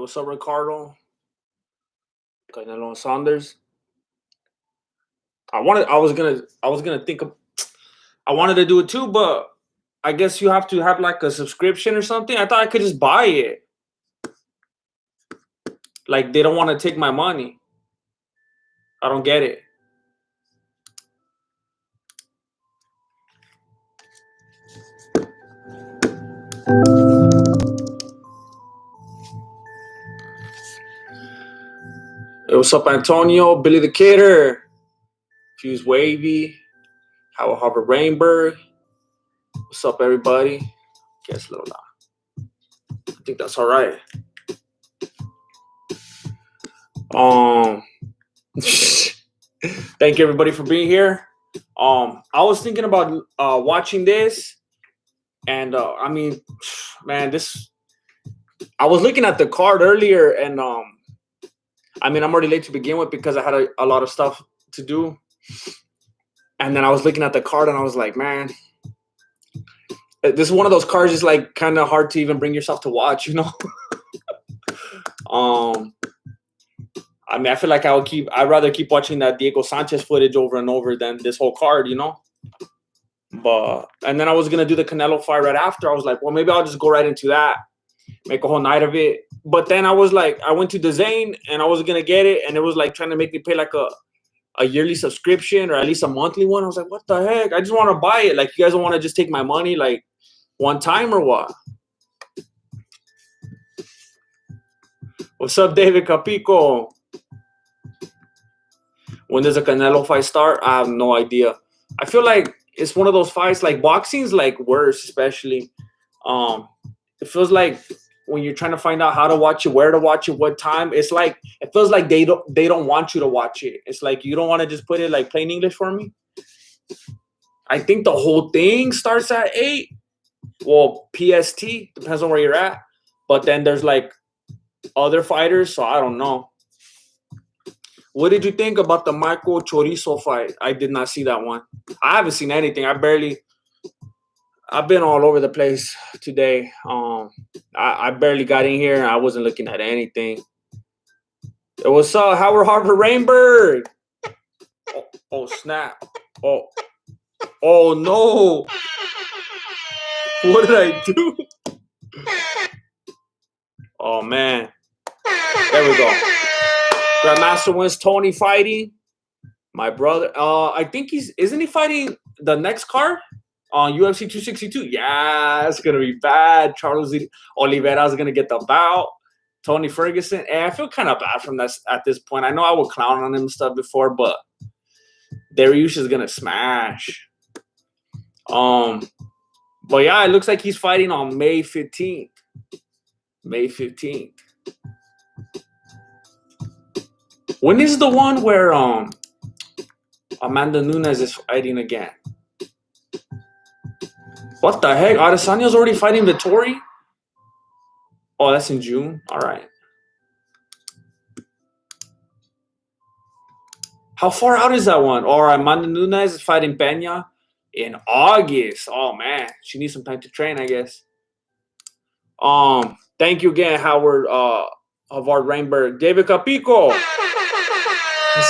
what's up, Ricardo? Canelo and Saunders. I was gonna think of, I wanted to do it too, but I guess you have to have like a subscription or something. I thought I could just buy it. Like they don't want to take my money. I don't get it. Hey, what's up, Antonio? Billy the Kidder. Fuse Wavy. Howard Harvard Rainberg. What's up, everybody? Guess a little loud. I think that's all right. Thank you, everybody, for being here. I was thinking about watching this, and I mean, man, this. I was looking at the card earlier, and I mean, I'm already late to begin with because I had a lot of stuff to do. And then I was looking at the card, and I was like, man, this is one of those cards is like kind of hard to even bring yourself to watch, you know. I mean, I feel like I'd rather keep watching that Diego Sanchez footage over and over than this whole card, you know. And then I was gonna do the Canelo fight right after. I was like, well, maybe I'll just go right into that, make a whole night of it. But then I was like, I went to the Zane and I was gonna get it, and it was like trying to make me pay like a yearly subscription or at least a monthly one. I was like, what the heck? I just want to buy it. Like, you guys don't want to just take my money like one time or what? What's up, David Capico? When does a Canelo fight start? I have no idea. I feel like it's one of those fights, like boxing's like worse, especially. It feels like when you're trying to find out how to watch it, where to watch it, what time, it's like it feels like they don't want you to watch it. It's like you don't want to just put it like plain English for me. I think the whole thing starts at 8. Well, PST depends on where you're at, but then there's like other fighters, so I don't know. What did you think about the Michael Chorizo fight? I did not see that one. I haven't seen anything. I've been all over the place today. I barely got in here. I wasn't looking at anything. It was Howard Harvard Rainberg. Oh snap. Oh no. What did I do? Oh man. There we go. Grandmaster wins Tony fighting. My brother. I think isn't he fighting the next card? On UFC 262, yeah, it's gonna be bad. Charles Oliveira is gonna get the bout. Tony Ferguson, I feel kind of bad from that at this point. I know I would clown on him and stuff before, but Dariush is gonna smash. But yeah, it looks like he's fighting on May 15th. May 15th. When is the one where Amanda Nunes is fighting again? What the heck? Adesanya's already fighting Vittori? Oh, that's in June? All right. How far out is that one? Or Amanda Nunes is fighting Pena in August. Oh, man. She needs some time to train, I guess. Thank you again, Howard Harvard Rainberg. David Capico.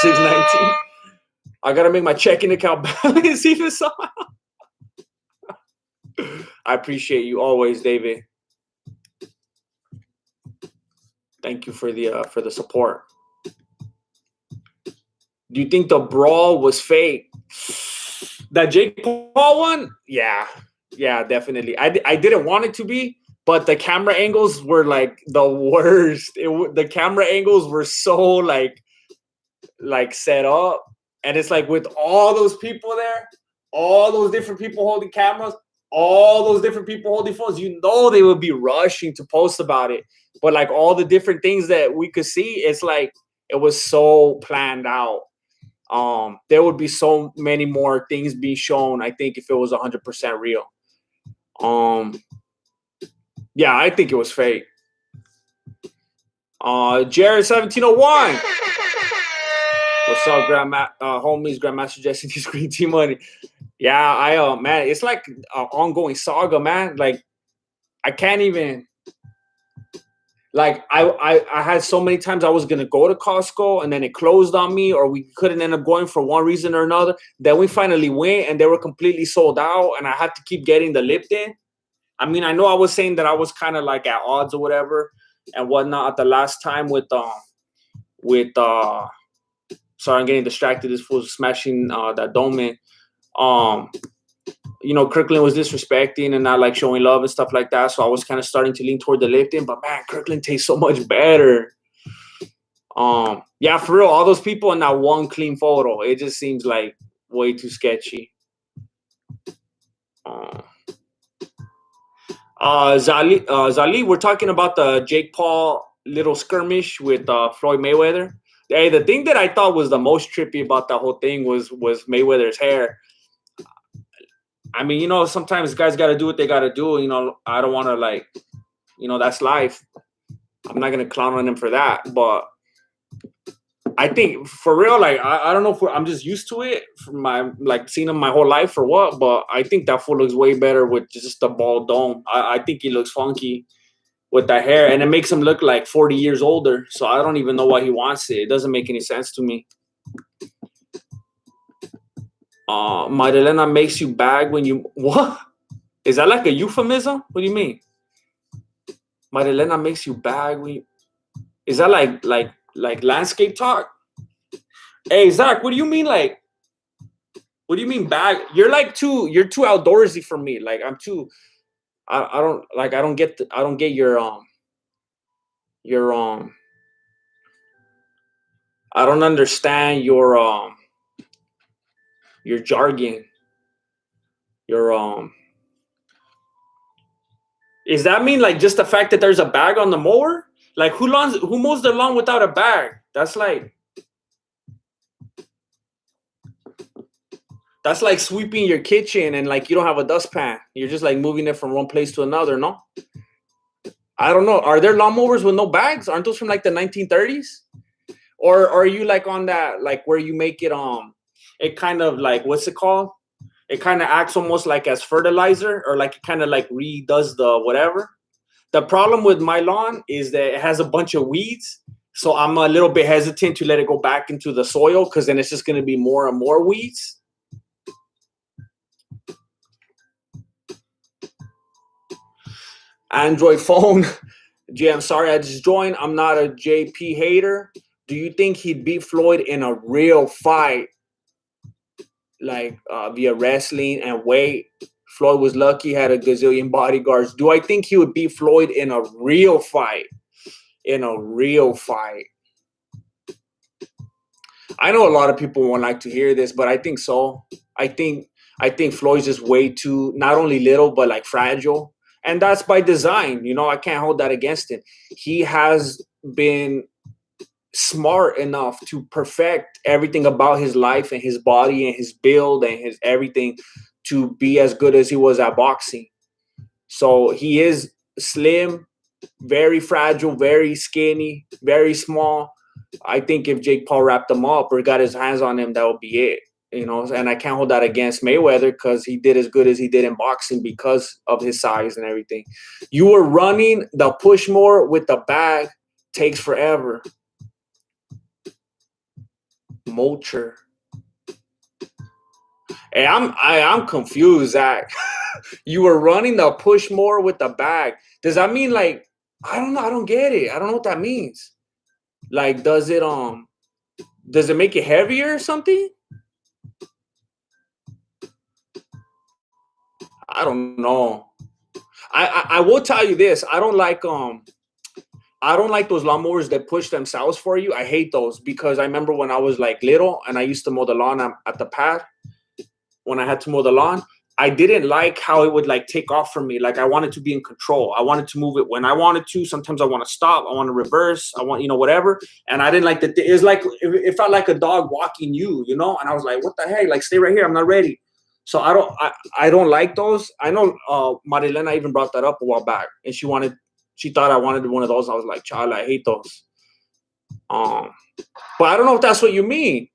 619. I got to make my checking account balance even somehow. I appreciate you always, David. Thank you for the support. Do you think the brawl was fake? That Jake Paul one? Yeah, definitely. I didn't want it to be, but the camera angles were like the worst. The camera angles were so like set up, and it's like with all those people there, all those different people holding cameras, all those different people holding phones, you know they would be rushing to post about it. But like all the different things that we could see, it's like it was so planned out. There would be so many more things being shown, I think, if it was 100% real. Yeah, I think it was fake. Jared 1701. What's up, homies? Grandmaster Jesse, this Green Tea Money. Yeah, man, it's like an ongoing saga, man. Like, I can't even. Like I had so many times I was gonna go to Costco and then it closed on me, or we couldn't end up going for one reason or another. Then we finally went and they were completely sold out, and I had to keep getting the Lipton. I mean, I know I was saying that I was kind of like at odds or whatever and whatnot at the last time with sorry, I'm getting distracted. This fool's smashing that dome in. Um, Kirkland was disrespecting and not like showing love and stuff like that. So I was kind of starting to lean toward the Lipton, but man, Kirkland tastes so much better. Yeah, for real, all those people and not one clean photo. It just seems like way too sketchy. Uh, Zali, we're talking about the Jake Paul little skirmish with Floyd Mayweather. Hey, the thing that I thought was the most trippy about the whole thing was Mayweather's hair. I mean, sometimes guys got to do what they got to do. I don't want to like, that's life. I'm not gonna clown on him for that, but I think for real, like I don't know if I'm just used to it from my like seeing him my whole life or what, but I think that fool looks way better with just the bald dome. I think he looks funky with that hair, and it makes him look like 40 years older. So I don't even know why he wants it. It doesn't make any sense to me. Marilena makes you bag when you what? Is that like a euphemism? What do you mean? Marilena makes you bag when you, is that like landscape talk? Hey Zach, what do you mean like? What do you mean bag? You're too outdoorsy for me. Like I'm too. I don't like. I don't get your I don't understand your jargon. Your Is that mean like just the fact that there's a bag on the mower? Like who mows the lawn without a bag? That's like sweeping your kitchen and like you don't have a dustpan. You're just like moving it from one place to another, no? I don't know. Are there lawnmowers with no bags? Aren't those from like the 1930s? Or are you like on that like where you make it kind of like what's it called? It kind of acts almost like as fertilizer or like it kind of like redoes the whatever. The problem with my lawn is that it has a bunch of weeds. So I'm a little bit hesitant to let it go back into the soil because then it's just going to be more and more weeds. Android phone. Jay, I'm sorry I just joined. I'm not a JP hater. Do you think he'd beat Floyd in a real fight, like via wrestling and weight? Floyd was lucky, had a gazillion bodyguards. Do I think he would beat Floyd in a real fight? In a real fight. I know a lot of people won't like to hear this, but I think so. I think Floyd's just way too not only little but like fragile, and that's by design. I can't hold that against him. He has been smart enough to perfect everything about his life and his body and his build and his everything to be as good as he was at boxing. So he is slim, very fragile, very skinny, very small. I think if Jake Paul wrapped him up or got his hands on him, that would be it. And I can't hold that against Mayweather because he did as good as he did in boxing because of his size and everything. You were running the push more with the bag, takes forever. Mulcher. Hey, I'm confused, Zach. You were running the push more with the bag. Does that mean like I don't know, I don't get it. I don't know what that means. Like does it make it heavier or something? I don't know. I will tell you this. I don't like those lawnmowers that push themselves for you. I hate those because I remember when I was like little and I used to mow the lawn at the pad when I had to mow the lawn. I didn't like how it would like take off from me. Like I wanted to be in control. I wanted to move it when I wanted to. Sometimes I want to stop. I want to reverse. I want, whatever. And I didn't like that. It was like, it felt like a dog walking you. And I was like, what the heck? Like, stay right here. I'm not ready. So I don't like those. I know Marilena even brought that up a while back and she thought I wanted one of those. I was like, child, I hate those. Um, but I don't know if that's what you mean.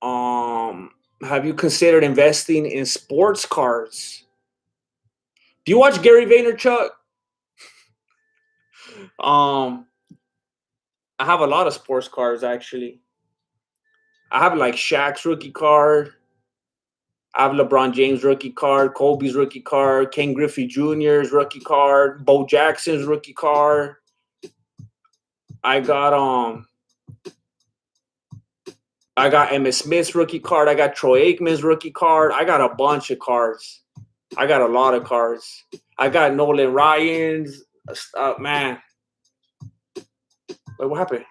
Um, have you considered investing in sports cards? Do you watch Gary Vaynerchuk? Um, I have a lot of sports cards actually. I have like Shaq's rookie card. I have LeBron James rookie card, Kobe's rookie card, Ken Griffey Jr.'s rookie card, Bo Jackson's rookie card. I got I got Emmitt Smith's rookie card. I got Troy Aikman's rookie card. I got a bunch of cards. I got a lot of cards. I got Nolan Ryan's. Man, wait, what happened?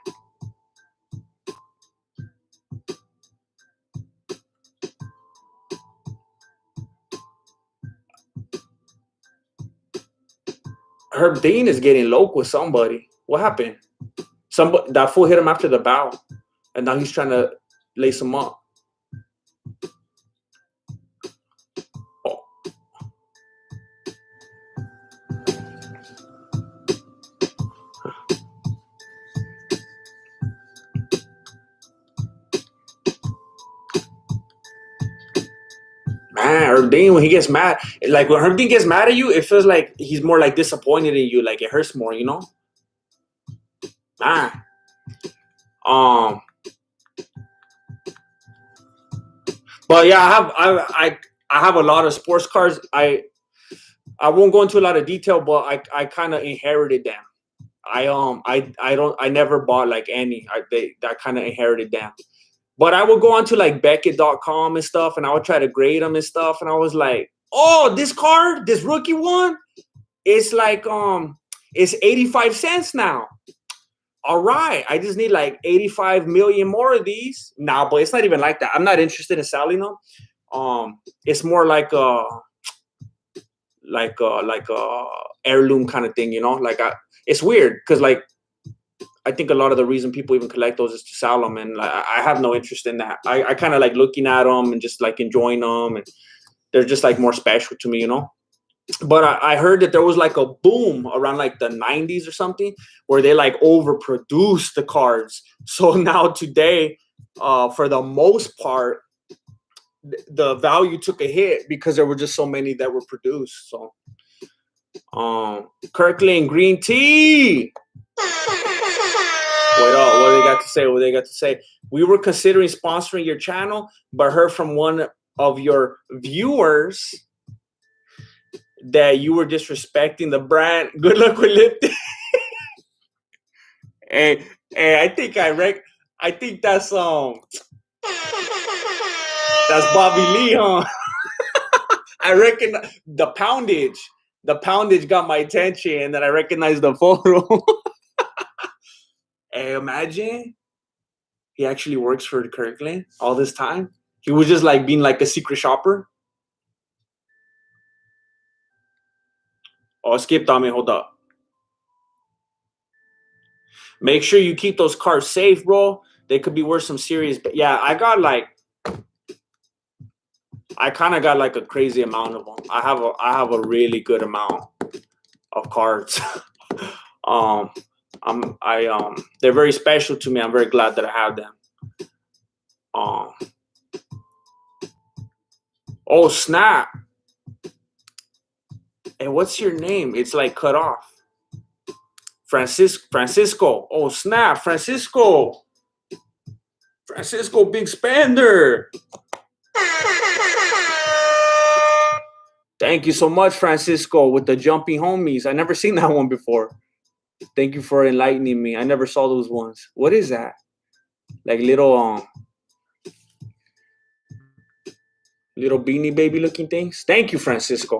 Herb Dean is getting low with somebody. What happened? Somebody that fool hit him after the bow, and now he's trying to lace him up. Oh. Man, Herb Dean, when he gets mad, like when Herb Dean gets mad at you, it feels like he's more like disappointed in you. Like it hurts more, you know? Man. But yeah, I have a lot of sports cards. I won't go into a lot of detail, but I kind of inherited them. I never bought like any. I kind of inherited them. But I would go on to like Beckett.com and stuff, and I would try to grade them and stuff. And I was like, oh, this card, this rookie one, it's like it's 85 cents now. All right, I just need like 85 million more of these. Nah, but it's not even like that. I'm not interested in selling them. It's more like a heirloom kind of thing, you know. It's weird because like I think a lot of the reason people even collect those is to sell them, and like, I have no interest in that. I kind of like looking at them and just like enjoying them, and they're just like more special to me, you know. But I heard that there was like a boom around like the 90s or something where they like overproduced the cards. So now today, for the most part, the value took a hit because there were just so many that were produced. So, Kirkland green tea. Wait up, what they got to say? What they got to say? We were considering sponsoring your channel, but heard from one of your viewers that you were disrespecting the brand. Good luck with lifting. Hey, I think I think that's Bobby Lee, huh? I reckon the poundage. The poundage got my attention, and then I recognized the photo. Hey, imagine he actually works for Kirkland all this time. He was just like being like a secret shopper. Oh, skip, Tommy. Hold up. Make sure you keep those cards safe, bro. They could be worth some serious. But yeah, I kind of got like a crazy amount of them. I have a really good amount of cards. They're very special to me. I'm very glad that I have them. Oh snap! Hey, what's your name? It's like cut off. Francisco. Oh snap, Francisco, big spender. Thank you so much, Francisco, with the jumping homies. I never seen that one before. Thank you for enlightening me. I never saw those ones. What is that? Like little beanie baby looking things. Thank you, Francisco.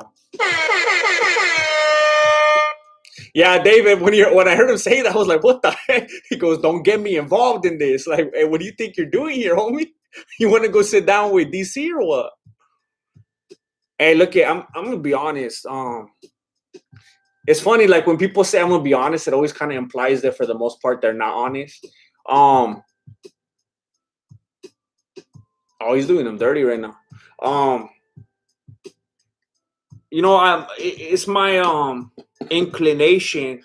Yeah, David, when I heard him say that, I was like, what the heck? He goes, don't get me involved in this. Like, hey, what do you think you're doing here, homie? You want to go sit down with DC or what? Hey, look, I'm gonna be honest. It's funny, like when people say I'm gonna be honest, it always kind of implies that for the most part they're not honest. Oh, he's doing them dirty right now. It's my inclination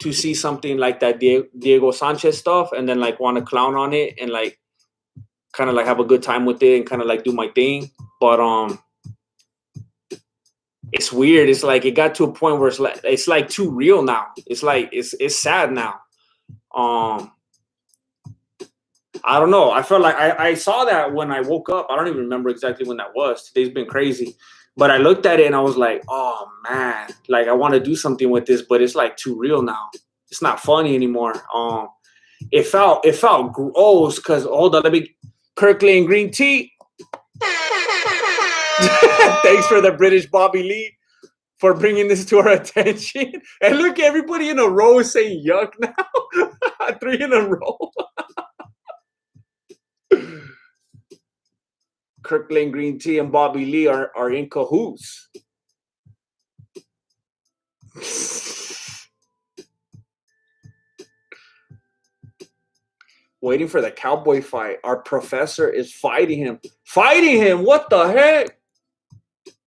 to see something like that Diego Sanchez stuff and then like want to clown on it and like kind of like have a good time with it and kind of like do my thing. But it's weird. It's like it got to a point where it's like too real now. It's like it's sad now. Um, I don't know. I felt like I saw that when I woke up. I don't even remember exactly when that was. Today's been crazy. But I looked at it and I was like, oh man, like I want to do something with this, but it's like too real now. It's not funny anymore. It felt gross because hold on, let me Kirkland green tea. Thanks for the British Bobby Lee for bringing this to our attention. And look, everybody in a row is saying yuck now. 3 in a row. Kirkland green tea and Bobby Lee are in cahoots. Waiting for the cowboy fight. Our professor is fighting him. Fighting him? What the heck?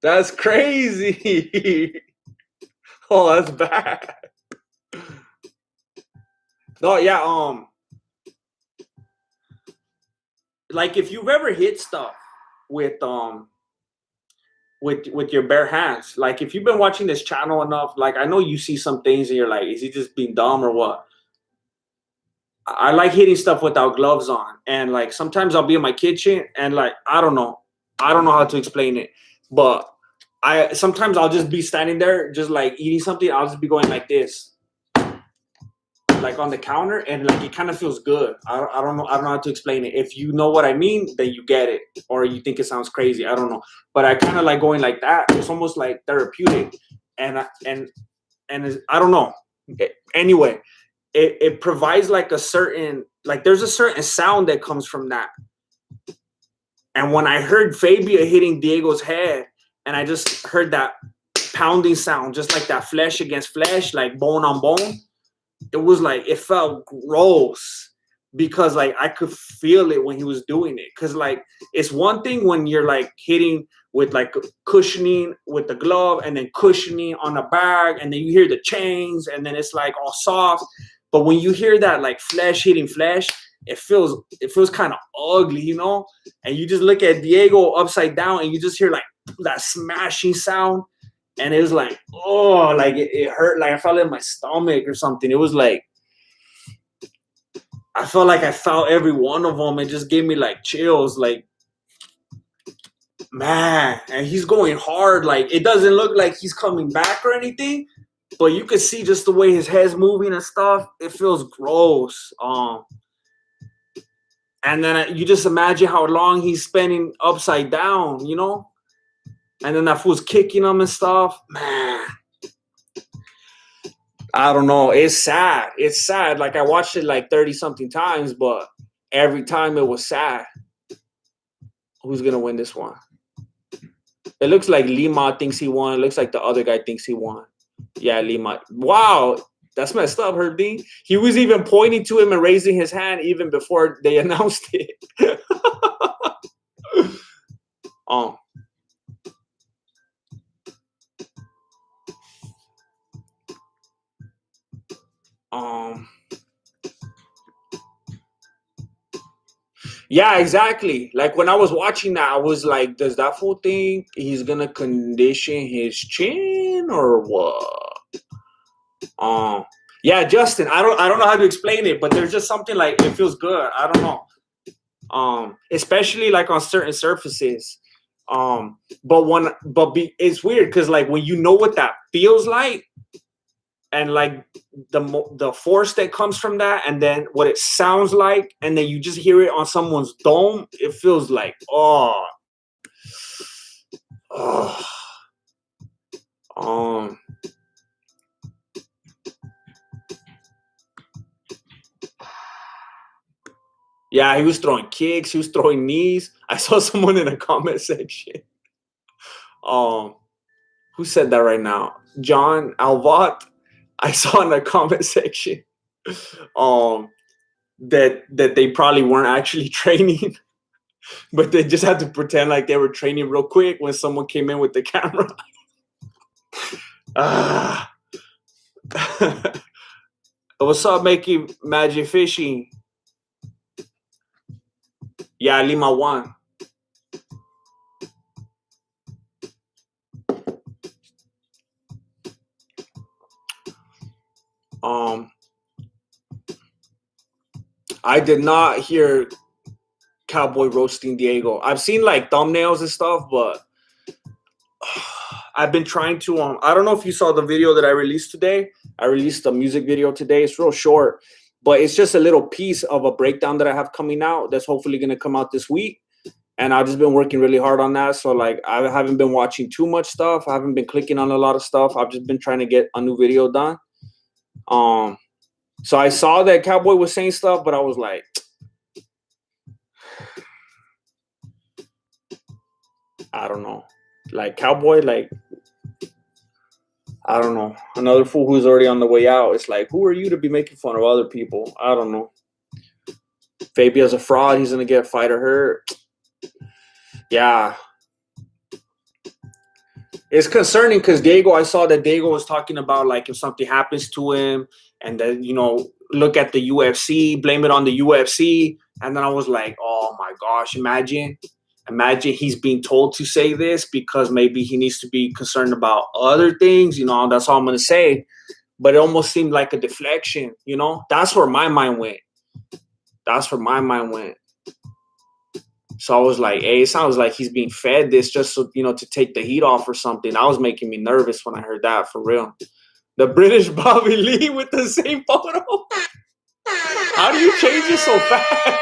That's crazy. Oh, that's bad. No, yeah, like if you've ever hit stuff with with your bare hands, like if you've been watching this channel enough, like I know you see some things and you're like, is he just being dumb or what? I like hitting stuff without gloves on, and like sometimes I'll be in my kitchen and like I don't know how to explain it, but I sometimes I'll just be standing there just like eating something. I'll just be going like this, like on the counter, and like it kind of feels good. I don't know how to explain it. If you know what I mean, then you get it, or you think it sounds crazy. I don't know, but I kind of like going like that. It's almost like therapeutic, and I don't know. Anyway, it provides like a certain like there's a certain sound that comes from that. And when I heard Fabia hitting Diego's head, and I just heard that pounding sound, just like that flesh against flesh, like bone on bone, it was like it felt gross because like I could feel it when he was doing it. Because like it's one thing when you're like hitting with like cushioning with the glove and then cushioning on the bag, and then you hear the chains and then it's like all soft. But when you hear that like flesh hitting flesh, it feels kind of ugly, you know? And you just look at Diego upside down and you just hear like that smashing sound. And it was like, oh, like it hurt. Like I felt it in my stomach or something. It was like, I felt like I felt every one of them. It just gave me like chills. Like, man, and he's going hard. Like it doesn't look like he's coming back or anything, but you can see just the way his head's moving and stuff. It feels gross. And then you just imagine how long he's spending upside down, you know? And then that fool's kicking him and stuff. Man, I don't know. It's sad. It's sad. Like I watched it like 30 something times, but every time it was sad. Who's going to win this one? It looks like Lima thinks he won. It looks like the other guy thinks he won. Yeah, Lima. Wow. That's messed up, Herb Dean. He was even pointing to him and raising his hand even before they announced it. um, yeah, exactly. Like when I was watching that, I was like, does that fool think he's gonna condition his chin or what? Yeah, Justin, I don't know how to explain it, but there's just something like it feels good. I don't know. Especially like on certain surfaces. It's weird because like when you know what that feels like, and like the force that comes from that, and then what it sounds like, and then you just hear it on someone's dome, it feels like oh. Um, yeah, he was throwing kicks, he was throwing knees. I saw someone in the comment section. Who said that right now? John Alvat. I saw in the comment section. That they probably weren't actually training, but they just had to pretend like they were training real quick when someone came in with the camera. What's up, Making Magic Fishing? Yeah, Lima won. Um, I did not hear Cowboy roasting Diego. I've seen like thumbnails and stuff, but I've been trying to. I don't know if you saw the video that I released today. I released a music video today. It's real short, but it's just a little piece of a breakdown that I have coming out. That's hopefully going to come out this week. And I've just been working really hard on that. So like, I haven't been watching too much stuff. I haven't been clicking on a lot of stuff. I've just been trying to get a new video done. So I saw that Cowboy was saying stuff, but I was like, I don't know. Like Cowboy, like, I don't know. Another fool who's already on the way out. It's like, who are you to be making fun of other people? I don't know. Fabia's a fraud. He's going to get fight or hurt. Yeah. It's concerning because Diego, I saw that Diego was talking about like if something happens to him and then, look at the UFC, blame it on the UFC. And then I was like, oh my gosh, imagine he's being told to say this because maybe he needs to be concerned about other things. That's all I'm going to say. But it almost seemed like a deflection, That's where my mind went. So I was like, hey, it sounds like he's being fed this just so, to take the heat off or something. That was making me nervous when I heard that, for real. The British Bobby Lee with the same photo. How do you change it so fast?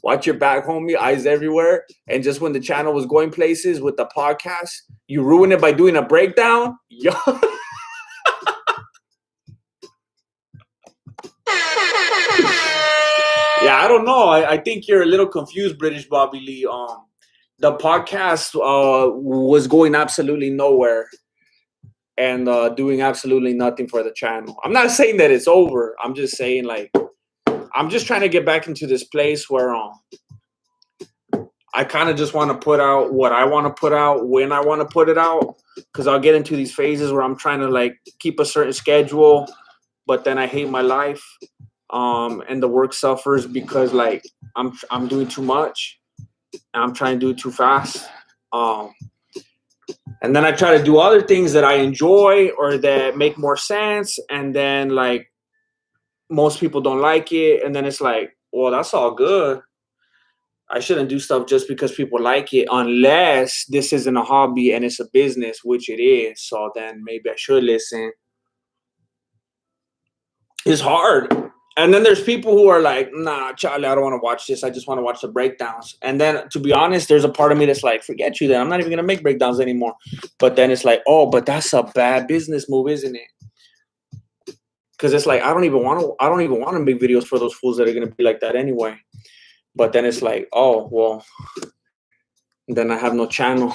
Watch your back, homie. Eyes everywhere. And just when the channel was going places with the podcast, you ruin it by doing a breakdown? Yo. Yeah, I don't know. I think you're a little confused, British Bobby Lee. The podcast was going absolutely nowhere and doing absolutely nothing for the channel. I'm not saying that it's over. I'm just saying, like, I'm just trying to get back into this place where I kind of just want to put out what I want to put out when I want to put it out, because I'll get into these phases where I'm trying to like keep a certain schedule, but then I hate my life. And the work suffers because like I'm doing too much and I'm trying to do it too fast. And then I try to do other things that I enjoy or that make more sense. And then like most people don't like it. And then it's like, well, that's all good. I shouldn't do stuff just because people like it unless this isn't a hobby and it's a business, which it is. So then maybe I should listen. It's hard. And then there's people who are like, nah, Charlie, I don't want to watch this. I just want to watch the breakdowns. And then, to be honest, there's a part of me that's like, forget you then. I'm not even going to make breakdowns anymore. But then it's like, oh, but that's a bad business move, isn't it? Because it's like, I don't even want to make videos for those fools that are going to be like that anyway. But then it's like, oh, well, then I have no channel.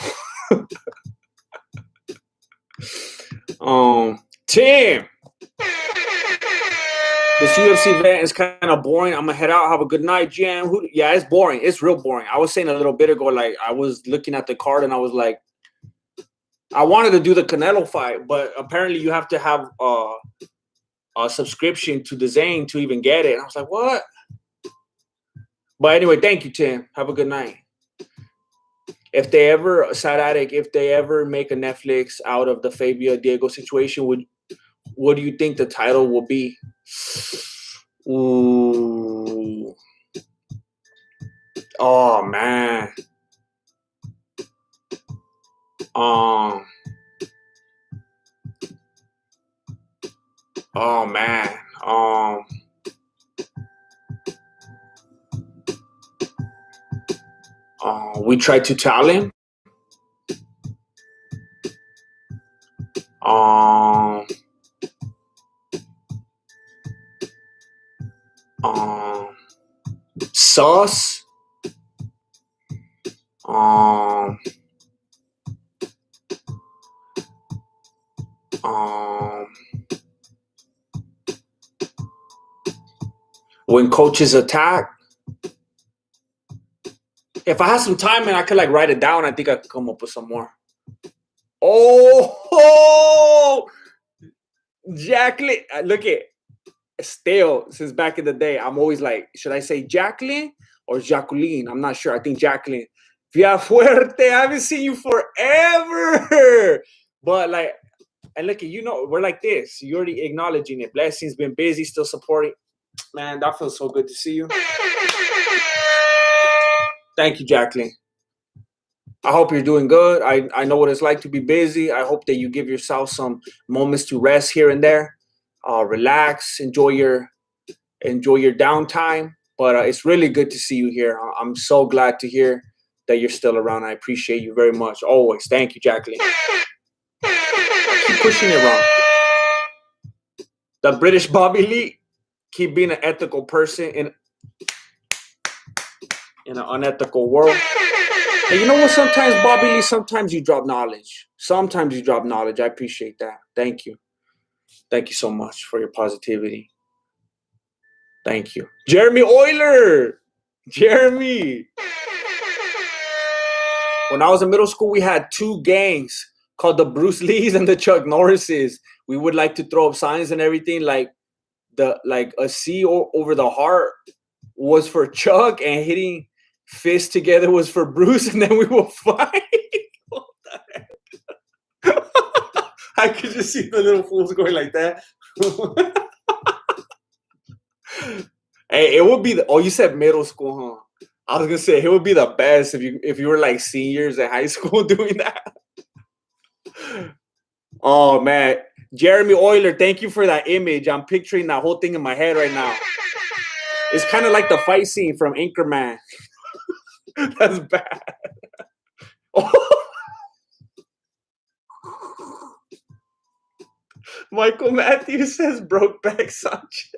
Tim. This UFC event is kind of boring. I'm going to head out. Have a good night, Jam. Yeah, it's boring. It's real boring. I was saying a little bit ago, like, I was looking at the card and I was like, I wanted to do the Canelo fight, but apparently you have to have a subscription to the Zane to even get it. And I was like, what? But anyway, thank you, Tim. Have a good night. If they ever, Sad Addict, if they ever make a Netflix out of the Fabia Diego situation, what do you think the title will be? Ooh. Oh, man. Oh, man. We tried to tell him. Sauce. When coaches attack. If I had some time and I could like write it down, I think I could come up with some more. Oh, Jacqueline. Look at still since back in the day. I'm always like, should I say Jacqueline or Jacqueline? I'm not sure. I think Jacqueline. Via Fuerte. I haven't seen you forever. But like, And look, we're like this. You're already acknowledging it. Blessings, been busy, still supporting. Man, that feels so good to see you. Thank you, Jacqueline. I hope you're doing good. I know what it's like to be busy. I hope that you give yourself some moments to rest here and there. Relax, enjoy your downtime. But it's really good to see you here. I'm so glad to hear that you're still around. I appreciate you very much. Always. Thank you, Jacqueline. I keep pushing it wrong. The British Bobby Lee, keep being an ethical person in an unethical world. And you know what? Sometimes, Bobby Lee, sometimes you drop knowledge. Sometimes you drop knowledge. I appreciate that. Thank you. Thank you so much for your positivity. Thank you. Jeremy Euler. Jeremy. When I was in middle school, we had two gangs called the Bruce Lees and the Chuck Norrises. We would like to throw up signs and everything like a C over the heart was for Chuck and hitting fists together was for Bruce, and then we will fight. What the heck? I could just see the little fools going like that. Hey, it would be you said middle school, huh? I was gonna say it would be the best if you were like seniors in high school doing that. Oh man, Jeremy Euler, thank you for that image. I'm picturing that whole thing in my head right now. It's kind of like the fight scene from Anchorman. That's bad. Michael Matthews says Brokeback Sanchez.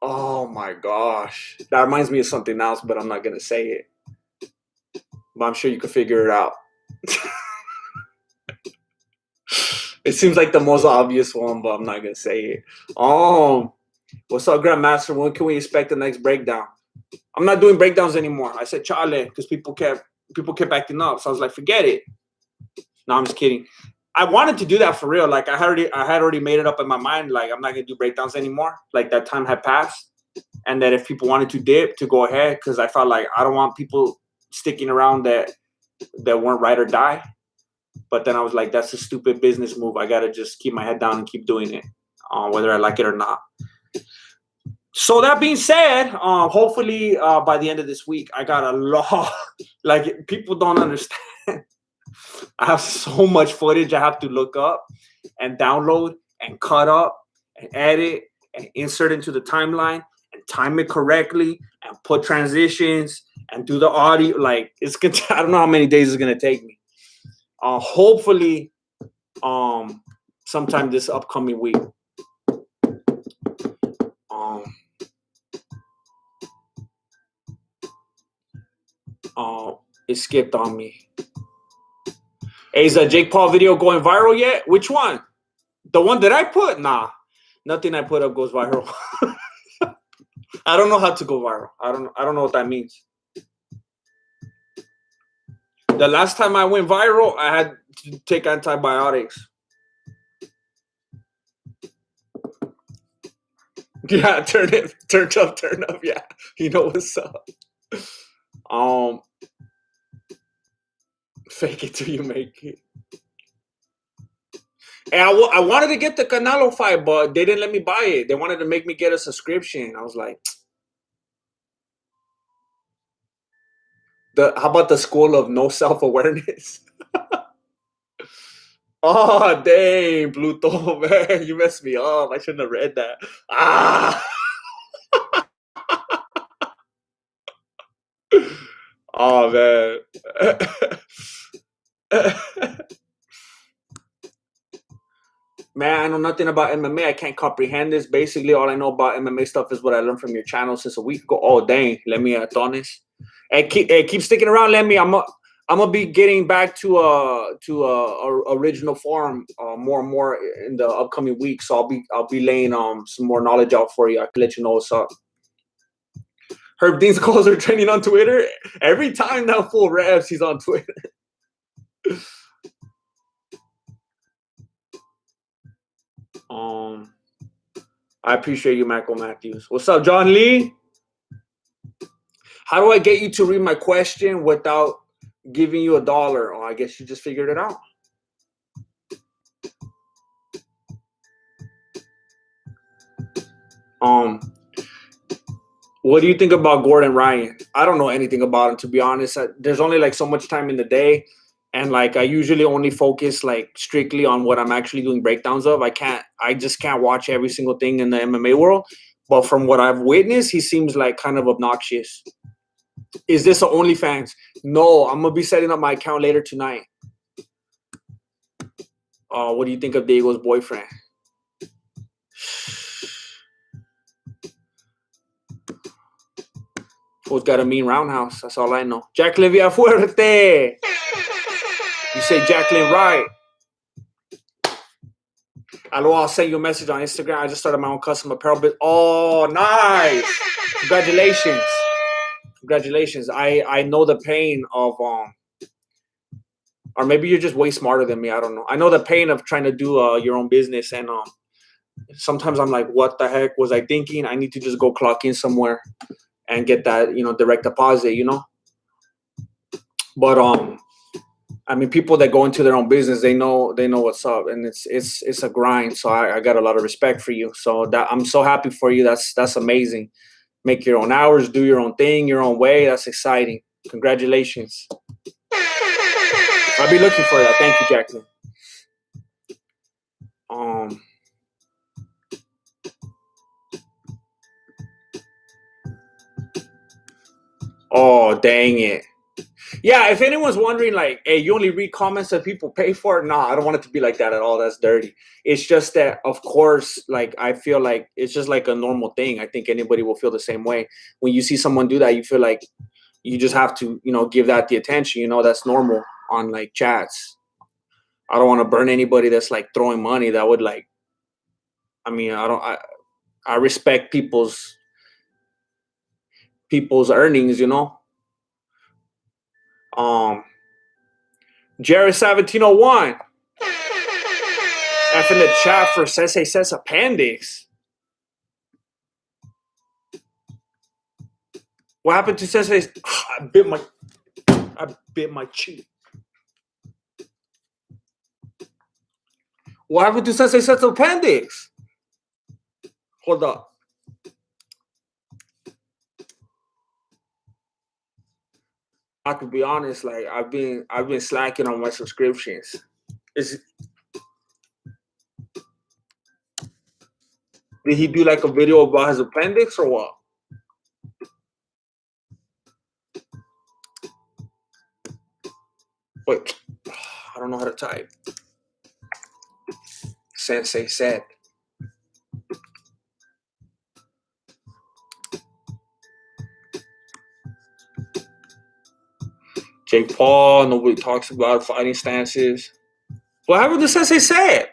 Oh my gosh. That reminds me of something else, but I'm not going to say it. But I'm sure you could figure it out. It seems like the most obvious one, but I'm not going to say it. What's up, Grandmaster? When can we expect the next breakdown? I'm not doing breakdowns anymore. I said chale because people kept acting up. So I was like, forget it. No, I'm just kidding. I wanted to do that for real. Like I had already made it up in my mind. Like I'm not gonna do breakdowns anymore. Like that time had passed, and that if people wanted to dip, to go ahead, because I felt like I don't want people sticking around that weren't ride or die. But then I was like, that's a stupid business move. I gotta just keep my head down and keep doing it, whether I like it or not. So that being said, hopefully by the end of this week, I got a lot. Like people don't understand. I have so much footage I have to look up and download and cut up and edit and insert into the timeline and time it correctly and put transitions and do the audio. Like it's gonna. I don't know how many days it's gonna take me. Hopefully, sometime this upcoming week. It skipped on me. Hey, is that Jake Paul video going viral yet? Which one? The one that I put? Nah. Nothing I put up goes viral. I don't know how to go viral. I don't know what that means. The last time I went viral, I had to take antibiotics. Yeah, turn up. Yeah, you know what's up. Fake it till you make it. And I wanted to get the Canelo fight, but they didn't let me buy it. They wanted to make me get a subscription. I was like, how about the school of no self-awareness? Oh, dang, Pluto, man. You messed me up. I shouldn't have read that. Oh, man. Man, I know nothing about MMA. I can't comprehend this. Basically, all I know about MMA stuff is what I learned from your channel since a week ago. Oh, dang. Let me, Tonis. Hey, keep sticking around. Let me. I'm gonna be getting back to original form more and more in the upcoming weeks. So I'll be laying some more knowledge out for you. I can let you know what's up. Herb Dean's calls are trending on Twitter. Every time that fool raps, he's on Twitter. I appreciate you, Michael Matthews. What's up, John Lee? How do I get you to read my question without giving you $1? Oh, I guess you just figured it out. Um, what do you think about Gordon Ryan? I don't know anything about him, to be honest. There's only like so much time in the day, and like I usually only focus like strictly on what I'm actually doing breakdowns of. I just can't watch every single thing in the MMA world. But from what I've witnessed, he seems like kind of obnoxious. Is this a OnlyFans? No, I'm gonna be setting up my account later tonight. What do you think of Diego's boyfriend? Who's got a mean roundhouse? That's all I know. Jacqueline Villafuerte. You say Jacqueline right. I'll send you a message on Instagram. I just started my own custom apparel business. Oh, nice. Congratulations. Congratulations. I know the pain of or maybe you're just way smarter than me. I don't know. I know the pain of trying to do your own business, and sometimes I'm like, what the heck was I thinking? I need to just go clock in somewhere and get that, direct deposit, But I mean, people that go into their own business, they know what's up, and it's a grind. So I got a lot of respect for you. So that I'm so happy for you. That's amazing. Make your own hours, do your own thing, your own way. That's exciting. Congratulations. I'll be looking for that. Thank you, Jacqueline. Oh, dang it. Yeah, if anyone's wondering, like, hey, you only read comments that people pay for? Nah, I don't want it to be like that at all. That's dirty. It's just that, of course, like, I feel like it's just like a normal thing. I think anybody will feel the same way. When you see someone do that, you feel like you just have to, give that the attention. That's normal on, like, chats. I don't want to burn anybody that's, like, throwing money. That would, like, I mean, I respect people's earnings, Jared 1701. F in the chat for Sensei says appendix. What happened to Sensei? I bit my cheek. What happened to Sensei says appendix? Hold up. I could be honest, like I've been slacking on my subscriptions. Did he do like a video about his appendix or what? Wait, I don't know how to type. Sensei said. Jake Paul, nobody talks about fighting stances. What happened to Sensei said?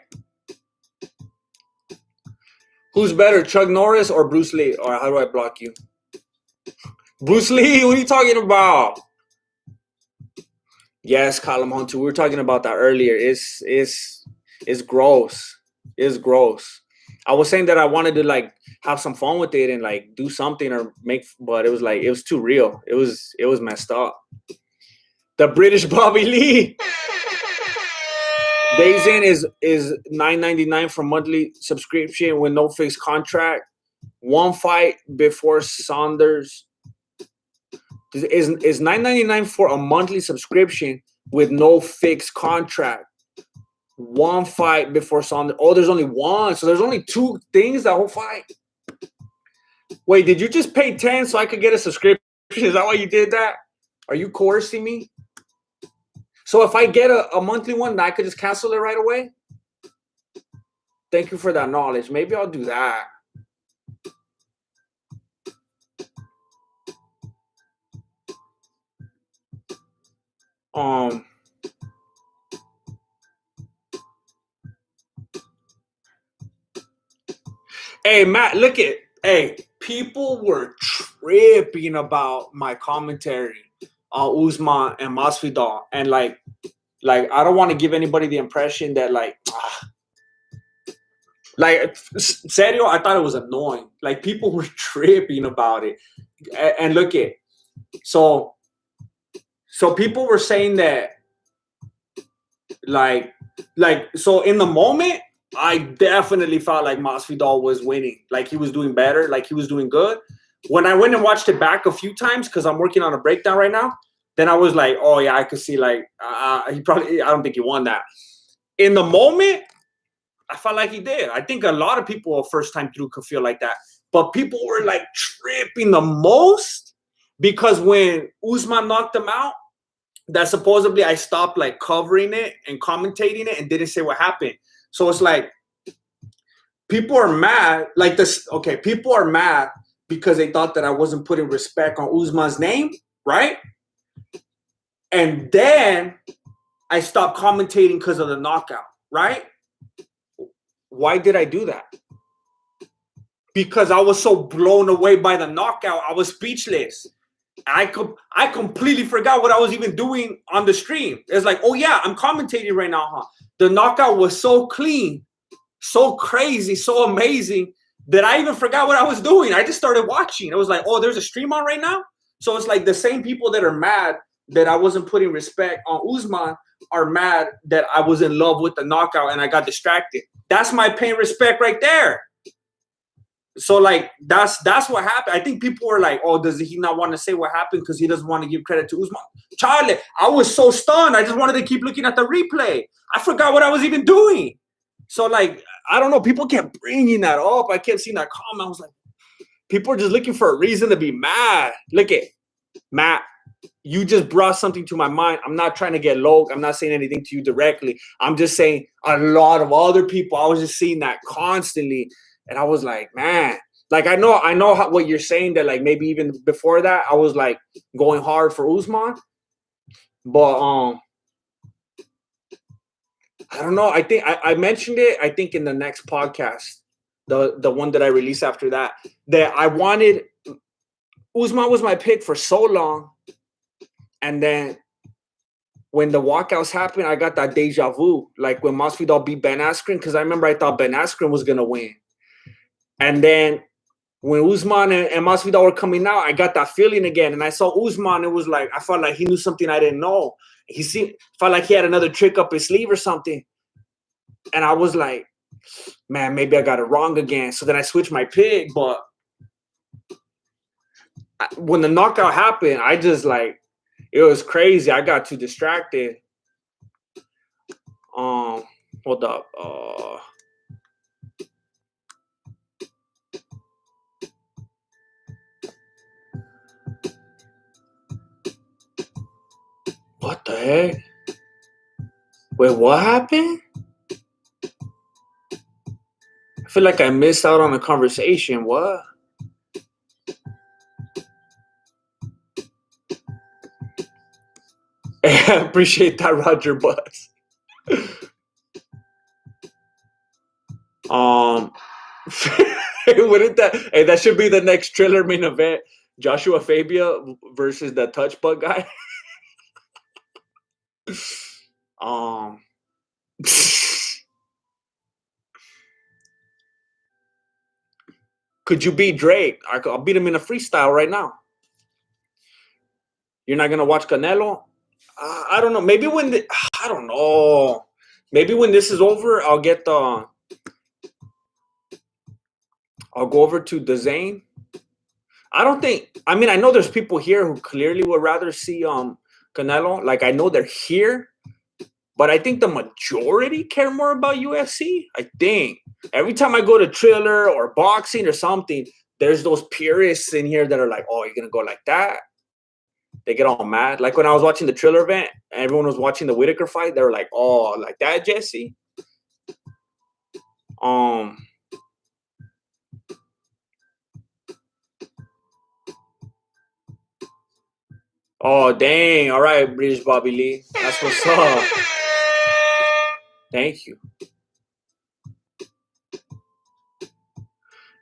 Who's better, Chuck Norris or Bruce Lee? Or how do I block you? Bruce Lee, what are you talking about? Yes, Column Hunter. We were talking about that earlier. It's gross. It's gross. I was saying that I wanted to like have some fun with it and like do something or but it was too real. It was messed up. The British Bobby Lee. Days in is $9.99 for monthly subscription with no fixed contract. One fight before Saunders is $9.99 for a monthly subscription with no fixed contract. One fight before Saunders. Oh, there's only one, so there's only two things that whole fight. Wait, did you just pay 10 so I could get a subscription? Is that why you did that? Are you coercing me? So if I get a monthly one, I could just cancel it right away? Thank you for that knowledge. Maybe I'll do that. Hey, Matt, look at, people were tripping about my commentary on Usman and Masvidal, and like I don't want to give anybody the impression that serio, I thought it was annoying. Like people were tripping about it, and look at, So people were saying that like so in the moment I definitely felt like Masvidal was winning, like he was doing better, like he was doing good. When I went and watched it back a few times because I'm working on a breakdown right now, then I was like, oh yeah, I could see like he probably, I don't think he won that. In the moment, I felt like he did. I think a lot of people first time through could feel like that, but people were like tripping the most because when Usman knocked him out, that supposedly I stopped like covering it and commentating it and didn't say what happened. So it's like people are mad, like this. Okay, people are mad because they thought that I wasn't putting respect on Usman's name, right? And then I stopped commentating because of the knockout, right? Why did I do that? Because I was so blown away by the knockout, I was speechless. I completely forgot what I was even doing on the stream. It's like, oh yeah, I'm commentating right now, huh? The knockout was so clean, so crazy, so amazing that I even forgot what I was doing. I just started watching. It was like, oh, there's a stream on right now. So it's like the same people that are mad that I wasn't putting respect on Usman are mad that I was in love with the knockout and I got distracted. That's my paying respect right there. So like that's what happened. I think people were like, "Oh, does he not want to say what happened because he doesn't want to give credit to Usman?" Charlie, I was so stunned. I just wanted to keep looking at the replay. I forgot what I was even doing. So like, I don't know. People kept bringing that up. I kept seeing that comment. I was like, people are just looking for a reason to be mad. Look at Matt. You just brought something to my mind. I'm not trying to get low. I'm not saying anything to you directly. I'm just saying a lot of other people. I was just seeing that constantly. And I was like, man, like I know what you're saying, that like maybe even before that I was like going hard for Usman, but I don't know. I think I mentioned it. I think in the next podcast, the one that I released after that I wanted Usman was my pick for so long, and then when the walkouts happened, I got that deja vu, like when Masvidal beat Ben Askren, because I remember I thought Ben Askren was gonna win. And then when Usman and Masvidal were coming out, I got that feeling again. And I saw Usman. It was like I felt like he knew something I didn't know. Felt like he had another trick up his sleeve or something. And I was like, man, maybe I got it wrong again. So then I switched my pick. But when the knockout happened, I just like, it was crazy. I got too distracted. Hold up. What the heck? Wait, what happened? I feel like I missed out on a conversation. What? I appreciate that, Roger Buzz. Wouldn't that? Hey, that should be the next Triller main event: Joshua Fabia versus the touch bug guy. Could you beat Drake? I'll beat him in a freestyle right now. You're not gonna watch Canelo? I don't know. Maybe I don't know. Maybe when this is over, I'll go over to the Zane. I don't think. I mean, I know there's people here who clearly would rather see Canelo. Like I know they're here, but I think the majority care more about UFC. I think every time I go to Triller or boxing or something, there's those purists in here that are like, "Oh, you're gonna go like that." They get all mad. Like when I was watching the Triller event, and everyone was watching the Whitaker fight. They were like, "Oh, like that, Jesse." Oh, dang. All right, British Bobby Lee. That's what's up. Thank you.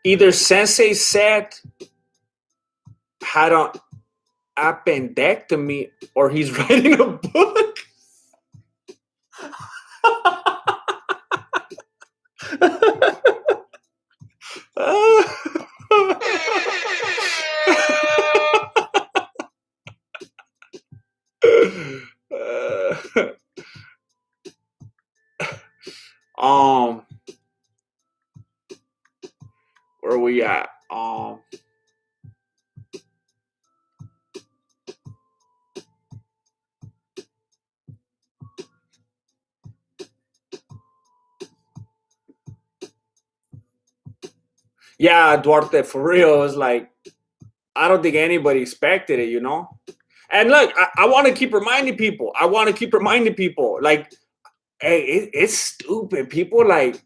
Either Sensei said had an appendectomy or he's writing a book. Yeah, Duarte, for real, is like, I don't think anybody expected it, you know? And look, I want to keep reminding people. I want to keep reminding people, like, hey, it's stupid. People like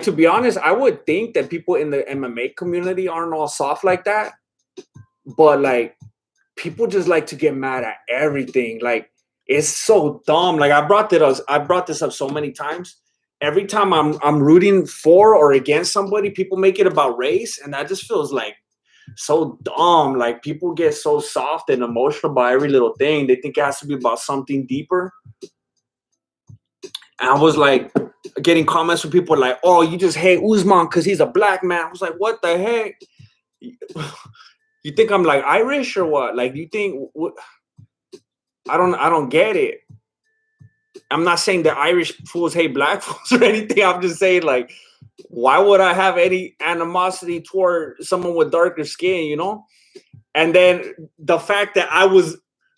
to be honest, I would think that people in the MMA community aren't all soft like that, but like people just like to get mad at everything. Like it's so dumb. Like I brought this up so many times. Every time I'm rooting for or against somebody, people make it about race, and that just feels like so dumb. Like people get so soft and emotional about every little thing. They think it has to be about something deeper. And I was like getting comments from people like, "Oh, you just hate Usman because he's a black man." I was like, "What the heck? You think I'm like Irish or what? Like, you think what? I don't get it. I'm not saying that Irish fools hate black fools or anything. I'm just saying like, why would I have any animosity toward someone with darker skin? You know?" And then the fact that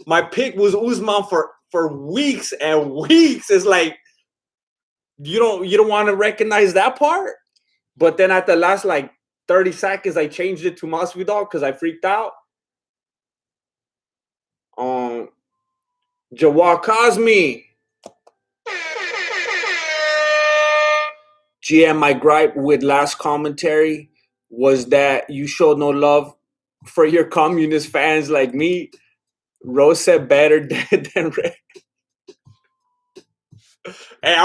my pick was Usman for weeks and weeks is like, you don't want to recognize that part. But then at the last like 30 seconds, I changed it to Masvidal because I freaked out. Um, Jawad Cosme. GM, my gripe with last commentary was that you showed no love for your communist fans like me. Rose said better than Red. And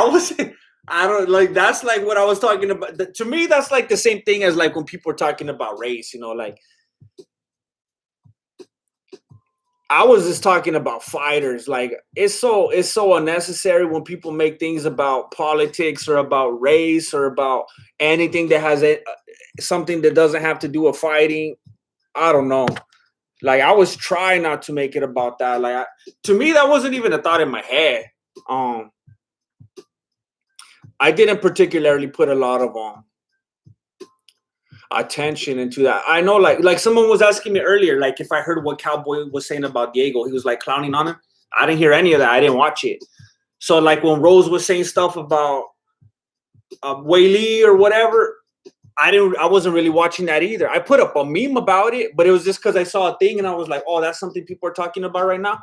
I don't like, that's like what I was talking about. To me, that's like the same thing as like when people are talking about race, you know, like I was just talking about fighters. Like it's so unnecessary when people make things about politics or about race or about anything that has something that doesn't have to do with fighting. I don't know. Like I was trying not to make it about that. Like to me, that wasn't even a thought in my head. Um, I didn't particularly put a lot of attention into that. I know, like someone was asking me earlier, like if I heard what Cowboy was saying about Diego, he was like clowning on him. I didn't hear any of that. I didn't watch it. So like when Rose was saying stuff about Whaley or whatever, I wasn't really watching that either. I put up a meme about it, but it was just because I saw a thing and I was like, oh, that's something people are talking about right now.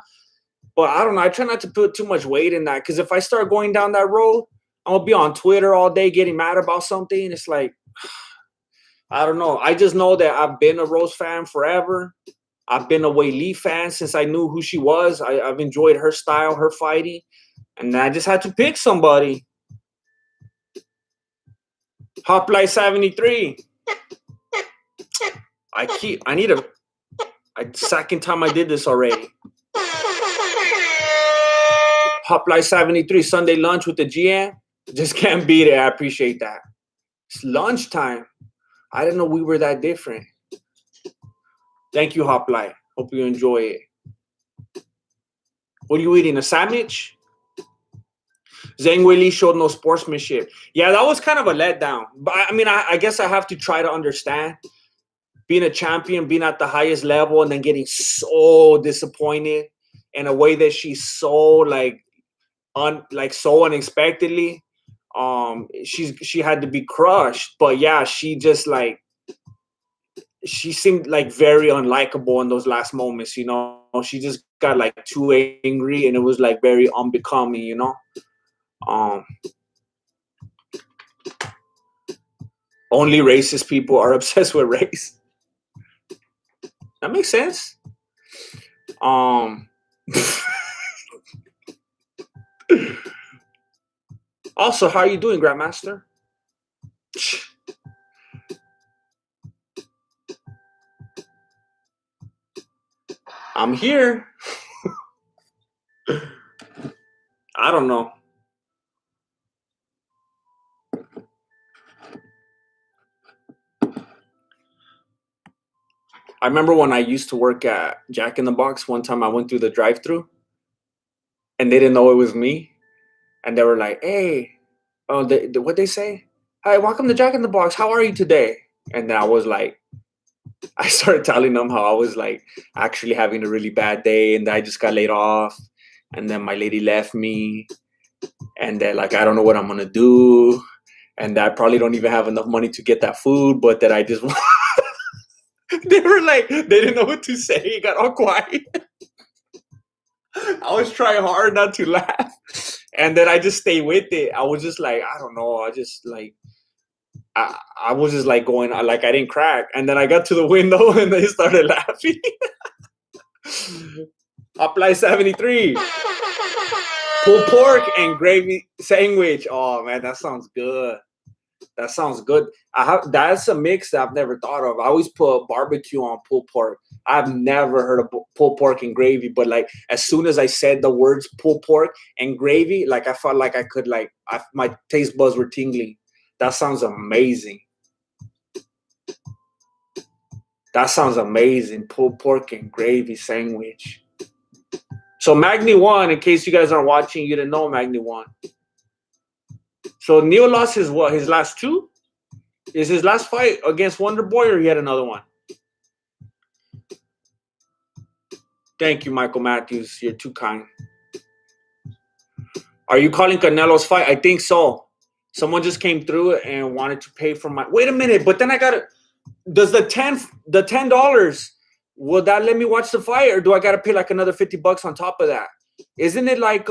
But I don't know. I try not to put too much weight in that because if I start going down that road, I'm gonna be on Twitter all day getting mad about something. It's like, I don't know. I just know that I've been a Rose fan forever. I've been a Wei Li fan since I knew who she was. I've enjoyed her style, her fighting, and I just had to pick somebody. Hoplite 73. I need a second time I did this already. Hoplite 73 Sunday lunch with the GM. Just can't beat it. I appreciate that. It's lunchtime. I didn't know we were that different. Thank you, Hoplite. Hope you enjoy it. What are you eating? A sandwich? Zhang Weili showed no sportsmanship. Yeah, that was kind of a letdown. But I mean, I guess I have to try to understand being a champion, being at the highest level, and then getting so disappointed in a way that she's so so unexpectedly. She had to be crushed. But yeah, she seemed like very unlikable in those last moments, you know. She just got like too angry and it was like very unbecoming, you know. Only racist people are obsessed with race. That makes sense. Also, how are you doing, Grandmaster? I'm here. I don't know. I remember when I used to work at Jack in the Box, one time I went through the drive-thru and they didn't know it was me. And they were like, hey, what they say? Hi, welcome to Jack in the Box. How are you today? And then I was like, I started telling them how I was like actually having a really bad day and I just got laid off. And then my lady left me. And then like, I don't know what I'm going to do. and that I probably don't even have enough money to get that food, but that I just they were like, they didn't know what to say. It got all quiet. I was trying hard not to laugh, and then I just stay with it. I was just like, I don't know. I just like I was just like going like I didn't crack, and then I got to the window and they started laughing. Apply 73. Pulled pork and gravy sandwich. Oh man, that sounds good. That sounds good. That's a mix that I've never thought of. I always put barbecue on pulled pork. I've never heard of pulled pork and gravy, but like as soon as I said the words pulled pork and gravy, like I felt like I could my taste buds were tingling. That sounds amazing. That sounds amazing. Pulled pork and gravy sandwich. So Magny won. In case you guys aren't watching, you didn't know Magny won. So Neil lost his what? His last two? Is his last fight against Wonder Boy, or he had another one? Thank you, Michael Matthews. You're too kind. Are you calling Canelo's fight? I think so. Someone just came through and wanted to pay for my. Wait a minute, but then I gotta. Does the $10 will that let me watch the fight, or do I gotta pay like another $50 on top of that? Isn't it like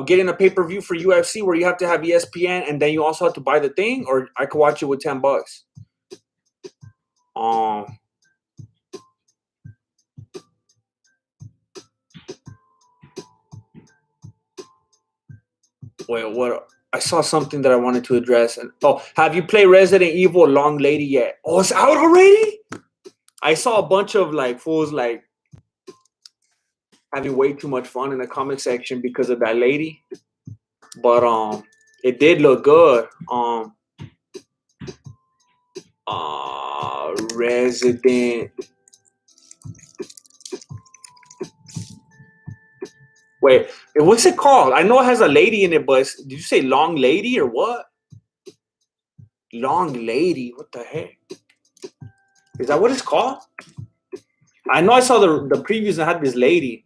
getting a pay-per-view for UFC where you have to have ESPN and then you also have to buy the thing, or I could watch it with $10? Wait, what? I saw something that I wanted to address. And have you played Resident Evil Long Lady yet? Oh, it's out already? I saw a bunch of like fools like having way too much fun in the comment section because of that lady. But it did look good. Resident. Wait, what's it called? I know it has a lady in it, but did you say Long Lady or what? Long Lady, what the heck? Is that what it's called? I know I saw the previews and had this lady.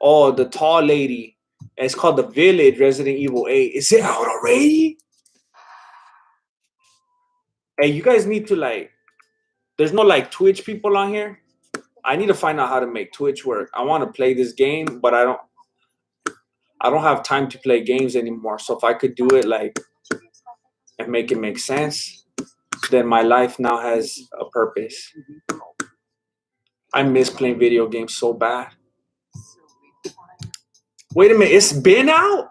Oh, the tall lady. And it's called The Village, Resident Evil 8. Is it out already? Hey, you guys need to like, there's no like Twitch people on here. I need to find out how to make Twitch work. I want to play this game, but I don't have time to play games anymore. So if I could do it like and make it make sense, then my life now has a purpose. I miss playing video games so bad. Wait a minute, it's been out?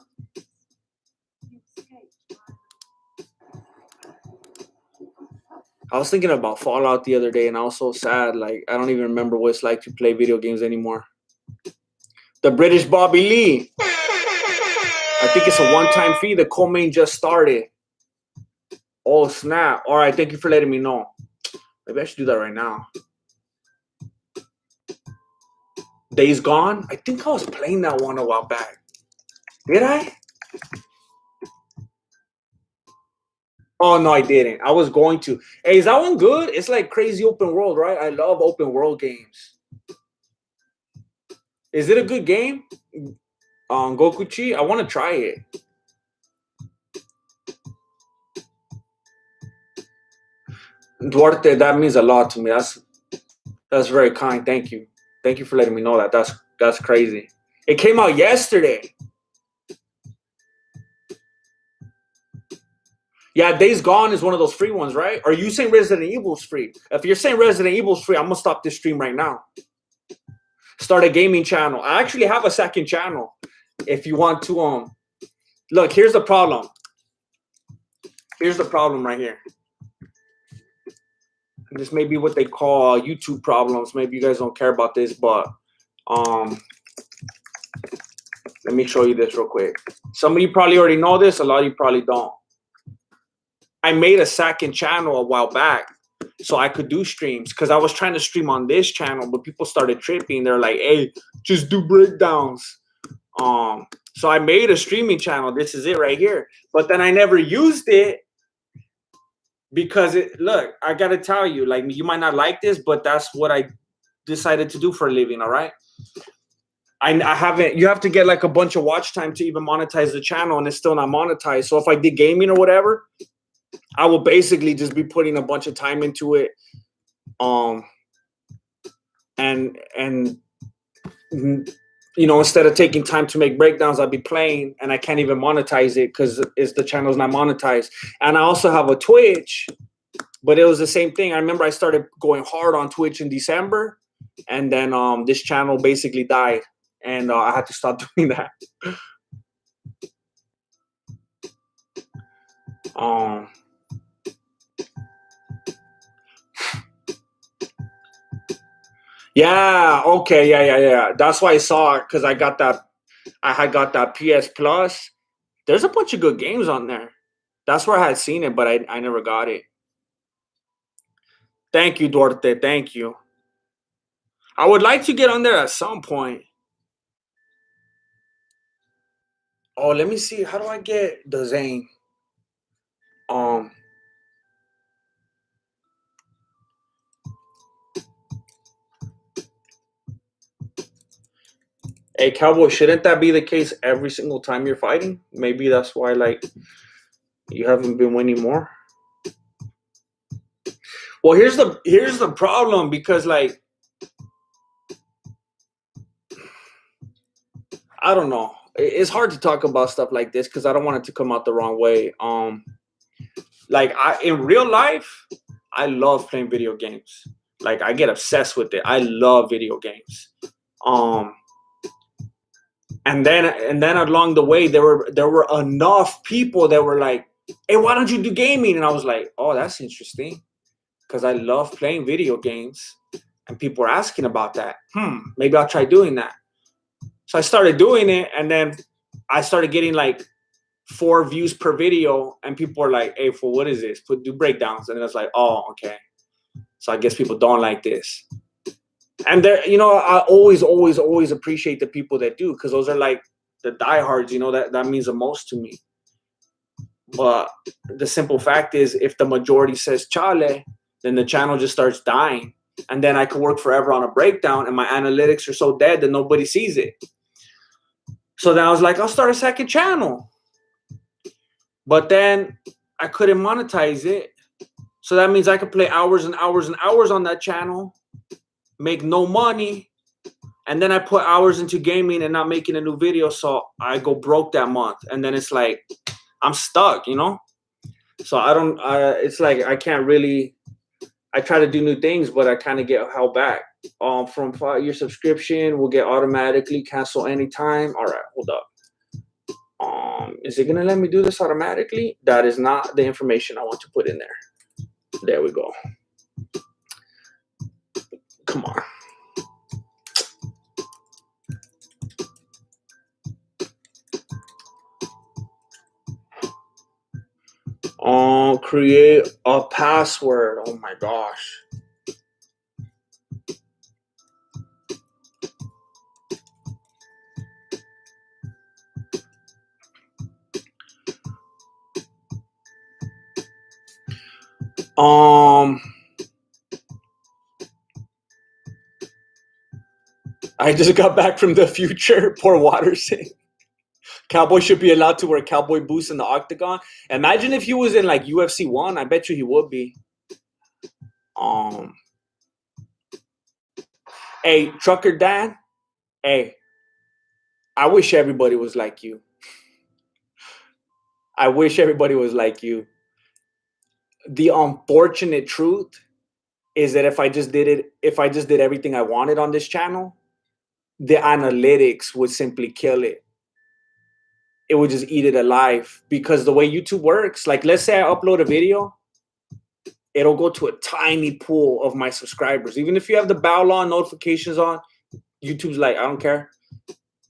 I was thinking about Fallout the other day and I was so sad. Like, I don't even remember what it's like to play video games anymore. The British Bobby Lee. I think it's a one-time fee. The co-main just started. Oh, snap. All right, thank you for letting me know. Maybe I should do that right now. Days Gone? I think I was playing that one a while back. Did I? Oh, no, I didn't. I was going to. Hey, is that one good? It's like crazy open world, right? I love open world games. Is it a good game? Gokuchi? I want to try it. Duarte, that means a lot to me. That's very kind. Thank you. Thank you for letting me know that. That's crazy. It came out yesterday. Yeah, Days Gone is one of those free ones, right? Are you saying Resident Evil's free? If you're saying Resident Evil's free, I'm gonna stop this stream right now. Start a gaming channel. I actually have a second channel. If you want to, look, here's the problem. Here's the problem right here. This may be what they call YouTube problems. Maybe you guys don't care about this, but let me show you this real quick. Some of you probably already know this. A lot of you probably don't. I made a second channel a while back so I could do streams because I was trying to stream on this channel, but people started tripping. They're like, hey, just do breakdowns. So I made a streaming channel. This is it right here. But then I never used it because look, I got to tell you, like, you might not like this, but that's what I decided to do for a living, all right? I haven't. You have to get like a bunch of watch time to even monetize the channel, and it's still not monetized. So if I did gaming or whatever, I will basically just be putting a bunch of time into it. And instead of taking time to make breakdowns, I'd be playing, and I can't even monetize it because the channel's not monetized. And I also have a Twitch, but it was the same thing. I remember I started going hard on Twitch in December, and then this channel basically died, and I had to stop doing that. Yeah, okay, yeah. That's why I saw it, because I had got that PS Plus. There's a bunch of good games on there. That's where I had seen it, but I never got it. Thank you, Duarte. Thank you. I would like to get on there at some point. Oh, let me see. How do I get the Zane? Hey, Cowboy, shouldn't that be the case every single time you're fighting? Maybe that's why, like, you haven't been winning more. Well, here's the problem, because, like, I don't know. It's hard to talk about stuff like this because I don't want it to come out the wrong way. Like, in real life, I love playing video games. Like, I get obsessed with it. I love video games. And then along the way, there were enough people that were like, "Hey, why don't you do gaming?" And I was like, "Oh, that's interesting, because I love playing video games." And people were asking about that. Maybe I'll try doing that. So I started doing it, and then I started getting like 4 views per video, and people were like, "Hey, for what is this? Do breakdowns." And I was like, "Oh, okay. So I guess people don't like this." And there, I always appreciate the people that do, because those are like the diehards. That means the most to me. But the simple fact is, if the majority says chale, then the channel just starts dying, and then I could work forever on a breakdown, and my analytics are so dead that nobody sees it. So then I was like, I'll start a second channel. But then I couldn't monetize it. So that means I could play hours and hours and hours on that channel, make no money, and then I put hours into gaming and not making a new video, so I go broke that month. And then it's like, I'm stuck, So it's like I can't really, I try to do new things, but I kind of get held back. From 5-year subscription, we'll get automatically cancel anytime. All right, hold up. Is it gonna let me do this automatically? That is not the information I want to put in there. There we go. Come on. Create a password. Oh my gosh. I just got back from the future. Poor Watterson. Cowboy should be allowed to wear cowboy boots in the octagon. Imagine if he was in like UFC 1. I bet you he would be. Hey, Trucker Dan. Hey, I wish everybody was like you. I wish everybody was like you. The unfortunate truth is that if I just did everything I wanted on this channel, the analytics would simply kill it. It would just eat it alive, because the way YouTube works, like, let's say I upload a video, it'll go to a tiny pool of my subscribers. Even if you have the bell law notifications on, YouTube's like, I don't care.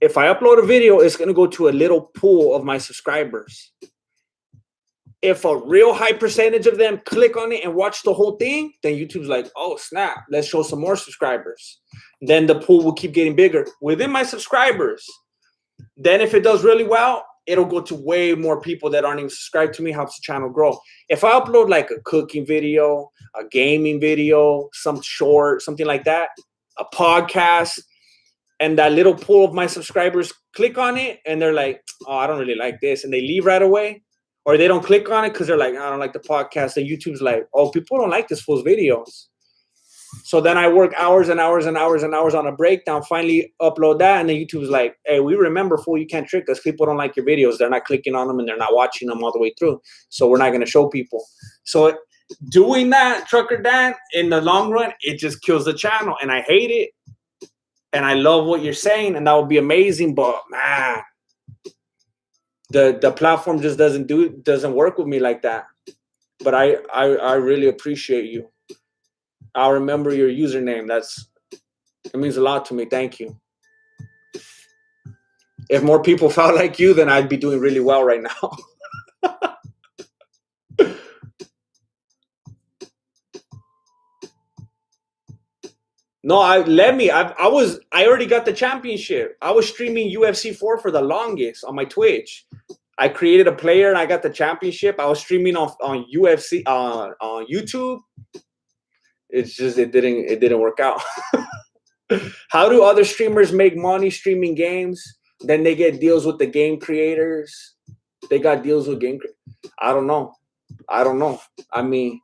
If I upload a video, it's going to go to a little pool of my subscribers. If a real high percentage of them click on it and watch the whole thing, then YouTube's like, oh, snap, let's show some more subscribers. Then the pool will keep getting bigger within my subscribers. Then if it does really well, it'll go to way more people that aren't even subscribed to me, helps the channel grow. If I upload like a cooking video, a gaming video, some short, something like that, a podcast, and that little pool of my subscribers click on it and they're like, oh, I don't really like this, and they leave right away, or they don't click on it because they're like, I don't like the podcast, and YouTube's like, oh, people don't like this fool's videos. So then I work hours and hours and hours and hours on a breakdown, finally upload that, and then YouTube's like, hey, we remember, fool, you can't trick us. People don't like your videos. They're not clicking on them and they're not watching them all the way through. So we're not going to show people. So doing that, Trucker Dan, in the long run, it just kills the channel, and I hate it. And I love what you're saying, and that would be amazing, but man, the platform just doesn't work with me like that. But I really appreciate you. I'll remember your username. It means a lot to me. Thank you. If more people felt like you, then I'd be doing really well right now. No, I already got the championship. I was streaming UFC 4 for the longest on my Twitch. I created a player and I got the championship. I was streaming on UFC on YouTube. It's just it didn't work out. How do other streamers make money streaming games? Then they get deals with the game creators. They got deals with I don't know. I mean,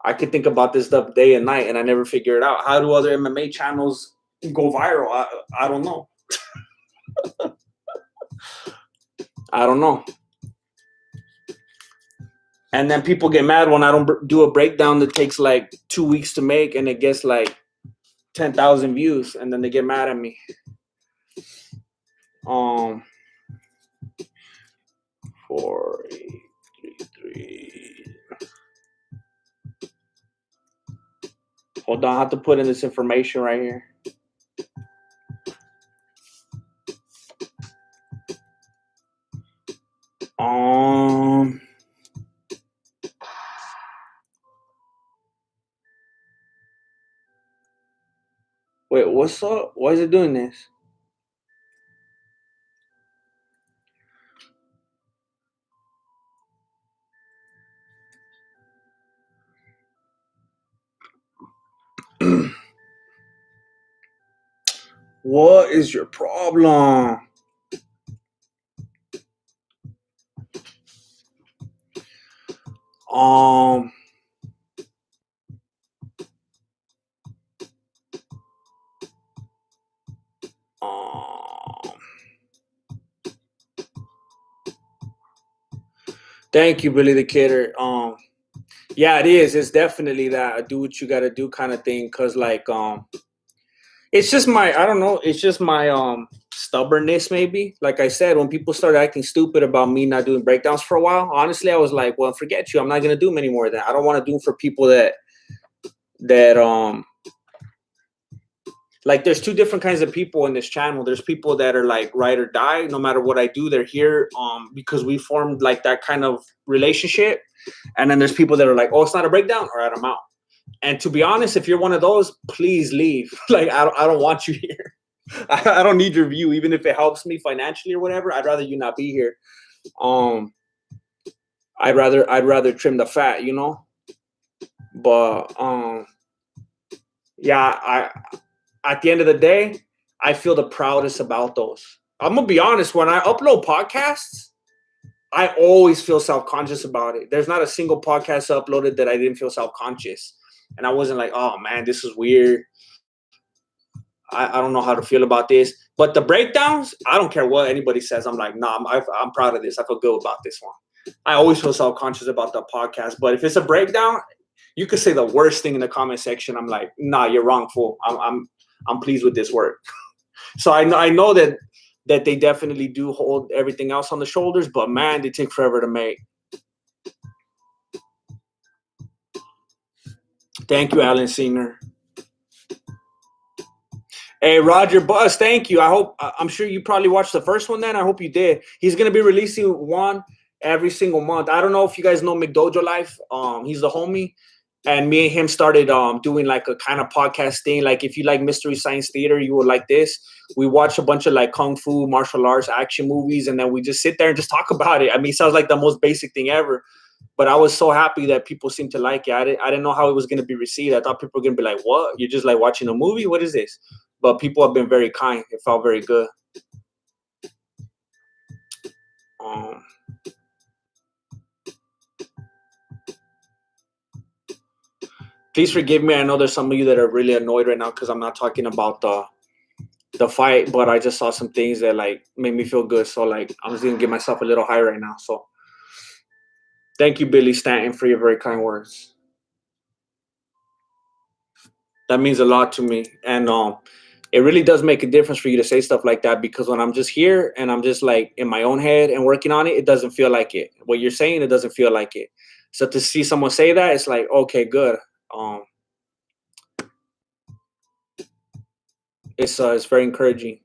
I could think about this stuff day and night, and I never figure it out. How do other MMA channels go viral? I don't know. I don't know. And then people get mad when I don't do a breakdown that takes like 2 weeks to make, and it gets like 10,000 views, and then they get mad at me. 4, 8, 3, 3. Hold on, I have to put in this information right here. Wait, what's up? Why is it doing this? What is your problem? Thank you, Billy the Kidder. Yeah, it is. It's definitely that do what you gotta do kind of thing. Cause like, it's just I don't know. It's just my stubbornness, maybe. Like I said, when people started acting stupid about me not doing breakdowns for a while, honestly, I was like, well, forget you. I'm not gonna do them anymore. Then I don't want to do them for people that like, there's two different kinds of people in this channel. There's people that are like ride or die. No matter what I do, they're here because we formed like that kind of relationship. And then there's people that are like, oh, it's not a breakdown, all right, I'm out. And to be honest, if you're one of those, please leave. Like, I don't want you here. I don't need your view, even if it helps me financially or whatever. I'd rather you not be here. I'd rather trim the fat, you know. But yeah, at the end of the day, I feel the proudest about those. I'm gonna be honest. When I upload podcasts, I always feel self-conscious about it. There's not a single podcast uploaded that I didn't feel self-conscious. And I wasn't like, oh, man, this is weird. I don't know how to feel about this. But the breakdowns, I don't care what anybody says. I'm like, nah, I'm proud of this. I feel good about this one. I always feel self-conscious about the podcast. But if it's a breakdown, you could say the worst thing in the comment section. I'm like, nah, you're wrong, fool. I'm pleased with this work. So I know that they definitely do hold everything else on the shoulders. But, man, they take forever to make. Thank you, Alan Singer. Hey, Roger Buzz, thank you. I'm sure you probably watched the first one then. I hope you did. He's going to be releasing one every single month. I don't know if you guys know McDojo Life. He's the homie. And me and him started doing like a kind of podcast thing. Like, if you like Mystery Science Theater, you will like this. We watch a bunch of like Kung Fu, martial arts, action movies, and then we just sit there and just talk about it. I mean, it sounds like the most basic thing ever. But I was so happy that people seem to like it. I didn't know how it was going to be received. I thought people were going to be like, what? You're just like watching a movie? What is this? but people have been very kind. It felt very good. Um, Please forgive me. I know there's some of you that are really annoyed right now because I'm not talking about the fight, but I just saw some things that like made me feel good. So like I'm just gonna give myself a little high right now. So thank you, Billy Stanton, for your very kind words. That means a lot to me, and it really does make a difference for you to say stuff like that, because when I'm just here and I'm just like in my own head and working on it, it doesn't feel like it. What you're saying, it doesn't feel like it. So to see someone say that, it's like, okay, good. Um, it's very encouraging.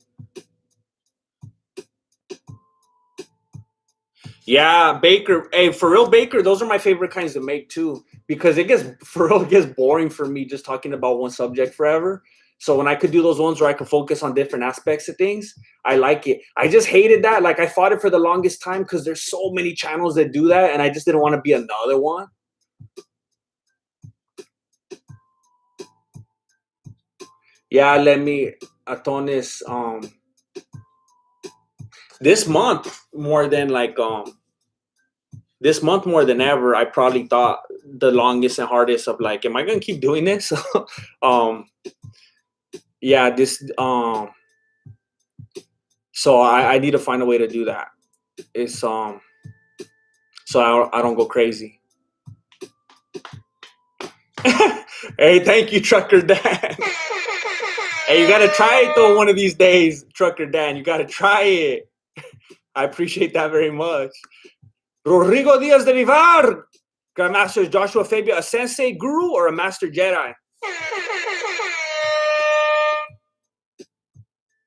Yeah, Baker. Hey, for real, Baker. Those are my favorite kinds to make too, because it gets for real, it gets boring for me just talking about one subject forever. So when I could do those ones where I could focus on different aspects of things, I like it. I just hated that. Like I fought it for the longest time because there's so many channels that do that, and I just didn't want to be another one. Yeah, let me Atonis. This month more than like this month more than ever, I probably thought the longest and hardest of like, am I gonna keep doing this? um, yeah, this so I need to find a way to do that. It's so I don't go crazy. Hey, thank you, Trucker Dan. Hey, you gotta try it though one of these days, Trucker Dan. You gotta try it. I appreciate that very much. Rodrigo Diaz de Vivar. Grandmaster Joshua Fabia, a sensei guru or a master Jedi?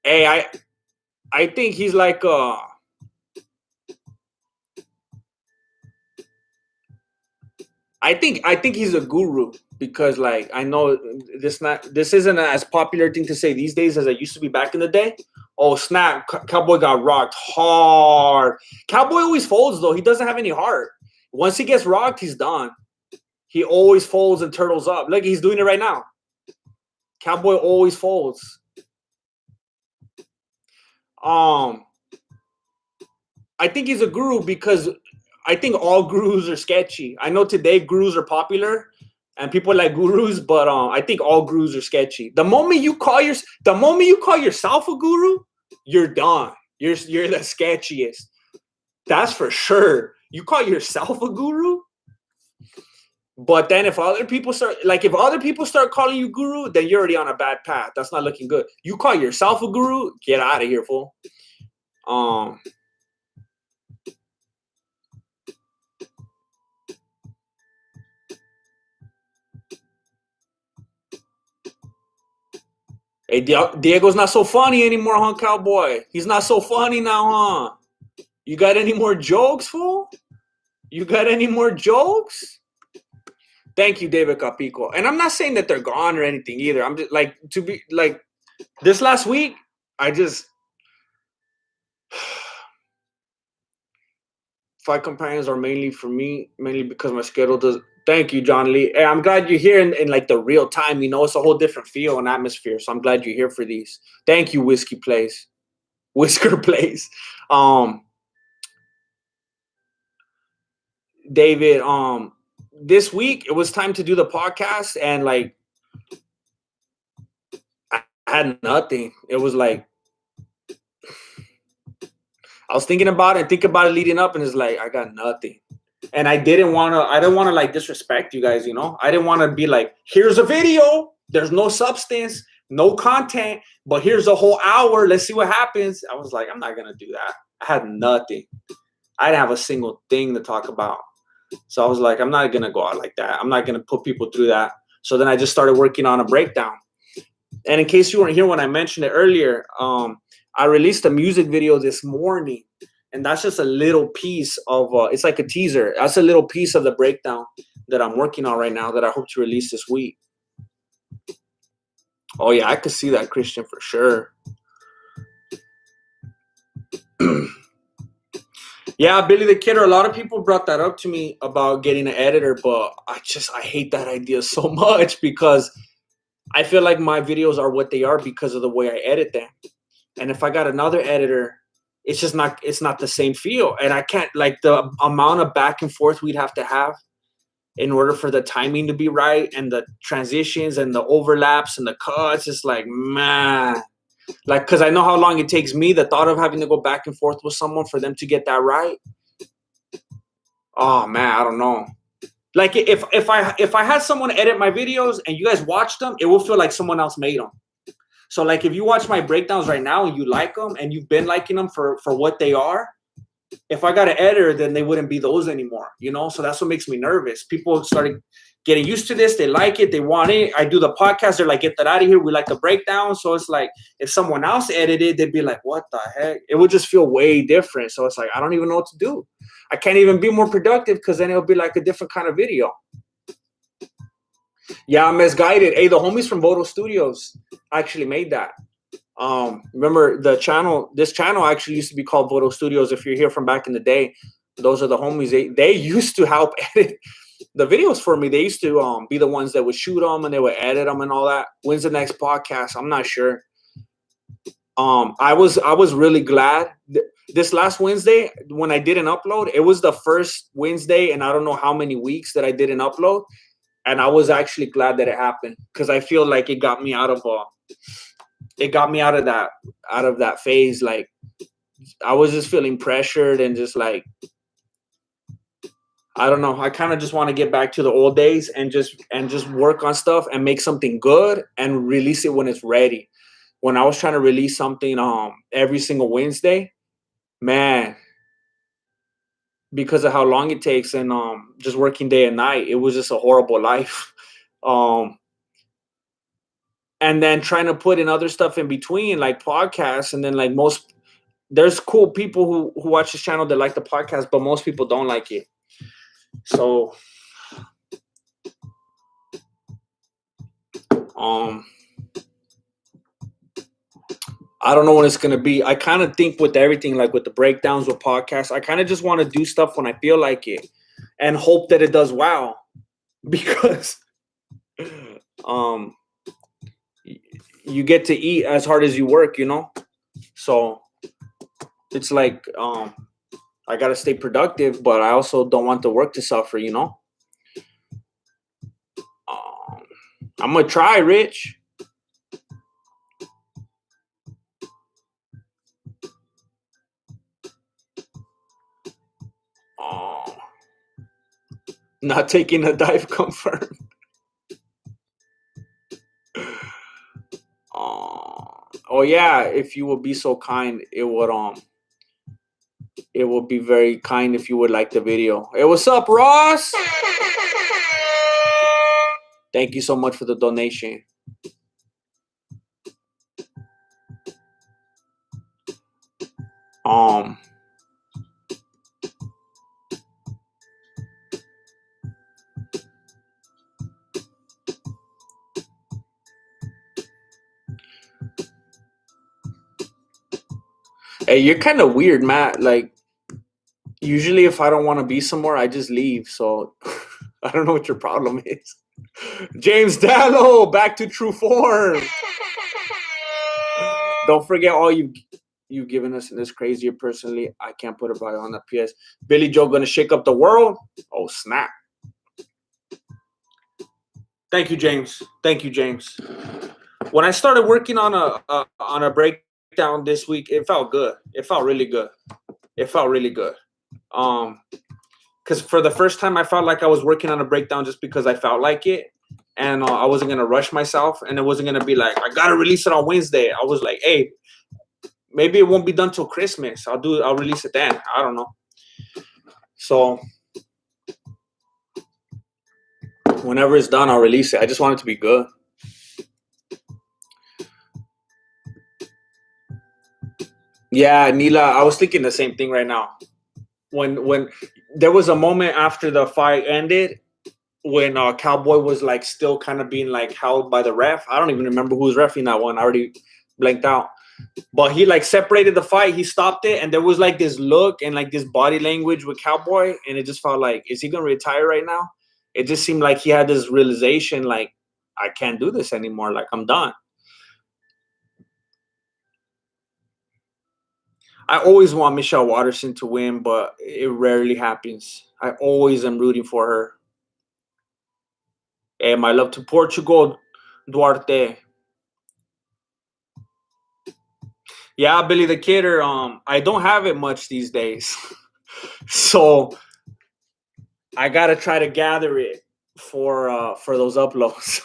Hey, I think he's like I think he's a guru, because like I know this isn't as popular thing to say these days as it used to be back in the day. Oh snap! Cowboy got rocked hard. Cowboy always folds though. He doesn't have any heart. Once he gets rocked, he's done. He always folds and turtles up. Look, he's doing it right now. Cowboy always folds. I think he's a guru because I think all gurus are sketchy. I know today gurus are popular and people like gurus, but I think all gurus are sketchy. The moment you call yourself a guru, you're done. You're the sketchiest. That's for sure. You call yourself a guru, but then if other people start calling you guru, then you're already on a bad path. That's not looking good. You call yourself a guru, get out of here, fool. Hey, Diego's not so funny anymore, huh, Cowboy? He's not so funny now, huh? You got any more jokes, fool? You got any more jokes? Thank you, David Capico. And I'm not saying that they're gone or anything either. I'm just like, to be like, this last week, fight companions are mainly for me, mainly because my schedule does. Thank you, John Lee. Hey, I'm glad you're here in like the real time. You know, it's a whole different feel and atmosphere. So I'm glad you're here for these. Thank you, Whisker Place. David, this week it was time to do the podcast, and like I had nothing. It was like I was thinking about it leading up, and it's like I got nothing. And I didn't want to like disrespect you guys, you know? I didn't want to be like, here's a video, there's no substance, no content, but here's a whole hour, let's see what happens. I was like, I'm not going to do that. I had nothing. I didn't have a single thing to talk about. So I was like, I'm not going to go out like that. I'm not going to put people through that. So then I just started working on a breakdown. And in case you weren't here when I mentioned it earlier, I released a music video this morning. And that's just a little piece of, it's like a teaser. That's a little piece of the breakdown that I'm working on right now that I hope to release this week. Oh, yeah, I could see that, Christian, for sure. Yeah, Billy the Kidder, a lot of people brought that up to me about getting an editor, but I hate that idea so much because I feel like my videos are what they are because of the way I edit them. And if I got another editor, it's not the same feel. And I can't, like, the amount of back and forth we'd have to have in order for the timing to be right, and the transitions and the overlaps and the cuts. It's like, man, like, because I know how long it takes me, the thought of having to go back and forth with someone for them to get that right. Oh man, I don't know. Like, if I had someone edit my videos and you guys watched them, it will feel like someone else made them. So like, if you watch my breakdowns right now and you like them and you've been liking them for what they are, if I got an editor, then they wouldn't be those anymore, you know? So that's what makes me nervous. People started getting used to this. They like it. They want it. I do the podcast. They're like, get that out of here. We like the breakdown. So it's like, if someone else edited, they'd be like, what the heck? It would just feel way different. So it's like, I don't even know what to do. I can't even be more productive because then it'll be like a different kind of video. Yeah, I'm misguided. Hey, the homies from Voto Studios actually made that. Remember the channel? This channel actually used to be called Voto Studios. If you're here from back in the day, those are the homies. They used to help edit the videos for me. They used to be the ones that would shoot them and they would edit them and all that. When's the next podcast? I'm not sure. I was really glad this last Wednesday when I didn't upload. It was the first Wednesday and I don't know how many weeks that I didn't upload, and I was actually glad that it happened because I feel like it got me out of that phase. Like, I was just feeling pressured and just like, I don't know. I kind of just want to get back to the old days and just work on stuff and make something good and release it when it's ready. When I was trying to release something every single Wednesday, man, because of how long it takes and just working day and night, it was just a horrible life. And then trying to put in other stuff in between, like podcasts, and then like there's cool people who watch this channel that like the podcast, but most people don't like it. So I don't know when it's gonna be. I kind of think with everything, like with the breakdowns, with podcasts, I kind of just want to do stuff when I feel like it and hope that it does well, because you get to eat as hard as you work, you know? So it's like, I got to stay productive, but I also don't want the work to suffer, you know? I'm going to try, Rich. Not taking a dive confirmed. Oh yeah, if you would be so kind, it would be very kind if you would like the video. Hey, what's up, Ross? Thank you so much for the donation. Hey, you're kind of weird, Matt. Like, usually if I don't want to be somewhere, I just leave. So I don't know what your problem is. James Dallo, back to true form. Don't forget all you've given us in this crazy. Personally, I can't put a bio on the PS. Billy Joe gonna shake up the world. Oh snap! Thank you, James. Thank you, James. When I started working on a breakdown this week, it felt good. It felt really good. It felt really good. Because for the first time, I felt like I was working on a breakdown just because I felt like it, and I wasn't gonna rush myself, and it wasn't gonna be like I gotta release it on Wednesday. I was like, hey, maybe it won't be done till Christmas. I'll release it then. I don't know. So whenever it's done, I'll release it. I just want it to be good. Yeah, Nila, I was thinking the same thing right now. When there was a moment after the fight ended when Cowboy was like still kind of being like held by the ref. I don't even remember who was reffing that one. I already blanked out. But he like separated the fight. He stopped it, and there was like this look and like this body language with Cowboy, and it just felt like, is he gonna retire right now? It just seemed like he had this realization, like, I can't do this anymore. Like, I'm done. I always want Michelle Watterson to win, but it rarely happens. I always am rooting for her. And my love to Portugal, Duarte. Yeah, Billy the Kidder. I don't have it much these days, so I gotta try to gather it for those uploads.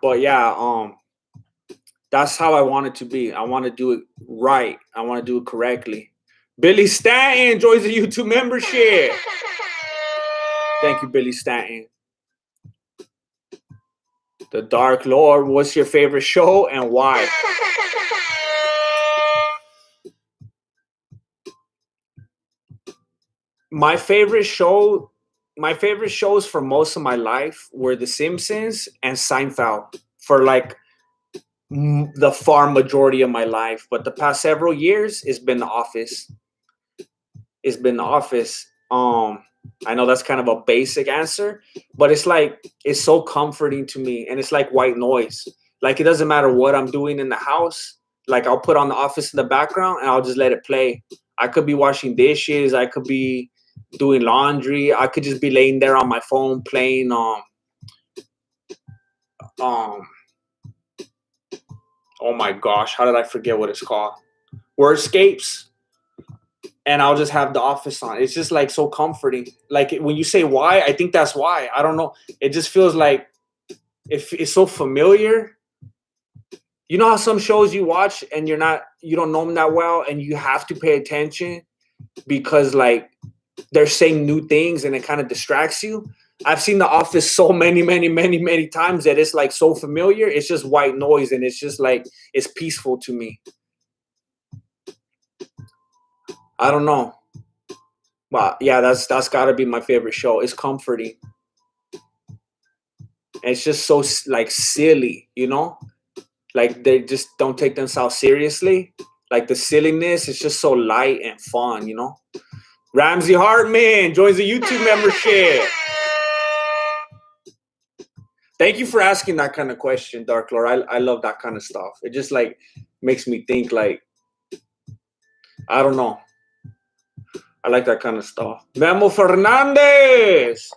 But yeah, that's how I want it to be. I want to do it right. I want to do it correctly. Billy Stanton joins the YouTube membership. Thank you, Billy Stanton. The Dark Lord, what's your favorite show and why? My favorite shows for most of my life were The Simpsons and Seinfeld for like the far majority of my life. But the past several years, it's been The Office. It's been The Office. I know that's kind of a basic answer, but it's like it's so comforting to me, and it's like white noise. Like, it doesn't matter what I'm doing in the house. Like, I'll put on The Office in the background and I'll just let it play. I could be washing dishes. I could be doing laundry. I could just be laying there on my phone playing oh my gosh, how did I forget what it's called? Wordscapes. And I'll just have The Office on. It's just like so comforting. Like, when you say why, I think that's why. I don't know. It just feels like it's so familiar. You know how some shows you watch and you don't know them that well, and you have to pay attention because like they're saying new things and it kind of distracts you. I've seen The Office so many times that it's like so familiar. It's just white noise, and it's just like it's peaceful to me. I don't know. But yeah, that's gotta be my favorite show. It's comforting. And it's just so like silly, you know? Like, they just don't take themselves seriously. Like, the silliness is just so light and fun, you know? Ramsey Hartman joins the YouTube membership. Thank you for asking that kind of question, Dark Lord. I love that kind of stuff. It just like makes me think like, I don't know. I like that kind of stuff. Memo Fernandez.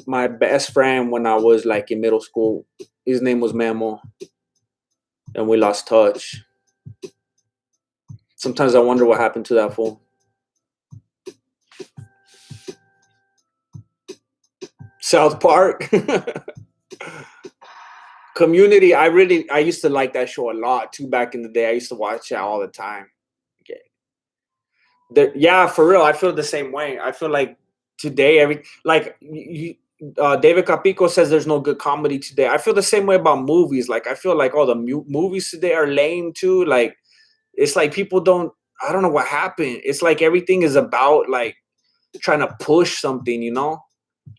My best friend when I was like in middle school, his name was Memo, and we lost touch. Sometimes I wonder what happened to that fool. South Park. Community, I used to like that show a lot too back in the day. I used to watch it all the time. Okay. Yeah, for real. I feel the same way. I feel like today, David Capico says there's no good comedy today. I feel the same way about movies. Like, I feel like all the movies today are lame too. Like, it's like people don't, I don't know what happened. It's like everything is about like trying to push something, you know,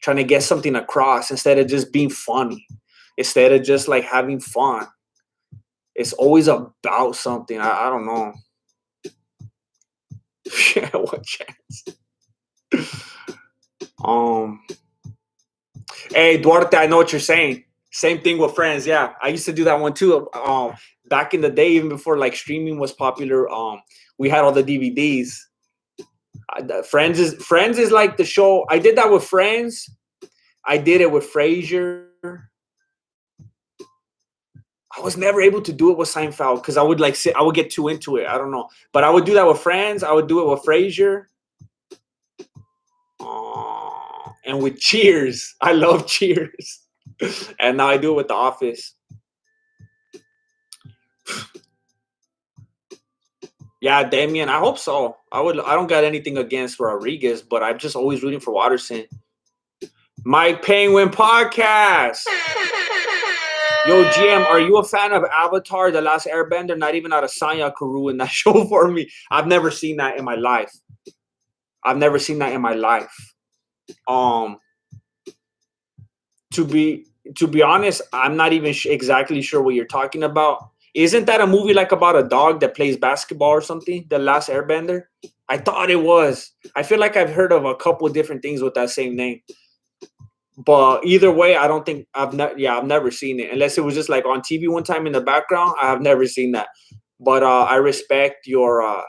trying to get something across instead of just being funny, instead of just like having fun. It's always about something. I don't know. Yeah, what chance? Hey, Duarte, I know what you're saying. Same thing with Friends. Yeah, I used to do that one too. Back in the day, even before like streaming was popular, we had all the DVDs. Friends is like the show. I did that with Friends. I did it with Frasier. I was never able to do it with Seinfeld because I would I would get too into it. I don't know, but I would do that with Friends. I would do it with Frasier. And with Cheers. I love Cheers. And now I do it with The Office. Yeah, Damien, I hope so. I don't got anything against Rodriguez, but I'm just always rooting for Watterson. Mike Penguin Podcast. Yo, GM, are you a fan of Avatar, The Last Airbender? Not even Adesanya could ruin that show for me. I've never seen that in my life. To be honest, I'm not even exactly sure what you're talking about. Isn't that a movie like about a dog that plays basketball or something? The Last Airbender? I thought it was. I feel like I've heard of a couple different things with that same name. But either way, I don't think I've never seen it unless it was just like on TV one time in the background. I have never seen that. But I respect your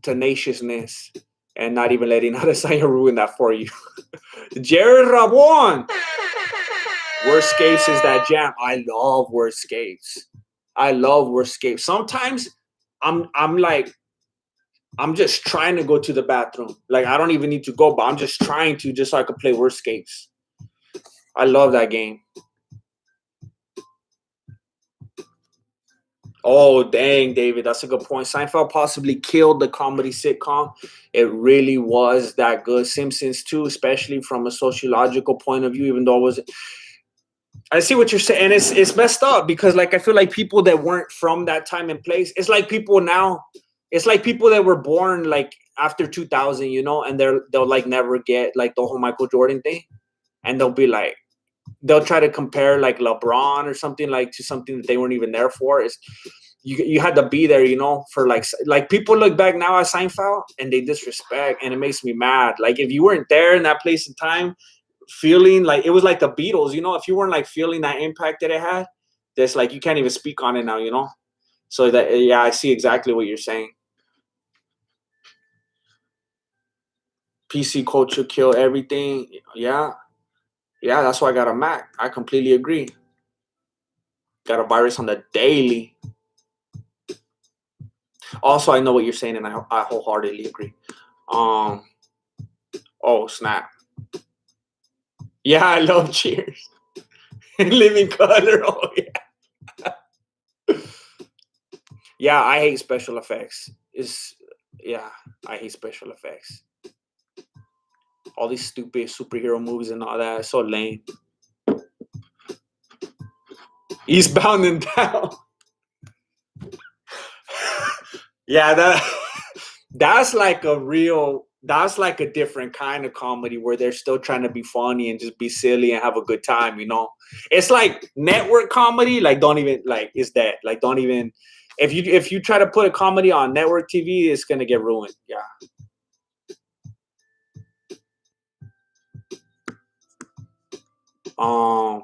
tenaciousness and not even letting Adesanya ruin that for you. Jared Rabon. Wordscapes is that jam. I love Wordscapes. I love Wordscapes. Sometimes I'm like I'm just trying to go to the bathroom. Like I don't even need to go, but I'm just trying to just so I can play Wordscapes. I love that game. Oh, dang, David. That's a good point. Seinfeld possibly killed the comedy sitcom. It really was that good. Simpsons, too, especially from a sociological point of view, even though it was. I see what you're saying. And it's messed up because, like, I feel like people that weren't from that time and place, it's like people now, it's like people that were born, like, after 2000, and they'll, like, never get, like, the whole Michael Jordan thing. And they'll be like, they'll try to compare like LeBron or something like to something that they weren't even there for. Is you had to be there, for like people look back now at Seinfeld and they disrespect, and it makes me mad. Like if you weren't there in that place and time, feeling like it was like the Beatles, if you weren't like feeling that impact that it had, there's like you can't even speak on it now. So that yeah, I see exactly what you're saying. PC culture kill everything. Yeah. Yeah, that's why I got a Mac. I completely agree. Got a virus on the daily. Also, I know what you're saying, and I wholeheartedly agree. Um. Oh snap! Yeah, I love Cheers. Living Color. Oh yeah. Yeah, I hate special effects. I hate special effects. All these stupid superhero movies and all that. So lame. Eastbound and Down. Yeah, that's like that's like a different kind of comedy where they're still trying to be funny and just be silly and have a good time. It's like network comedy, like don't even like it's that. Like don't even if you try to put a comedy on network TV, it's gonna get ruined. Yeah. Um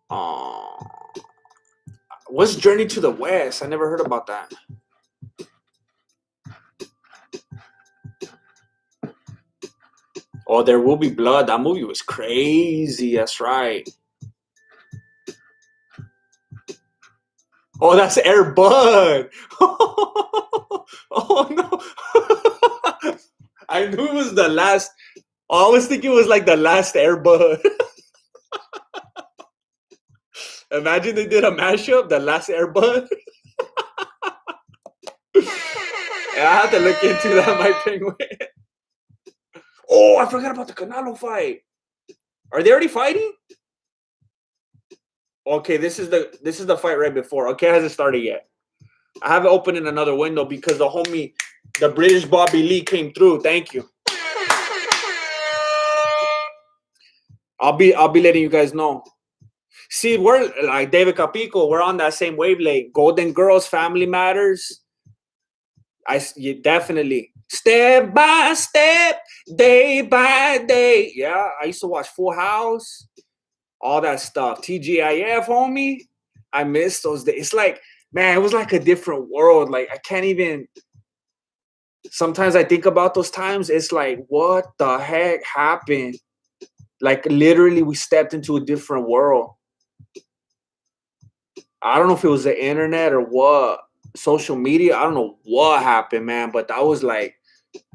um what's Journey to the West? I never heard about that. Oh, There Will Be Blood. That movie was crazy. That's right. Oh, that's Air Bud. Oh no. I knew it was the last. I was thinking it was like the last Air Bud. Imagine they did a mashup, the last Air Bud. Yeah, I have to look into that, my penguin. Oh, I forgot about the Canelo fight. Are they already fighting? Okay, this is the fight right before. Okay, it hasn't started yet. I have it open in another window because the homie, the British Bobby Lee came through. Thank you. I'll be letting you guys know. See, we're like David Capico. We're on that same wavelength. Golden Girls, Family Matters. Definitely step by step, day by day. Yeah, I used to watch Full House, all that stuff. TGIF, homie. I miss those days. It's like, man, it was like a different world. Like I can't even. Sometimes I think about those times. It's like, what the heck happened? Like literally, we stepped into a different world. I don't know if it was the internet or what, social media. I don't know what happened, man. But that was like,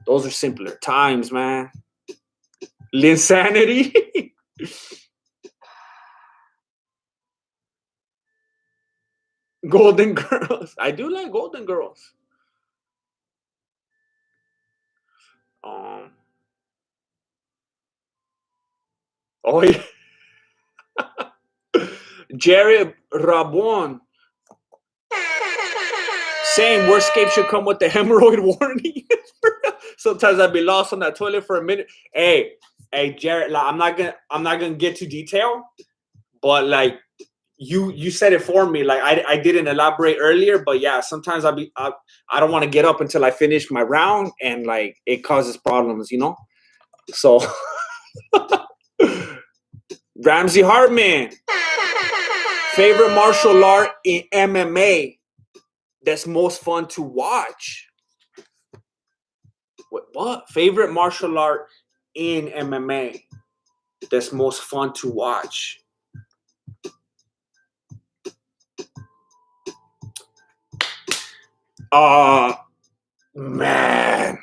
those are simpler times, man. Linsanity. Golden Girls. I do like Golden Girls. Um. Oh yeah. Jared Rabon. Same. Wordscape should come with the hemorrhoid warning. Sometimes I'd be lost on that toilet for a minute. Hey, Jared. Like, I'm not gonna get to detail, but like you said it for me. Like I didn't elaborate earlier, but yeah, sometimes I don't want to get up until I finish my round, and like it causes problems, you know. So Ramsey Hartman, favorite martial art in MMA that's most fun to watch. What? Favorite martial art in MMA that's most fun to watch? Man,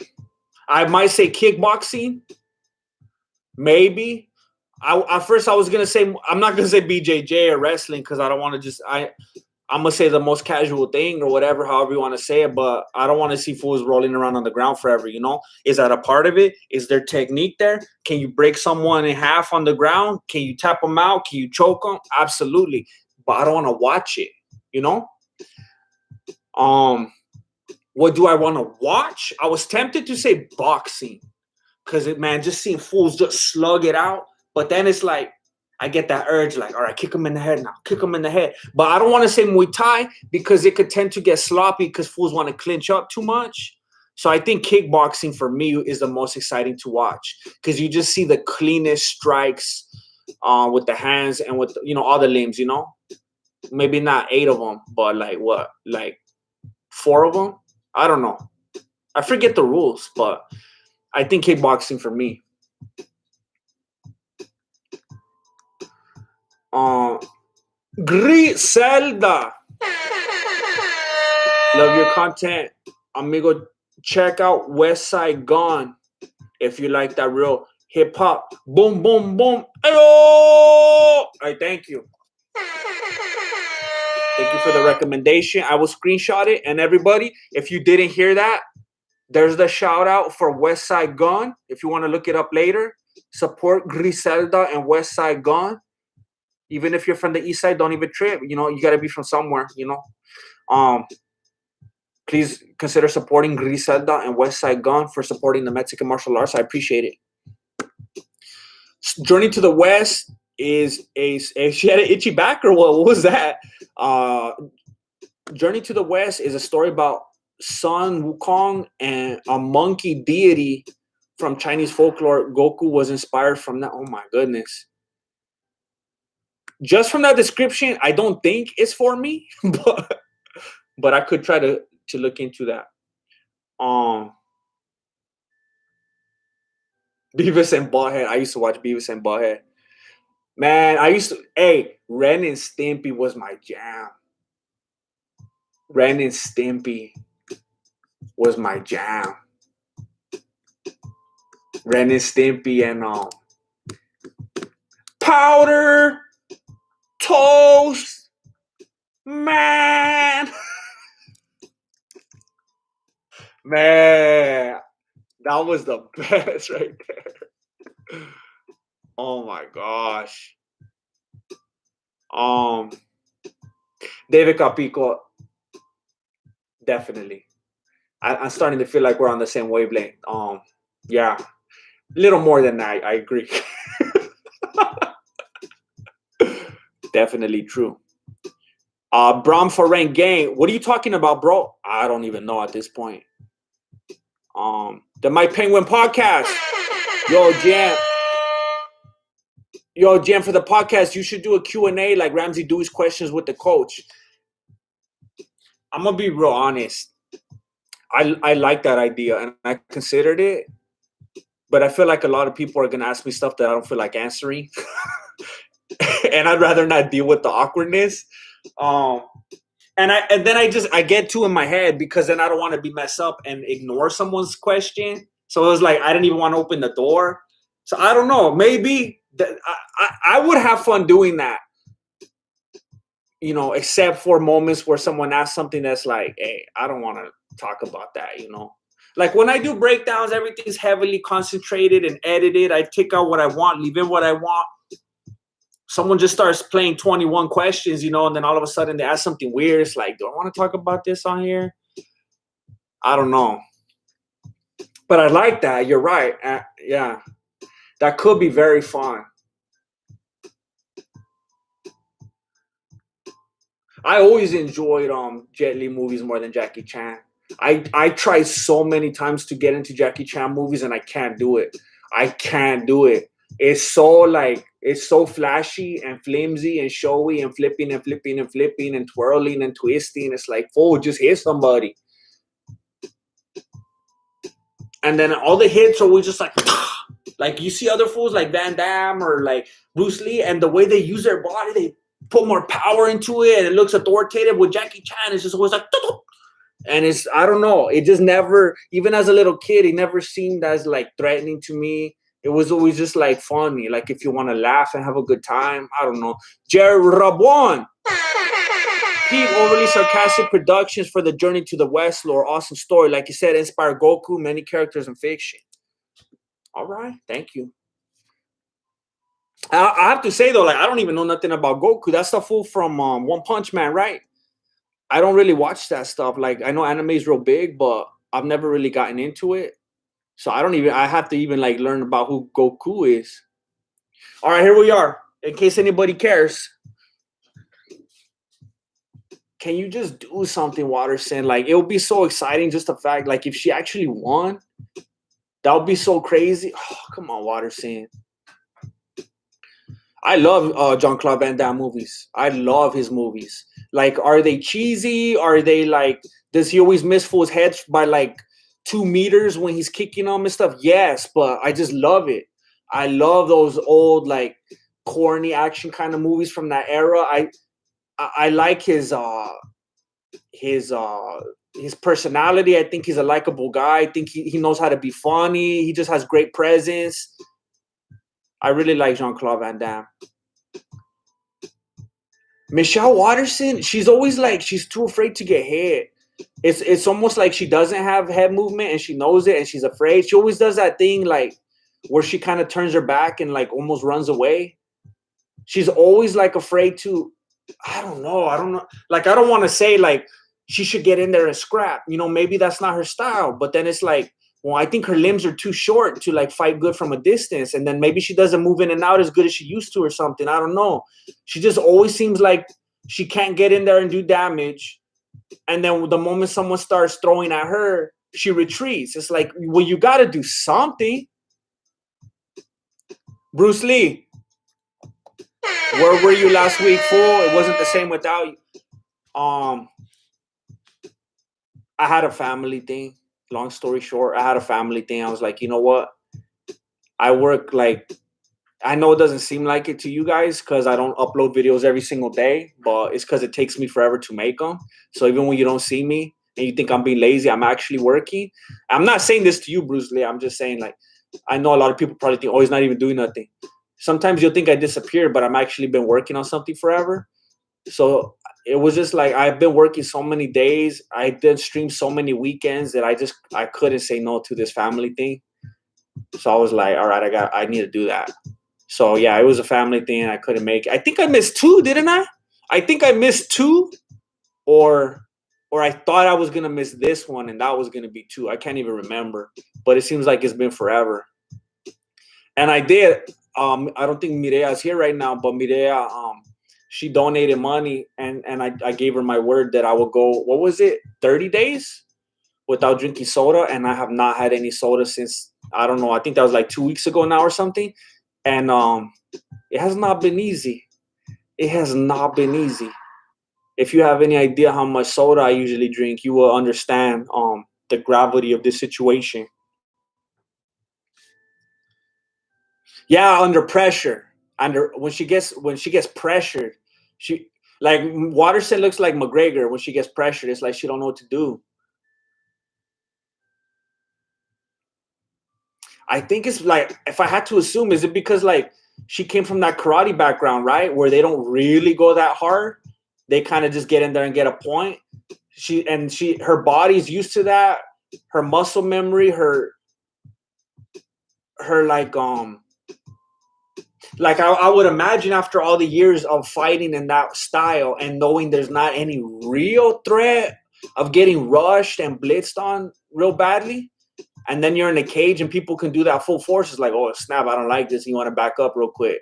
I might say kickboxing. Maybe. At first I was gonna say I'm not gonna say BJJ or wrestling because I don't want to just I'm gonna say the most casual thing or whatever, however you want to say it, but I don't want to see fools rolling around on the ground forever, you know? Is that a part of it? Is there technique there? Can you break someone in half on the ground? Can you tap them out? Can you choke them? Absolutely. But I don't want to watch it, you know? What do I want to watch? I was tempted to say boxing because, man, just seeing fools just slug it out. But then it's like, I get that urge, like, all right, kick him in the head now, kick him in the head. But I don't want to say Muay Thai because it could tend to get sloppy because fools want to clinch up too much. So I think kickboxing for me is the most exciting to watch because you just see the cleanest strikes with the hands and with, you know, all the limbs, you know. Maybe not 8 of them, but like what? Like 4 of them? I don't know. I forget the rules, but I think kickboxing for me. Griselda. Love your content. Amigo, check out West Side Gun if you like that real hip hop. Boom, boom, boom. Ayo! All right, thank you. Thank you for the recommendation. I will screenshot it. And everybody, if you didn't hear that, there's the shout out for West Side Gun. If you want to look it up later, support Griselda and West Side Gun. Even if you're from the East Side, don't even trip. You know, you got to be from somewhere, you know. Please consider supporting Griselda and West Side Gun for supporting the Mexican martial arts. I appreciate it. Journey to the West is she had an itchy back or what was that? Journey to the West is a story about Sun Wukong and a monkey deity from Chinese folklore. Goku was inspired from that. Oh my goodness. Just from that description, I don't think it's for me, but I could try to look into that. Beavis and Butthead. I used to watch Beavis and Butthead. Man, Ren and Stimpy was my jam. Ren and Stimpy was my jam. Ren and Stimpy and Powder Toast. Man. Man. That was the best right there. Oh my gosh. David Capico, definitely. I'm starting to feel like we're on the same wavelength. Yeah, a little more than that. I agree. Definitely true. Bram Foreign Gang. What are you talking about, bro? I don't even know at this point. The My Penguin podcast. Yo, Jam, for the podcast, you should do a Q&A like Ramsey Dewey's questions with the coach. I'm going to be real honest. I like that idea, and I considered it. But I feel like a lot of people are going to ask me stuff that I don't feel like answering. And I'd rather not deal with the awkwardness. And then I get too in my head because then I don't want to be messed up and ignore someone's question. So it was like I didn't even want to open the door. So I don't know. Maybe I would have fun doing that. You know, except for moments where someone asks something that's like, hey, I don't want to talk about that, you know. Like when I do breakdowns, everything's heavily concentrated and edited. I take out what I want, leave in what I want. Someone just starts playing 21 questions, you know, and then all of a sudden they ask something weird. It's like, do I want to talk about this on here? I don't know. But I like that. You're right. Yeah. That could be very fun. I always enjoyed Jet Li movies more than Jackie Chan. I tried so many times to get into Jackie Chan movies and I can't do it. I can't do it. It's so flashy and flimsy and showy and flipping and flipping and flipping and twirling and twisting. It's like, oh, just hit somebody. And then all the hits are always just like you see other fools like Van Damme or like Bruce Lee, and the way they use their body, they put more power into it and it looks authoritative. With Jackie Chan, it's just always like, and it's, I don't know, it just never, even as a little kid, it never seemed as like threatening to me. It was always just like funny, like if you want to laugh and have a good time. I don't know. Jerry Rabon. Peep overly sarcastic productions for the Journey to the West lore. Awesome story. Like you said, inspired Goku, many characters in fiction. All right. Thank you. I have to say, though, like, I don't even know nothing about Goku. That's the fool from One Punch Man, right? I don't really watch that stuff. Like, I know anime is real big, but I've never really gotten into it. So I have to even, like, learn about who Goku is. All right, here we are. In case anybody cares. Can you just do something, Watterson? Like, it would be so exciting, just the fact, like, if she actually won, that would be so crazy. Oh, come on, Watterson. I love Jean-Claude Van Damme movies. I love his movies. Like, are they cheesy? Are they, like, does he always miss fools' heads by, like, 2 meters when he's kicking them and stuff? Yes, but I just love it. I love those old, like, corny action kind of movies from that era. I like his personality. I think he's a likable guy. I think he knows how to be funny. He just has great presence. I really like Jean-Claude Van Damme. Michelle Watterson, she's always like, she's too afraid to get hit. It's almost like she doesn't have head movement and she knows it and she's afraid. She always does that thing like where she kind of turns her back and like almost runs away. She's always like afraid to, I don't know. Like, I don't want to say like she should get in there and scrap. You know, maybe that's not her style. But then it's like, well, I think her limbs are too short to like fight good from a distance. And then maybe she doesn't move in and out as good as she used to or something. I don't know. She just always seems like she can't get in there and do damage. And then the moment someone starts throwing at her, she retreats. It's like, well, you got to do something. Bruce Lee. Where were you last week, fool? It wasn't the same without you. I had a family thing. Long story short, I had a family thing. I was like, you know what? I work like, I know it doesn't seem like it to you guys because I don't upload videos every single day, but it's because it takes me forever to make them. So even when you don't see me and you think I'm being lazy, I'm actually working. I'm not saying this to you, Bruce Lee. I'm just saying, like, I know a lot of people probably think, oh, he's not even doing nothing. Sometimes you'll think I disappeared, but I'm actually been working on something forever. So it was just like, I've been working so many days. I did stream so many weekends that I couldn't say no to this family thing. So I was like, all right, I need to do that. So yeah, it was a family thing. I couldn't make it. I think I missed 2, didn't I? I think I missed 2, or I thought I was gonna miss this one, and that was gonna be 2. I can't even remember, but it seems like it's been forever. And I did. I don't think Mireya is here right now, but Mireya, she donated money, and I gave her my word that I will go. What was it? 30 days without drinking soda, and I have not had any soda since, I don't know. I think that was like 2 weeks ago now or something. And it has not been easy. It has not been easy. If you have any idea how much soda I usually drink, you will understand the gravity of this situation. Yeah, under pressure. When she gets pressured, she, like, Watterson looks like McGregor when she gets pressured. It's like she don't know what to do. I think it's like, if I had to assume, is it because like she came from that karate background, right? Where they don't really go that hard. They kind of just get in there and get a point. Her body's used to that. Her muscle memory, her like I would imagine after all the years of fighting in that style and knowing there's not any real threat of getting rushed and blitzed on real badly, and then you're in a cage and people can do that full force, it's like, oh snap, I don't like this. You want to back up real quick.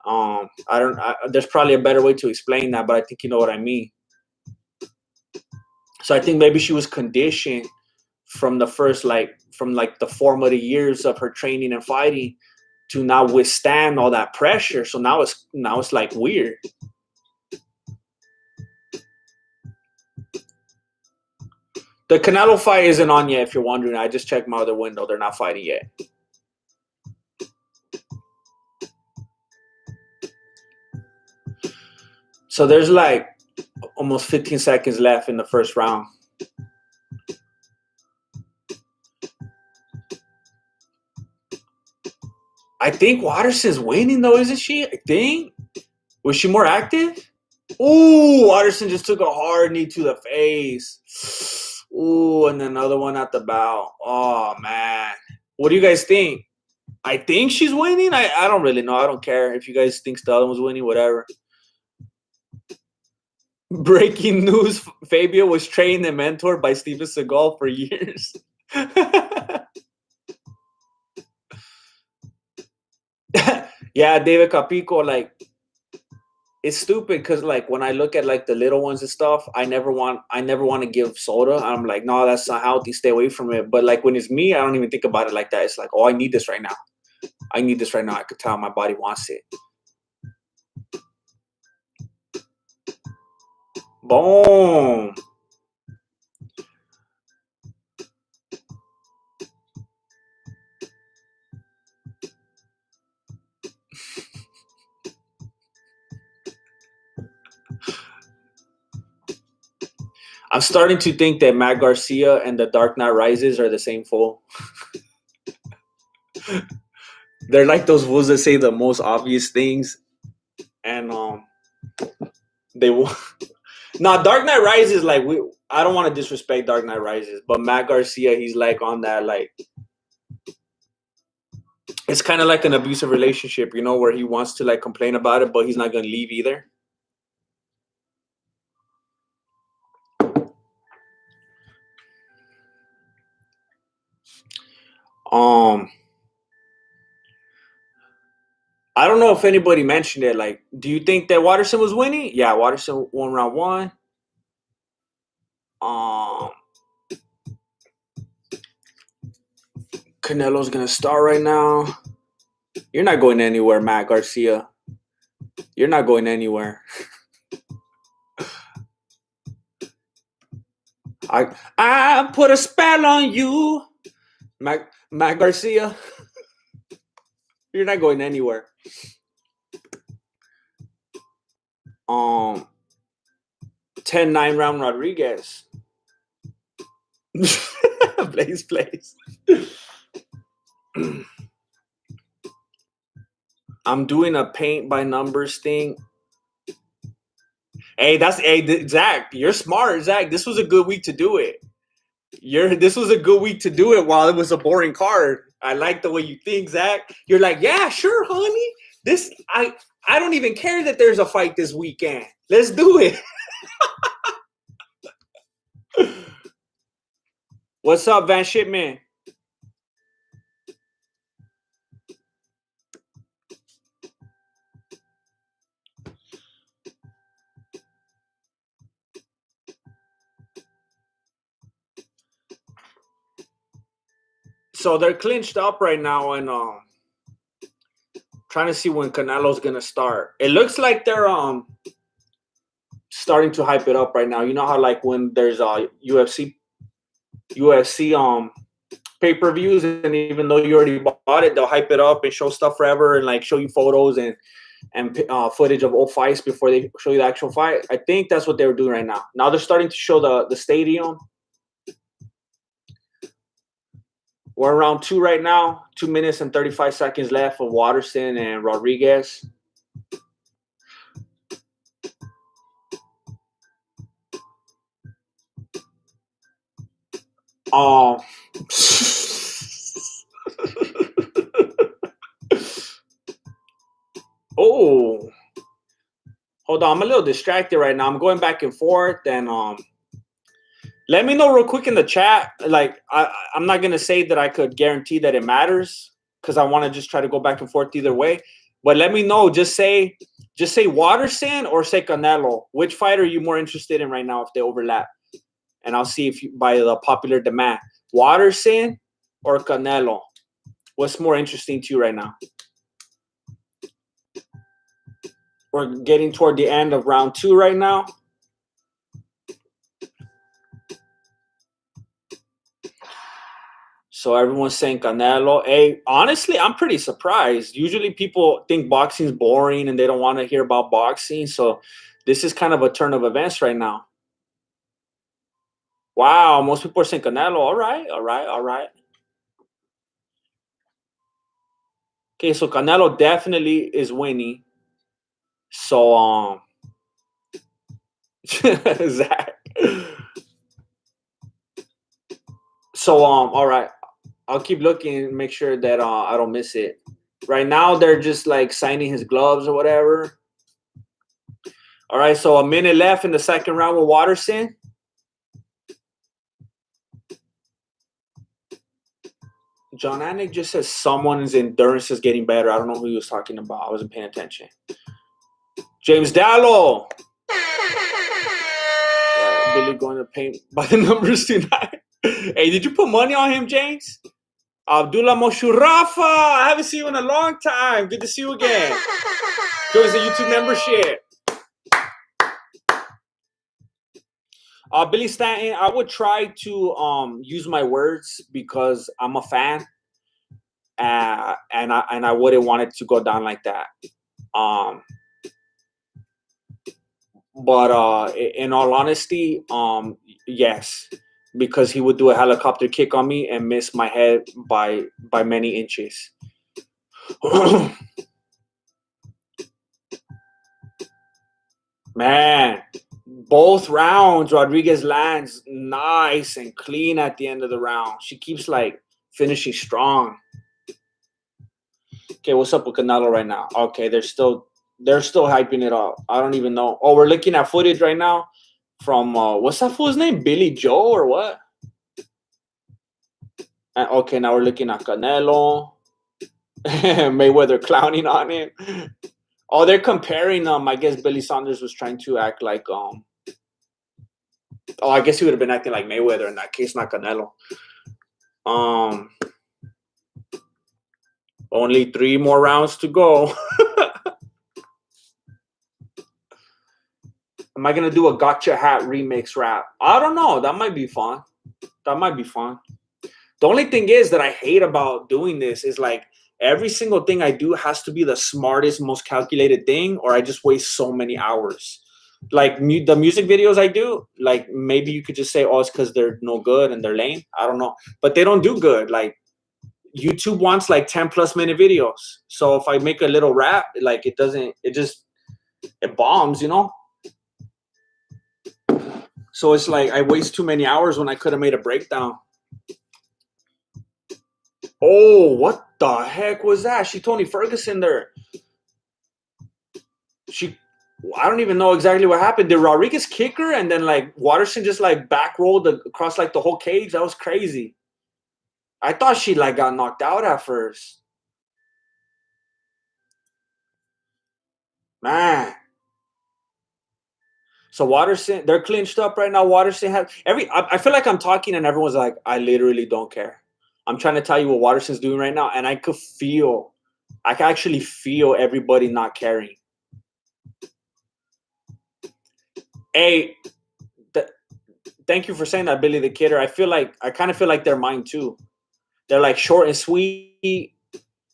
There's probably a better way to explain that, but I think you know what I mean. So I think maybe she was conditioned from the first, from the formative years of her training and fighting to now withstand all that pressure. So now it's like weird. The Canelo fight isn't on yet, if you're wondering. I just checked my other window. They're not fighting yet. So there's like almost 15 seconds left in the first round. I think Watterson's winning, though, isn't she? I think. Was she more active? Ooh, Watterson just took a hard knee to the face. Ooh, and another one at the bow. Oh, man. What do you guys think? I think she's winning. I don't really know. I don't care. If you guys think the other one's winning, whatever. Breaking news, Fabio was trained and mentored by Steven Seagal for years. Yeah, David Capico, like, it's stupid because, like, when I look at, like, the little ones and stuff, I never want to give soda. I'm like, no, that's not healthy. Stay away from it. But, like, when it's me, I don't even think about it like that. It's like, oh, I need this right now. I need this right now. I could tell my body wants it. Boom. I'm starting to think that Matt Garcia and The Dark Knight Rises are the same fool. They're like those fools that say the most obvious things, and they will. Now, Dark Knight Rises, like, I don't want to disrespect Dark Knight Rises, but Matt Garcia, he's like on that, like, it's kind of like an abusive relationship, where he wants to, like, complain about it, but he's not gonna leave either. I don't know if anybody mentioned it. Like, do you think that Watterson was winning? Yeah, Watterson won round one. Canelo's gonna start right now. You're not going anywhere, Matt Garcia. You're not going anywhere. I put a spell on you, Matt Garcia. You're not going anywhere. 10-9 round Rodriguez. Blaze. I'm doing a paint by numbers thing. Hey, Zach. You're smart, Zach. This was a good week to do it. This was a good week to do it while it was a boring card. I like the way you think, Zach. You're like, yeah, sure, honey. I don't even care that there's a fight this weekend. Let's do it. What's up, Van Shipman? So they're clinched up right now, and trying to see when Canelo's gonna start. It looks like they're starting to hype it up right now. You know how, like, when there's UFC pay-per-views, and even though you already bought it, they'll hype it up and show stuff forever, and, like, show you photos and footage of old fights before they show you the actual fight. I think that's what they were doing right now. Now they're starting to show the stadium. We're in round 2 right now. 2 minutes and 35 seconds left for Watterson and Rodriguez. Oh. Oh. Hold on. I'm a little distracted right now. I'm going back and forth, and let me know real quick in the chat. Like, I'm not going to say that I could guarantee that it matters, because I want to just try to go back and forth either way. But let me know. Just say Watterson or say Canelo. Which fight are you more interested in right now if they overlap? And I'll see if you, by the popular demand, Watterson or Canelo. What's more interesting to you right now? We're getting toward the end of round 2 right now. So everyone's saying Canelo. Hey, honestly, I'm pretty surprised. Usually people think boxing's boring and they don't want to hear about boxing. So this is kind of a turn of events right now. Wow, most people are saying Canelo. All right, all right, all right. Okay, so Canelo definitely is winning. So Zach. So all right. I'll keep looking and make sure that I don't miss it. Right now they're just like signing his gloves or whatever. All right, so a minute left in the second round with Watterson. John Anik just says someone's endurance is getting better. I don't know who he was talking about. I wasn't paying attention. James Dallo. Billy going to paint by the numbers tonight. Hey, did you put money on him, James? Abdullah Moshurafa. I haven't seen you in a long time. Good to see you again. Join the YouTube membership. Billy Stanton, I would try to use my words because I'm a fan, and I wouldn't want it to go down like that. But in all honesty, yes, because he would do a helicopter kick on me and miss my head by many inches. Man, both rounds, Rodriguez lands nice and clean at the end of the round. She keeps like finishing strong. Okay, what's up with Canelo right now? Okay, they're still hyping it up. I don't even know. Oh, we're looking at footage right now from what's that fool's name? Billy Joe or what? Okay, now we're looking at Canelo. Mayweather clowning on him. Oh, they're comparing I guess Billy Saunders was trying to act like Oh, I guess he would have been acting like Mayweather in that case, not Canelo. Only 3 more rounds to go. Am I gonna do a Gotcha Hat remix rap? I don't know. That might be fun. The only thing is that I hate about doing this is like every single thing I do has to be the smartest, most calculated thing, or I just waste so many hours. Like the music videos I do, like maybe you could just say, oh, it's because they're no good and they're lame. I don't know. But they don't do good. Like YouTube wants like 10+ minute videos. So if I make a little rap, like it bombs, you know? So it's like I waste too many hours when I could have made a breakdown. Oh, what the heck was that? She Tony Ferguson there. I don't even know exactly what happened. Did Rodriguez kick her and then like Watterson just like back rolled across like the whole cage? That was crazy. I thought she like got knocked out at first. Man. So Watterson, they're clinched up right now. Watterson has I feel like I'm talking and everyone's like, I literally don't care. I'm trying to tell you what Watterson's doing right now, and I can actually feel everybody not caring. Hey, thank you for saying that, Billy the Kidder. I kind of feel like they're mine too. They're like short and sweet.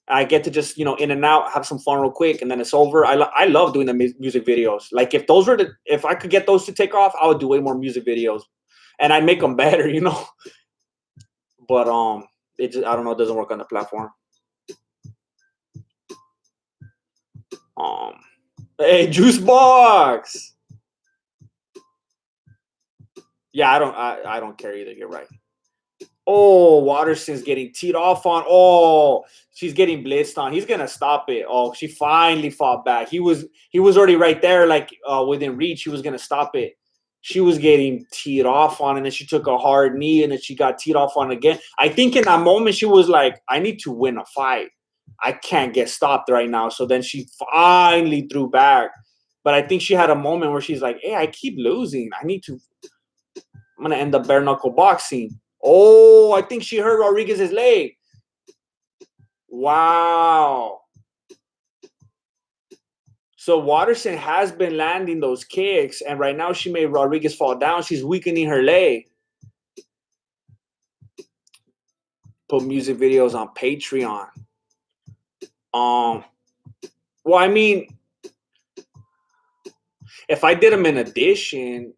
I get to just, in and out, have some fun real quick, and then it's over. I love doing the music videos. Like if I could get those to take off, I would do way more music videos, and I'd make them better, But I don't know, it doesn't work on the platform. Hey, Juice Box. Yeah, I don't care either. You're right. Oh, Watterson's getting teed off on. Oh, she's getting blitzed on. He's gonna stop it. Oh, she finally fought back. He was already right there, like within reach. He was gonna stop it. She was getting teed off on, and then she took a hard knee, and then she got teed off on again. I think in that moment she was like, I need to win a fight. I can't get stopped right now. So then she finally threw back. But I think she had a moment where she's like, hey, I keep losing. I'm going to end up bare knuckle boxing. Oh, I think she hurt Rodriguez's leg. Wow. So Watterson has been landing those kicks, and right now she made Rodriguez fall down. She's weakening her leg. Put music videos on Patreon. Well, I mean, if I did them in addition,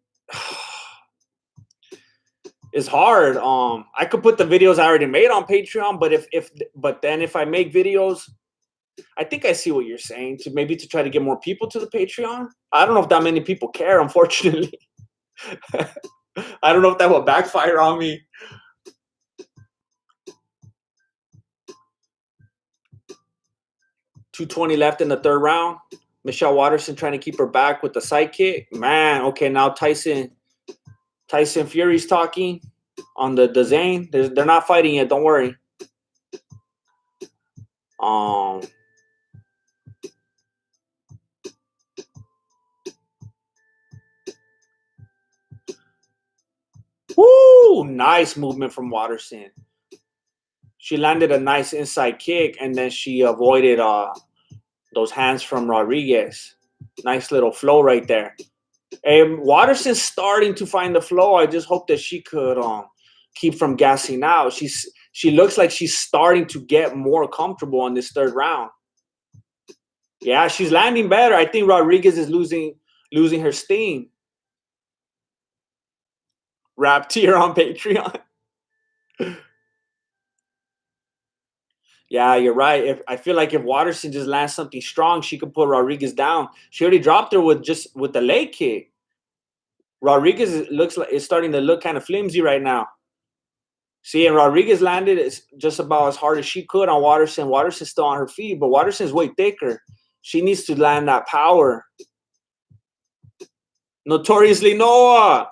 it's hard. I could put the videos I already made on Patreon, but then if I make videos, I think I see what you're saying, to try to get more people to the Patreon. I don't know if that many people care, unfortunately. I don't know if that will backfire on me. 2:20 left in the third round. Michelle Watterson trying to keep her back with the side kick. Man, okay, now Tyson Fury's talking on the Zane. They're not fighting yet, don't worry. Woo! Nice movement from Watterson. She landed a nice inside kick, and then she avoided those hands from Rodriguez. Nice little flow right there. And Watterson's starting to find the flow. I just hope that she could keep from gassing out. She looks like she's starting to get more comfortable in this third round. Yeah, she's landing better. I think Rodriguez is losing her steam. Rap tier on Patreon. Yeah, you're right. I feel like if Watterson just lands something strong, she could put Rodriguez down. She already dropped her with the leg kick. Rodriguez is starting to look kind of flimsy right now. See, and Rodriguez landed just about as hard as she could on Watterson. Watterson's still on her feet, but Watterson's way thicker. She needs to land that power. Notoriously Noah.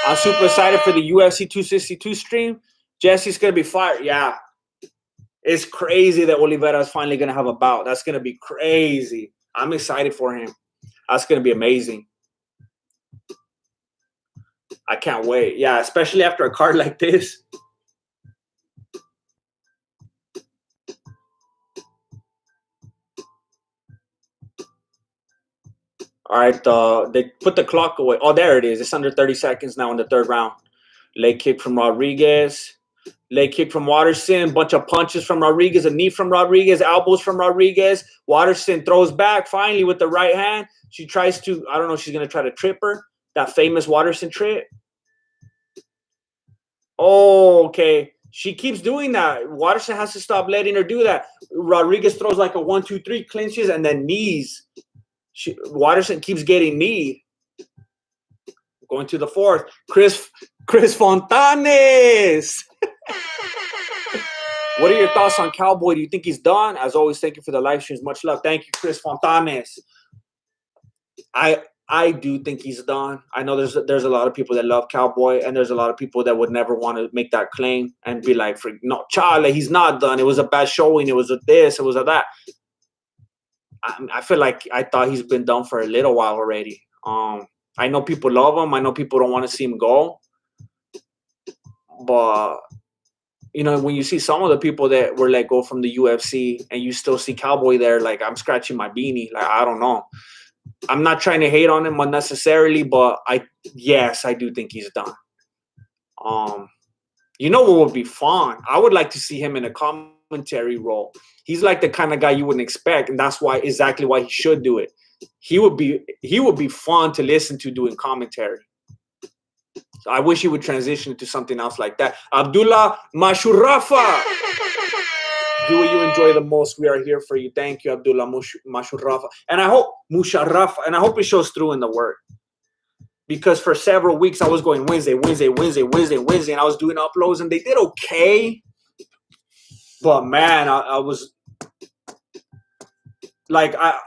I'm super excited for the UFC 262 stream. Jesse's going to be fired. Yeah. It's crazy that Oliveira is finally going to have a bout. That's going to be crazy. I'm excited for him. That's going to be amazing. I can't wait. Yeah, especially after a card like this. All right, they put the clock away. Oh, there it is. It's under 30 seconds now in the third round. Leg kick from Rodriguez. Leg kick from Watterson. Bunch of punches from Rodriguez. A knee from Rodriguez. Elbows from Rodriguez. Watterson throws back finally with the right hand. She tries to, I don't know, she's going to try to trip her. That famous Watterson trip. Oh, okay. She keeps doing that. Watterson has to stop letting her do that. Rodriguez throws like a 1-2-3, clinches, and then knees. Watterson keeps getting kneed. Going to the fourth. Chris Fontanes. What are your thoughts on Cowboy? Do you think he's done? As always, thank you for the live streams. Much love. Thank you, Chris Fontanes. I do think he's done. I know there's a lot of people that love Cowboy, and there's a lot of people that would never want to make that claim and be like, no, Charlie, he's not done. It was a bad showing. It was a this. It was a that. I feel like I thought he's been done for a little while already. I know people love him. I know people don't want to see him go. But, you know, when you see some of the people that were let go from the UFC and you still see Cowboy there, like, I'm scratching my beanie. Like, I don't know. I'm not trying to hate on him unnecessarily, but I do think he's done. You know what would be fun? I would like to see him in a commentary role. He's like the kind of guy you wouldn't expect, and that's exactly why he should do it. He would be fun to listen to doing commentary. So I wish he would transition to something else like that. Abdullah Mashurafa. Do what you enjoy the most. We are here for you. Thank you, Abdullah Mashurafa. And I hope it shows through in the work. Because for several weeks I was going Wednesday, and I was doing uploads, and they did okay. But man, I was like, I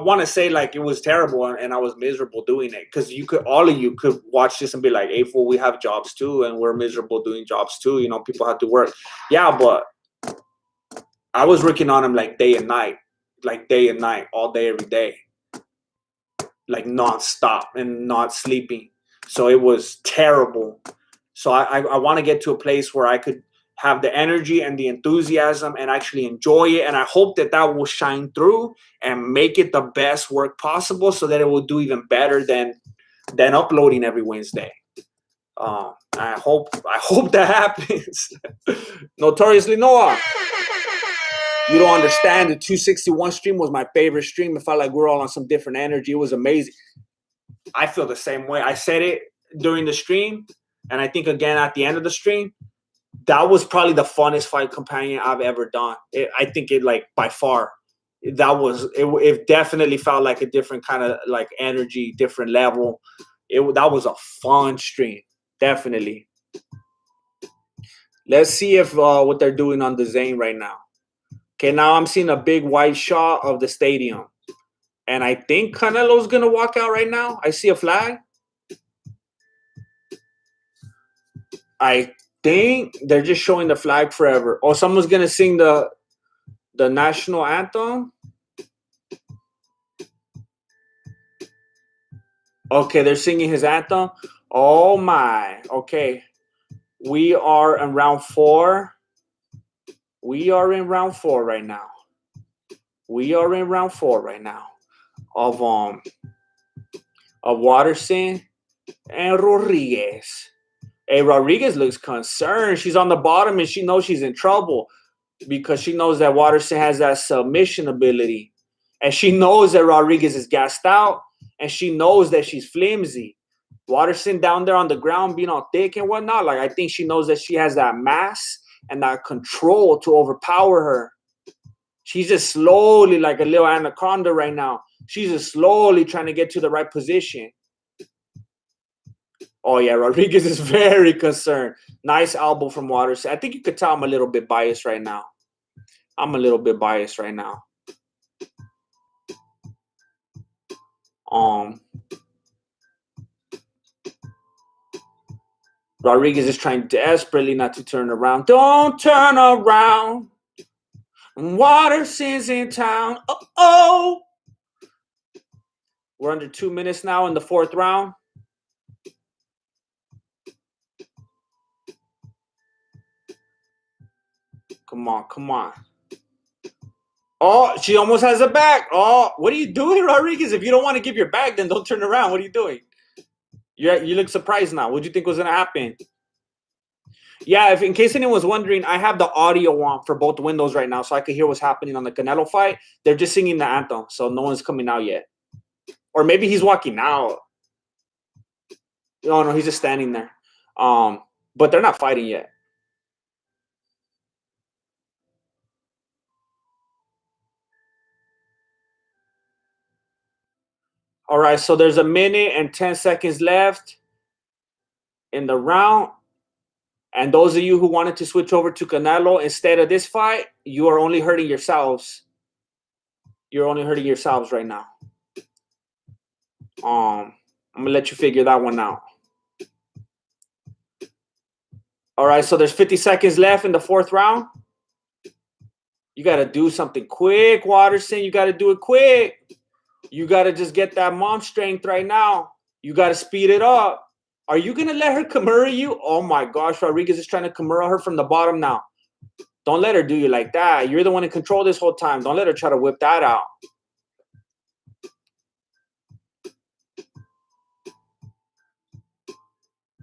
want to say like it was terrible and I was miserable doing it, because all of you could watch this and be like, hey, fool, we have jobs too, and we're miserable doing jobs too. You know, people have to work. Yeah, but I was working on him like day and night, all day, every day, like nonstop and not sleeping. So it was terrible. So I want to get to a place where I could have the energy and the enthusiasm and actually enjoy it. And I hope that that will shine through and make it the best work possible, so that it will do even better than uploading every Wednesday. I hope that happens. Notoriously Noah. You don't understand. The 261 stream was my favorite stream. It felt like we're all on some different energy. It was amazing. I feel the same way. I said it during the stream, and I think again at the end of the stream. That was probably the funnest fight companion I've ever done. I think it, like, by far, that was it. It definitely felt like a different kind of like energy, different level. That was a fun stream, definitely. Let's see if what they're doing on the Zane right now. Okay, now I'm seeing a big wide shot of the stadium. And I think Canelo's going to walk out right now. I see a flag. I think they're just showing the flag forever. Oh, someone's going to sing the national anthem. Okay, they're singing his anthem. Oh, my. Okay. We are in round 4. We are in round 4 right now. Of Watterson and Rodriguez. Hey, Rodriguez looks concerned. She's on the bottom and she knows she's in trouble because she knows that Watterson has that submission ability. And she knows that Rodriguez is gassed out, and she knows that she's flimsy. Watterson down there on the ground being all thick and whatnot, like, I think she knows that she has that mass and that control to overpower her. She's just slowly, like a little anaconda right now. She's just slowly trying to get to the right position. Oh, yeah, Rodriguez is very concerned. Nice elbow from Watterson. I think you could tell I'm a little bit biased right now. Rodriguez is trying desperately not to turn around. Don't turn around. Watterson's in town. Oh. We're under 2 minutes now in the 4th round. Come on. Oh, she almost has a back. Oh, what are you doing, Rodriguez? If you don't want to give your back, then don't turn around. What are you doing? You look surprised now. What do you think was going to happen? Yeah, if in case anyone was wondering, I have the audio on for both windows right now, so I could hear what's happening on the Canelo fight. They're just singing the anthem, so no one's coming out yet. Or maybe he's walking out. No, he's just standing there. But they're not fighting yet. All right, so there's 1 minute and 10 seconds left in the round. And those of you who wanted to switch over to Canelo instead of this fight, you are only hurting yourselves. You're only hurting yourselves right now. I'm going to let you figure that one out. All right, so there's 50 seconds left in the 4th round. You got to do something quick, Watterson. You got to do it quick. You got to just get that mom strength right now. You got to speed it up. Are you going to let her Kimura you? Oh, my gosh. Rodriguez is trying to Kimura her from the bottom now. Don't let her do you like that. You're the one in control this whole time. Don't let her try to whip that out.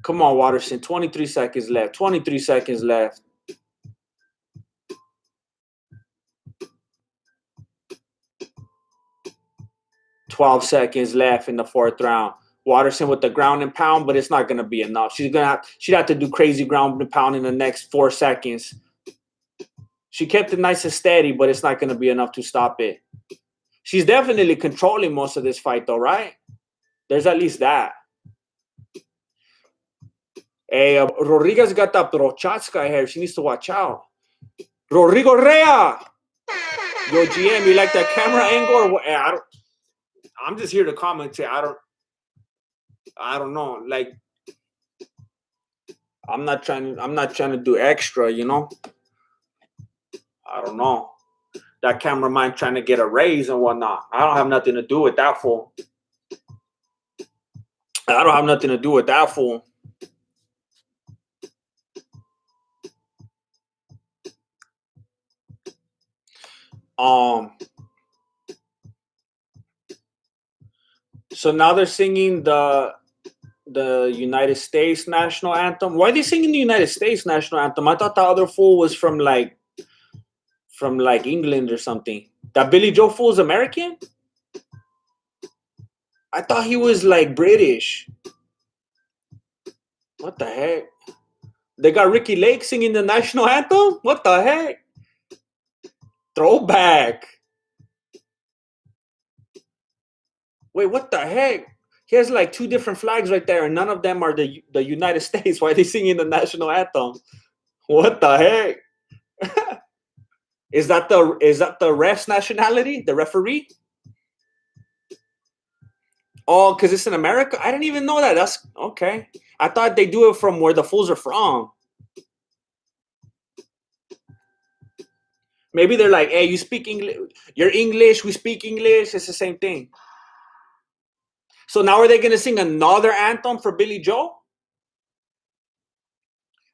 Come on, Watterson. 23 seconds left. 23 seconds left. $12 seconds left in the 4th round. Watterson with the ground and pound, but it's not going to be enough. She'd have to do crazy ground and pound in the next 4 seconds. She kept it nice and steady, but it's not going to be enough to stop it. She's definitely controlling most of this fight, though, right? There's at least that. Hey, Rodriguez got that Prochatska hair. She needs to watch out. Rodrigo Rea. Yo, GM, you like that camera angle? Or what? I'm just here to commentate. I don't know. Like, I'm not trying to do extra, you know? I don't know. that cameraman trying to get a raise and whatnot. I don't have nothing to do with that fool. I don't have nothing to do with that fool. So now they're singing the United States national anthem. Why are they singing the United States national anthem? I thought the other fool was from like England or something. That Billy Joe fool is American? I thought he was like British. What the heck? They got Ricky Lake singing the national anthem? What the heck? Throwback. Wait, what the heck? He has like two different flags right there, and none of them are the United States. Why are they singing the national anthem? What the heck? Is that the ref's nationality? The referee? Oh, because it's in America? I didn't even know that. That's okay. I thought they do it from where the fools are from. Maybe they're like, hey, you speak English. You're English. We speak English. It's the same thing. So now are they going to sing another anthem for Billy Joe?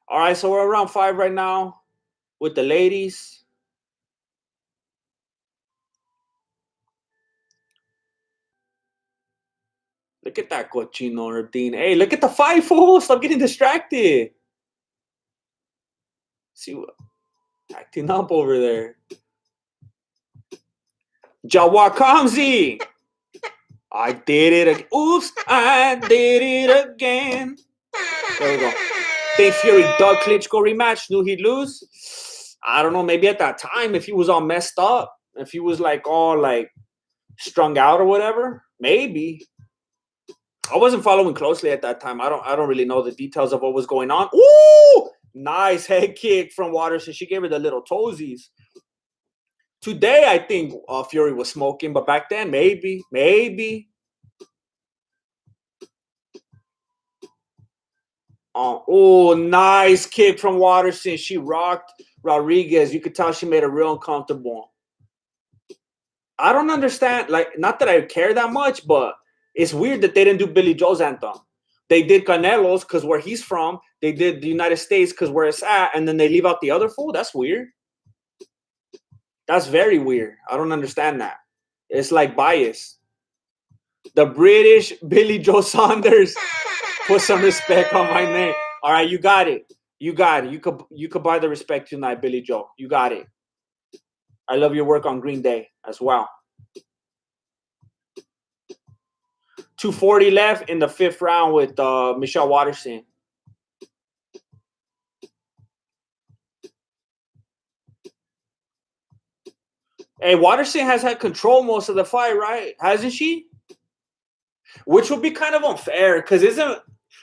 All right, so we're around 5 right now with the ladies. Look at that cochino routine. Hey, look at the 5 fool. Stop getting distracted. See what acting up over there. Jawa Kamzi. I did it. Oops, I did it again. There we go. Think Fury, Doug Klitschko rematch. Knew he'd lose. I don't know. Maybe at that time, if he was all messed up, if he was like all like strung out or whatever, maybe. I wasn't following closely at that time. I don't really know the details of what was going on. Ooh, nice head kick from Waters, and she gave her the little toesies. Today, I think Fury was smoking, but back then, maybe. Oh, nice kick from Watterson. She rocked Rodriguez. You could tell she made her real uncomfortable. I don't understand. Like, not that I care that much, but it's weird that they didn't do Billy Joe's anthem. They did Canelo's because where he's from. They did the United States because where it's at, and then they leave out the other fool. That's weird. That's very weird. I don't understand that. It's like bias. The British Billy Joe Saunders. Put some respect on my name. All right, you got it. You could buy the respect tonight, Billy Joe. You got it. I love your work on Green Day as well. 2:40 left in the 5th round with Michelle Watterson. Hey, Watterson has had control most of the fight, right? Hasn't she? Which would be kind of unfair because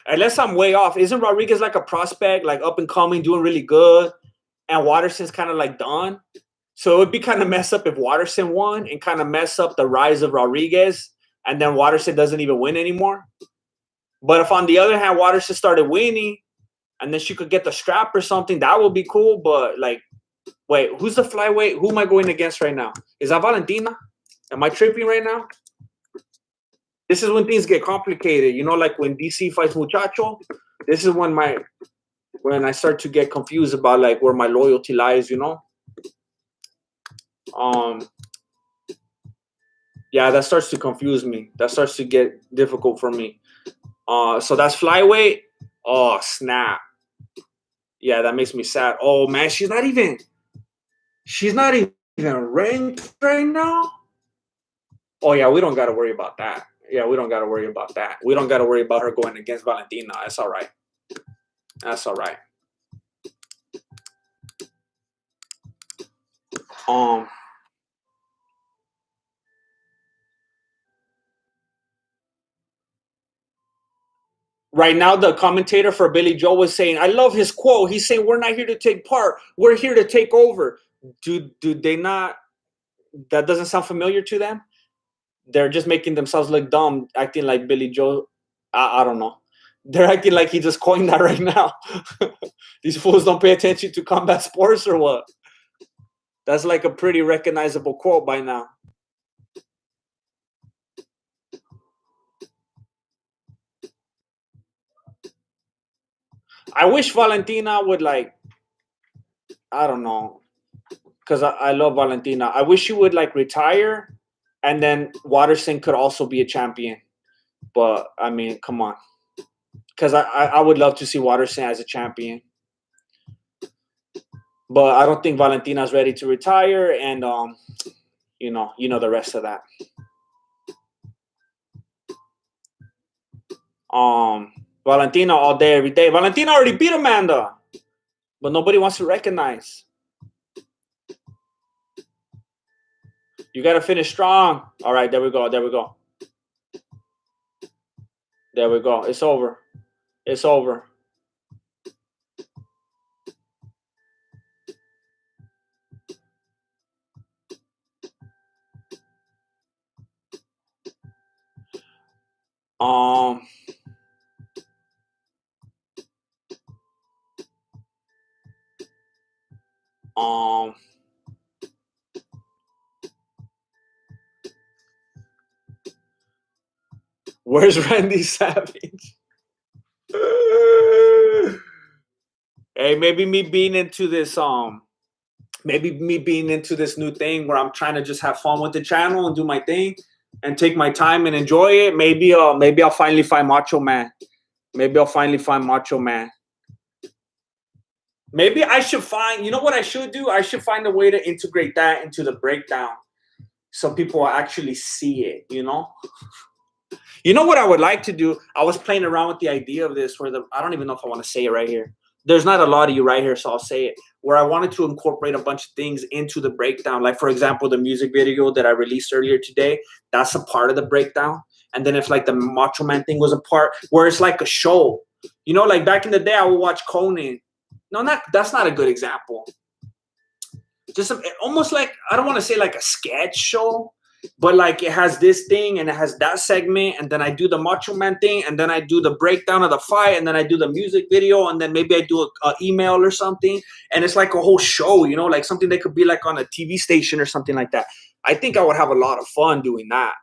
unless I'm way off, isn't Rodriguez like a prospect, like up and coming, doing really good, and Watterson's kind of like done? So it would be kind of mess up if Watterson won and kind of mess up the rise of Rodriguez, and then Watterson doesn't even win anymore. But if on the other hand, Watterson started winning, and then she could get the strap or something, that would be cool. But like, wait, who's the flyweight? Who am I going against right now? Is that Valentina? Am I tripping right now? This is when things get complicated. You know, like when DC fights Muchacho, this is when I start to get confused about like where my loyalty lies, you know? Yeah, that starts to confuse me. That starts to get difficult for me. So that's flyweight. Oh, snap. Yeah, that makes me sad. Oh man, she's not even ranked right now. Oh yeah, we don't gotta worry about that. Yeah, we don't got to worry about that. We don't got to worry about her going against Valentina. That's all right. That's all right. Right now, the commentator for Billy Joe was saying, I love his quote. He's saying, we're not here to take part. We're here to take over. Do they not? That doesn't sound familiar to them? They're just making themselves look dumb, acting like Billy Joe. I don't know. They're acting like he just coined that right now. These fools don't pay attention to combat sports or what? That's like a pretty recognizable quote by now. I wish Valentina would like, I don't know, because I love Valentina. I wish she would like retire, and then Watterson could also be a champion. But I mean, come on, because I would love to see Watterson as a champion. But I don't think Valentina's ready to retire, and you know the rest of that. Valentina all day, every day. Valentina already beat Amanda, but nobody wants to recognize. You got to finish strong. All right, there we go. There we go. There we go. It's over. It's over. Um, um, where's Randy Savage? Hey, maybe me being into this maybe me being into this new thing where I'm trying to just have fun with the channel and do my thing and take my time and enjoy it. Maybe I'll finally find Macho Man. Maybe I'll finally find Macho Man. Maybe I should find, you know what I should do? I should find a way to integrate that into the breakdown so people will actually see it, you know? You know what I would like to do? I was playing around with the idea of this where I don't even know if I want to say it right here. There's not a lot of you right here, so I'll say it. Where I wanted to incorporate a bunch of things into the breakdown. Like, for example, the music video that I released earlier today, that's a part of the breakdown. And then if like the Macho Man thing was a part where it's like a show. You know, like back in the day, I would watch Conan. No, that's not a good example. Just almost like, I don't want to say like a sketch show, but like it has this thing and it has that segment, and then I do the Macho Man thing, and then I do the breakdown of the fight, and then I do the music video, and then maybe I do a email or something, and it's like a whole show, you know, like something that could be like on a TV station or something like that. I think I would have a lot of fun doing that,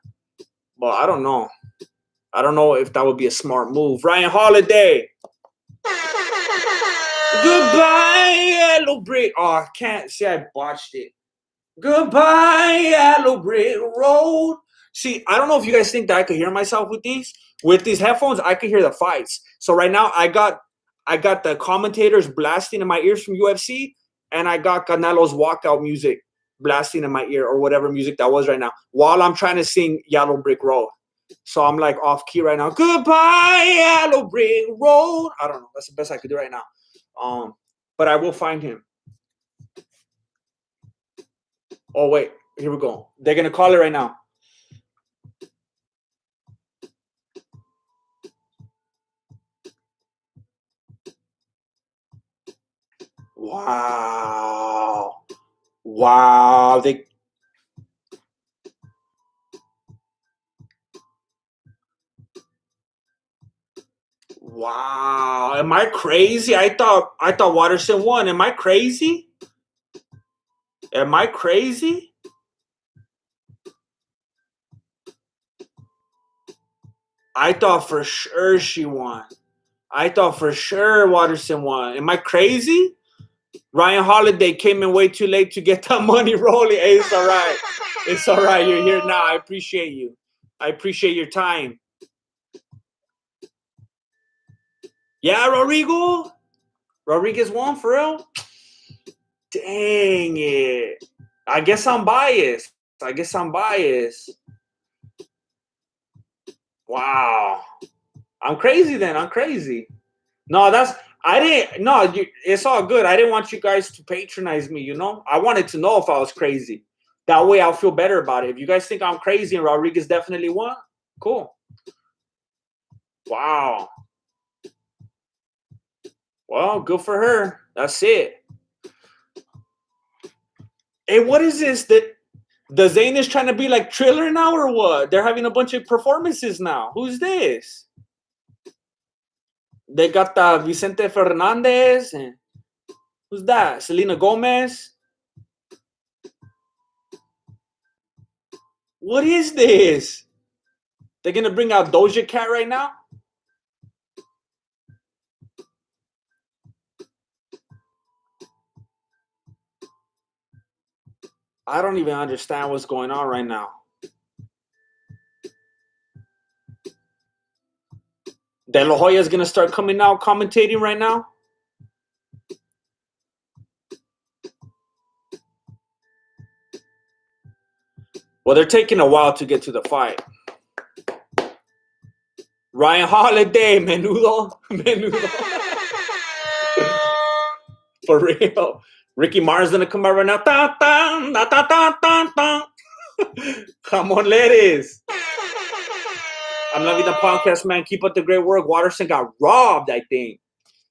but I don't know. I don't know if that would be a smart move. Ryan Holiday. Goodbye, Yellow Brick. Oh, I can't see. I botched it. Goodbye, Yellow Brick Road. See, I don't know if you guys think that I could hear myself with these. With these headphones, I could hear the fights. So right now, I got the commentators blasting in my ears from UFC, and I got Canelo's walkout music blasting in my ear, or whatever music that was right now, while I'm trying to sing Yellow Brick Road. So I'm like off key right now. Goodbye, Yellow Brick Road. I don't know. That's the best I could do right now. But I will find him. Oh wait, here we go. They're gonna call it right now. Wow. Wow. Wow. Am I crazy? I thought Watterson won. Am I crazy? Am I crazy? I thought for sure she won. I thought for sure Watterson won. Am I crazy? Ryan Holiday came in way too late to get that money rolling. Hey, it's all right. It's all right. You're here now. I appreciate you. I appreciate your time. Yeah, Rodriguez won for real? Dang it. I guess I'm biased. Wow. I'm crazy then. I'm crazy. No, it's all good. I didn't want you guys to patronize me, you know? I wanted to know if I was crazy. That way I'll feel better about it. If you guys think I'm crazy and Rodriguez definitely won, cool. Wow. Well, good for her. That's it. Hey, what is this? The Zane is trying to be like Triller now or what? They're having a bunch of performances now. Who's this? They got Vicente Fernandez. And who's that? Selena Gomez. What is this? They're gonna bring out Doja Cat right now? I don't even understand what's going on right now. De La Hoya's gonna start coming out commentating right now. Well, they're taking a while to get to the fight. Ryan Holiday, menudo. For real. Ricky Martin's gonna come out right now. Da, da, da, da, da, da, da. Come on, ladies. I'm loving the podcast, man. Keep up the great work. Watterson got robbed, I think.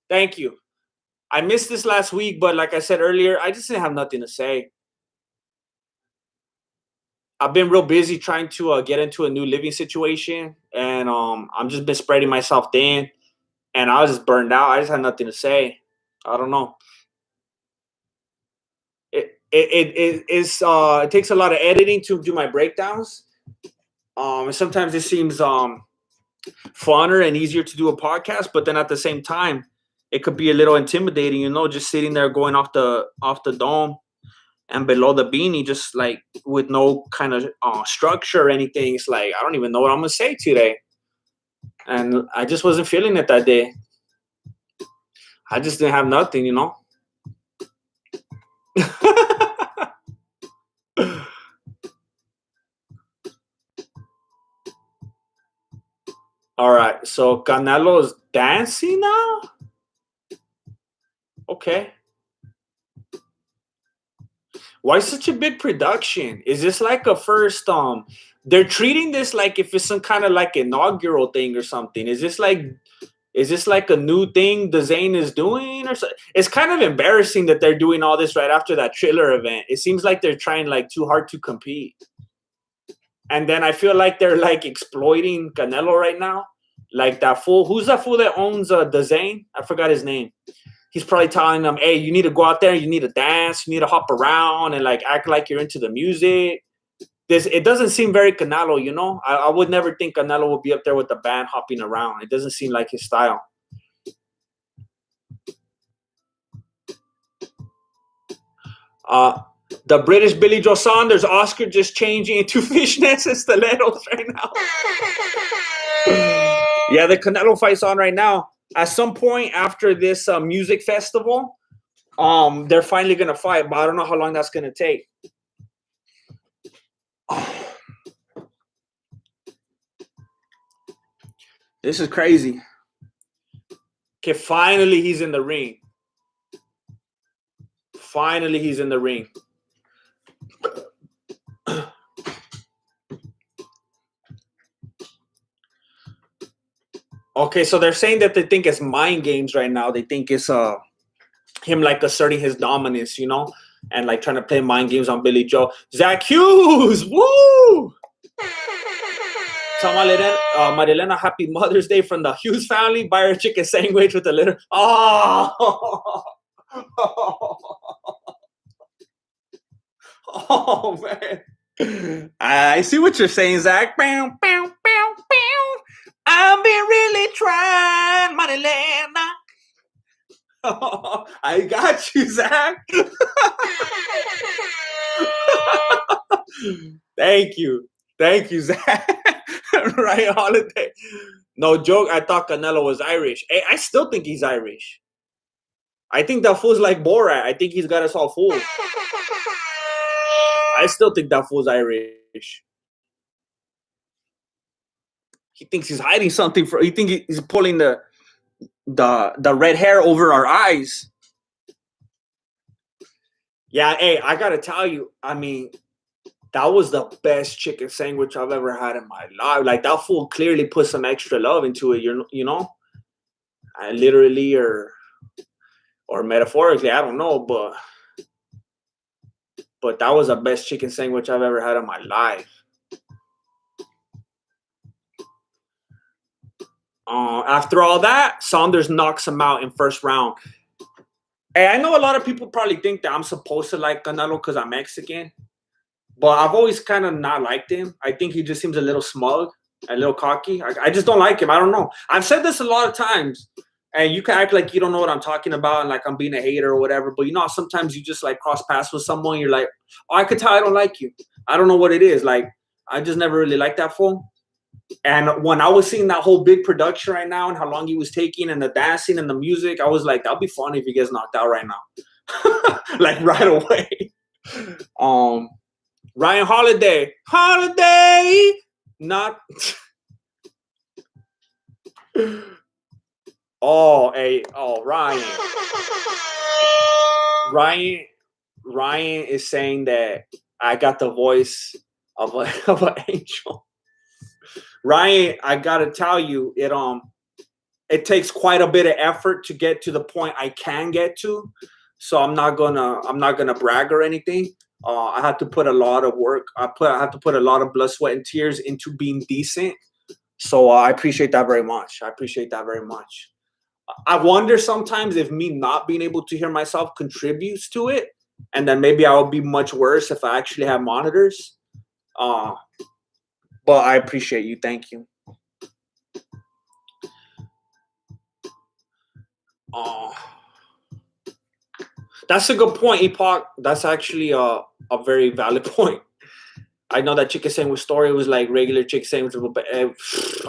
Thank you. I missed this last week, but like I said earlier, I just didn't have nothing to say. I've been real busy trying to get into a new living situation, and I'm just been spreading myself thin, and I was just burned out. I just had nothing to say. I don't know. It takes a lot of editing to do my breakdowns. Sometimes it seems funner and easier to do a podcast, but then at the same time, it could be a little intimidating, just sitting there going off the dome and below the beanie, just like with no kind of structure or anything. It's like I don't even know what I'm gonna say today, and I just wasn't feeling it that day. I just didn't have nothing. All right, so Canelo's dancing now. Okay. Why such a big production? Is this like a first they're treating this like if it's some kind of like inaugural thing or something? Is this like a new thing the Zane is doing or so? It's kind of embarrassing that they're doing all this right after that Triller event. It seems like they're trying like too hard to compete. And then I feel like they're like exploiting Canelo right now. Like that fool. Who's that fool that owns the Zane? I forgot his name. He's probably telling them, hey, you need to go out there, you need to dance, you need to hop around and like act like you're into the music. It doesn't seem very Canelo, I would never think Canelo would be up there with the band hopping around. It doesn't seem like his style. The British Billy Joe Saunders, Oscar just changing into fishnets and stilettos right now. Yeah, the Canelo fight's on right now. At some point after this music festival, they're finally gonna fight, but I don't know how long that's gonna take. This is crazy. Okay, finally he's in the ring. Finally he's in the ring. Okay, so they're saying that they think it's mind games right now. They think it's him like asserting his dominance, and like trying to play mind games on Billy Joe. Zach Hughes, woo! Tell Marilena happy Mother's Day from the Hughes family. Buy her a chicken sandwich with a little. Oh, oh man! I see what you're saying, Zach. Bow, bow, bow, bow. I've been really trying, Marilena. I got you, Zach. Thank you, Zach. Right, Holiday. No joke. I thought Canelo was Irish. Hey, I still think he's Irish. I think that fool's like Borat. I think he's got us all fooled. I still think that fool's Irish. He thinks he's hiding something. He thinks he's pulling the red hair over our eyes. Yeah, hey, I gotta tell you, I mean, that was the best chicken sandwich I've ever had in my life. Like that fool clearly put some extra love into it, I literally or metaphorically, I don't know, but that was the best chicken sandwich I've ever had in my life. After all that, Saunders knocks him out in first round. Hey, I know a lot of people probably think that I'm supposed to like Canelo because I'm Mexican. But I've always kind of not liked him. I think he just seems a little smug, a little cocky. I just don't like him. I don't know. I've said this a lot of times, and you can act like you don't know what I'm talking about and like I'm being a hater or whatever. But you know, sometimes you just like cross paths with someone. You're like, oh, I could tell I don't like you. I don't know what it is. Like, I just never really liked that fool. And when I was seeing that whole big production right now and how long he was taking and the dancing and the music, I was like, that'd be funny if he gets knocked out right now. Like right away. Ryan Holiday, not. Ryan is saying that I got the voice of an angel. Ryan, I gotta tell you, it takes quite a bit of effort to get to the point I can get to. So I'm not gonna brag or anything. I had to put a lot of work. I had to put a lot of blood, sweat, and tears into being decent. So I appreciate that very much. I wonder sometimes if me not being able to hear myself contributes to it, and then maybe I'll be much worse if I actually have monitors. But I appreciate you. Thank you. That's a good point, Epoch. That's actually a very valid point. I know that Chicken Sandwich story was like regular chicken sandwich.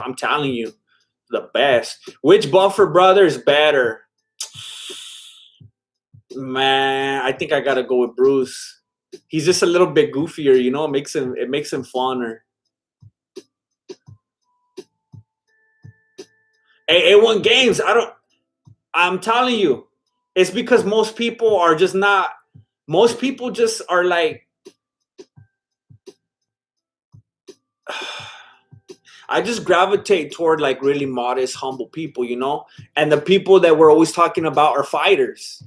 I'm telling you, the best. Which Buffer brother is better? Man, I think I gotta go with Bruce. He's just a little bit goofier, you know. It makes him funner. A1 Games. I'm telling you, it's because most people are just not. Most people just are like. I just gravitate toward like really modest, humble people, you know? And the people that we're always talking about are fighters.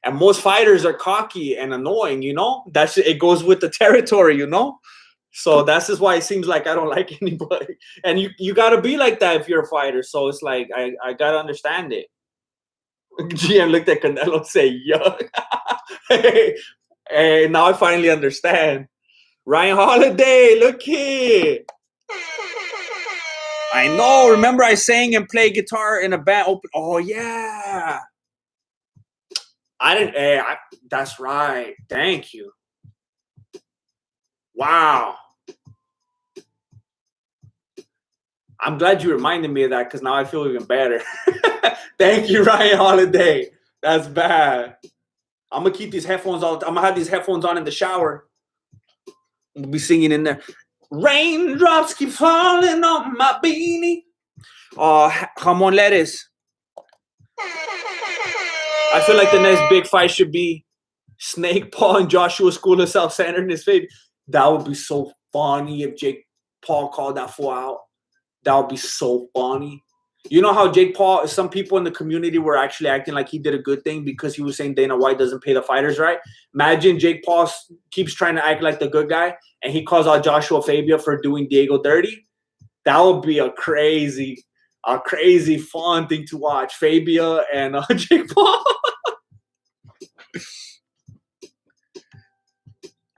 And most fighters are cocky and annoying, you know? It goes with the territory, you know? So that's just why it seems like I don't like anybody. And you gotta be like that if you're a fighter. So it's like I gotta understand it. GM looked at Canelo and say, yuck. Hey, now I finally understand. Ryan Holiday, look here. I know. Remember, I sang and played guitar in a band. Oh yeah. I didn't. That's right. Thank you. Wow. I'm glad you reminded me of that because now I feel even better. Thank you, Ryan Holiday. That's bad. I'm gonna keep these headphones on. I'm gonna have these headphones on in the shower. We'll be singing in there. Raindrops keep falling on my beanie. Jamon lettuce. I feel like the next big fight should be Snake Paul and Joshua School of Self-Centeredness. That would be so funny if Jake Paul called that fool out. That would be so funny. You know how Jake Paul, some people in the community were actually acting like he did a good thing because he was saying Dana White doesn't pay the fighters right. Imagine Jake Paul keeps trying to act like the good guy and he calls out Joshua Fabia for doing Diego dirty. That would be a crazy fun thing to watch. Fabia and Jake Paul.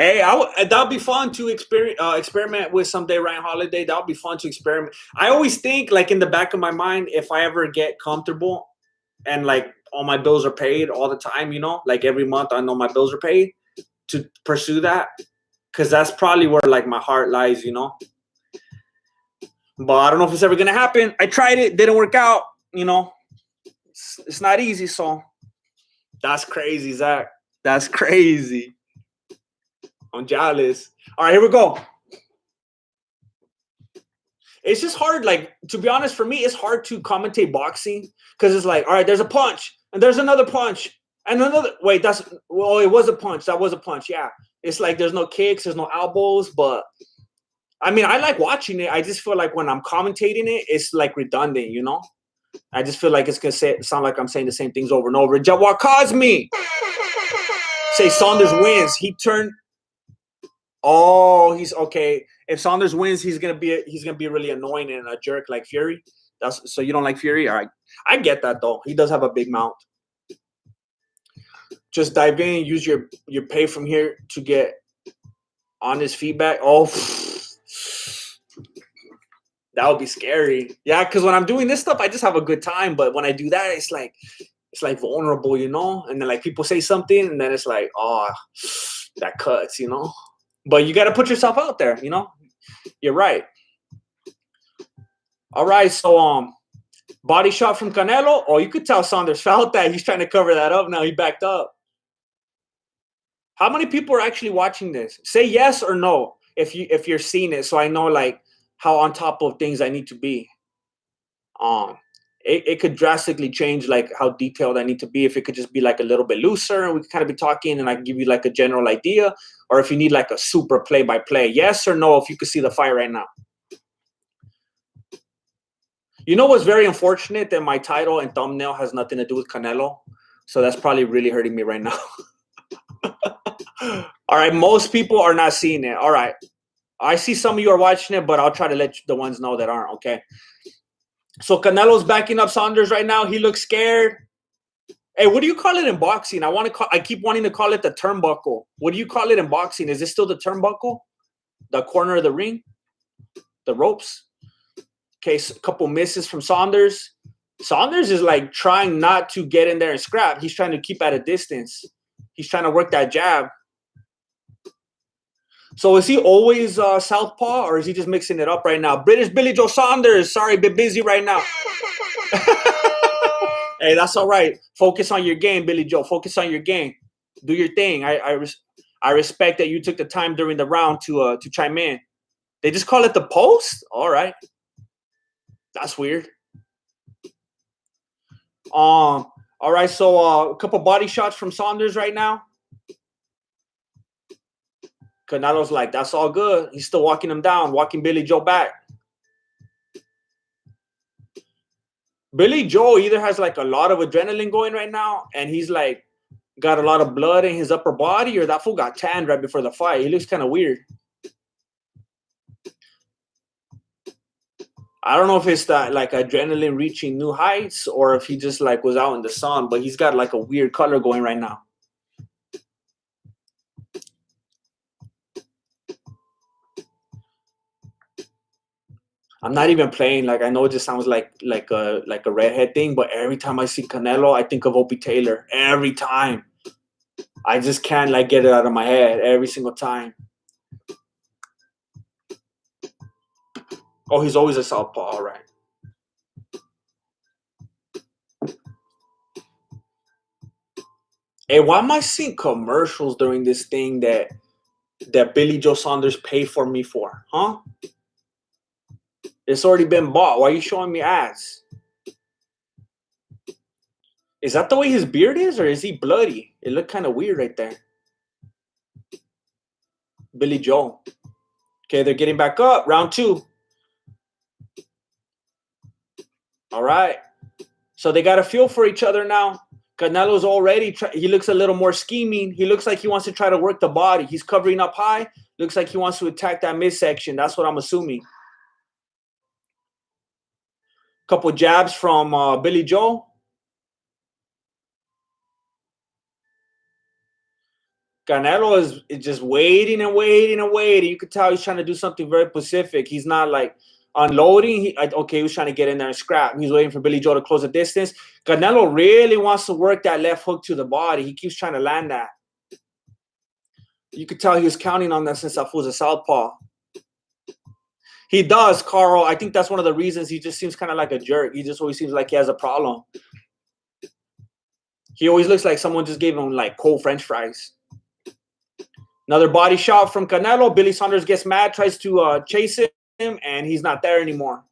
Hey, that would be fun to experiment with someday, Ryan Holiday. That would be fun to experiment. I always think, like, in the back of my mind, if I ever get comfortable and, like, all my bills are paid all the time, you know, like every month I know my bills are paid, to pursue that. Because that's probably where, like, my heart lies, you know. But I don't know if it's ever going to happen. I tried it. Didn't work out, you know. It's not easy, so. That's crazy, Zach. That's crazy. I'm jealous. All right, here we go. It's just hard, like, to be honest, for me, it's hard to commentate boxing because it's like, all right, there's a punch, and there's another punch, and another. Wait, it was a punch. That was a punch, yeah. It's like there's no kicks, there's no elbows, but, I mean, I like watching it. I just feel like when I'm commentating it, it's, like, redundant, you know? I just feel like it's going to sound like I'm saying the same things over and over. Jawad Cosme! Say Saunders wins. He turned... Oh, he's okay. If Saunders wins, he's gonna be really annoying and a jerk like Fury. So you don't like Fury? All right, I get that though. He does have a big mouth. Just dive in, use your pay from here to get On his feedback. Oh, that would be scary. Yeah, because when I'm doing this stuff, I just have a good time. But when I do that, it's like vulnerable, you know. And then like people say something, and then it's like, oh, that cuts, you know. But you got to put yourself out there, you know. You're right. All right, so body shot from Canelo. Oh, you could tell Saunders felt that. He's trying to cover that up now. He backed up. How many people are actually watching this? Say yes or no if you're seeing it, so I know like how on top of things I need to be. Um, it could drastically change like how detailed I need to be. If it could just be like a little bit looser and we could kind of be talking and I can give you like a general idea, or if you need like a super play by play. Yes or no if you could see the fight right now. You know what's very unfortunate that my title and thumbnail has nothing to do with Canelo, so that's probably really hurting me right now. All right, most people are not seeing it. All right, I see some of you are watching it, but I'll try to let the ones know that aren't. Okay. So Canelo's backing up Saunders right now. He looks scared. Hey, what do you call it in boxing? I keep wanting to call it the turnbuckle. What do you call it in boxing? Is it still the turnbuckle? The corner of the ring? The ropes? Okay, so a couple misses from Saunders. Saunders is like trying not to get in there and scrap. He's trying to keep at a distance. He's trying to work that jab. So is he always southpaw, or is he just mixing it up right now? British Billy Joe Saunders. Sorry, bit busy right now. Hey, that's all right. Focus on your game, Billy Joe. Focus on your game. Do your thing. I respect that you took the time during the round to chime in. They just call it the post? All right. That's weird. All right, so a couple body shots from Saunders right now. Canelo's like, that's all good. He's still walking him down, walking Billy Joe back. Billy Joe either has like a lot of adrenaline going right now, and he's like got a lot of blood in his upper body, or that fool got tanned right before the fight. He looks kind of weird. I don't know if it's that like adrenaline reaching new heights, or if he just like was out in the sun, but he's got like a weird color going right now. I'm not even playing. Like, I know it just sounds like a redhead thing, but every time I see Canelo, I think of Opie Taylor. Every time. I just can't like get it out of my head every single time. Oh, he's always a southpaw. All right. Hey, why am I seeing commercials during this thing that Billy Joe Saunders paid for me for? Huh? It's already been bought. Why are you showing me ads? Is that the way his beard is, or is he bloody? It looked kind of weird right there. Billy Joe. Okay, they're getting back up. Round 2. All right. So they got a feel for each other now. Canelo's already, he looks a little more scheming. He looks like he wants to try to work the body. He's covering up high. Looks like he wants to attack that midsection. That's what I'm assuming. Couple jabs from Billy Joe. Canelo is just waiting and waiting and waiting. You could tell he's trying to do something very specific. He's not like unloading. He was trying to get in there and scrap. He's waiting for Billy Joe to close the distance. Canelo really wants to work that left hook to the body. He keeps trying to land that. You could tell he was counting on that since that fool's a southpaw. He does, Carl. I think that's one of the reasons he just seems kind of like a jerk. He just always seems like he has a problem. He always looks like someone just gave him like cold French fries. Another body shot from Canelo. Billy Saunders gets mad, tries to chase him, and he's not there anymore.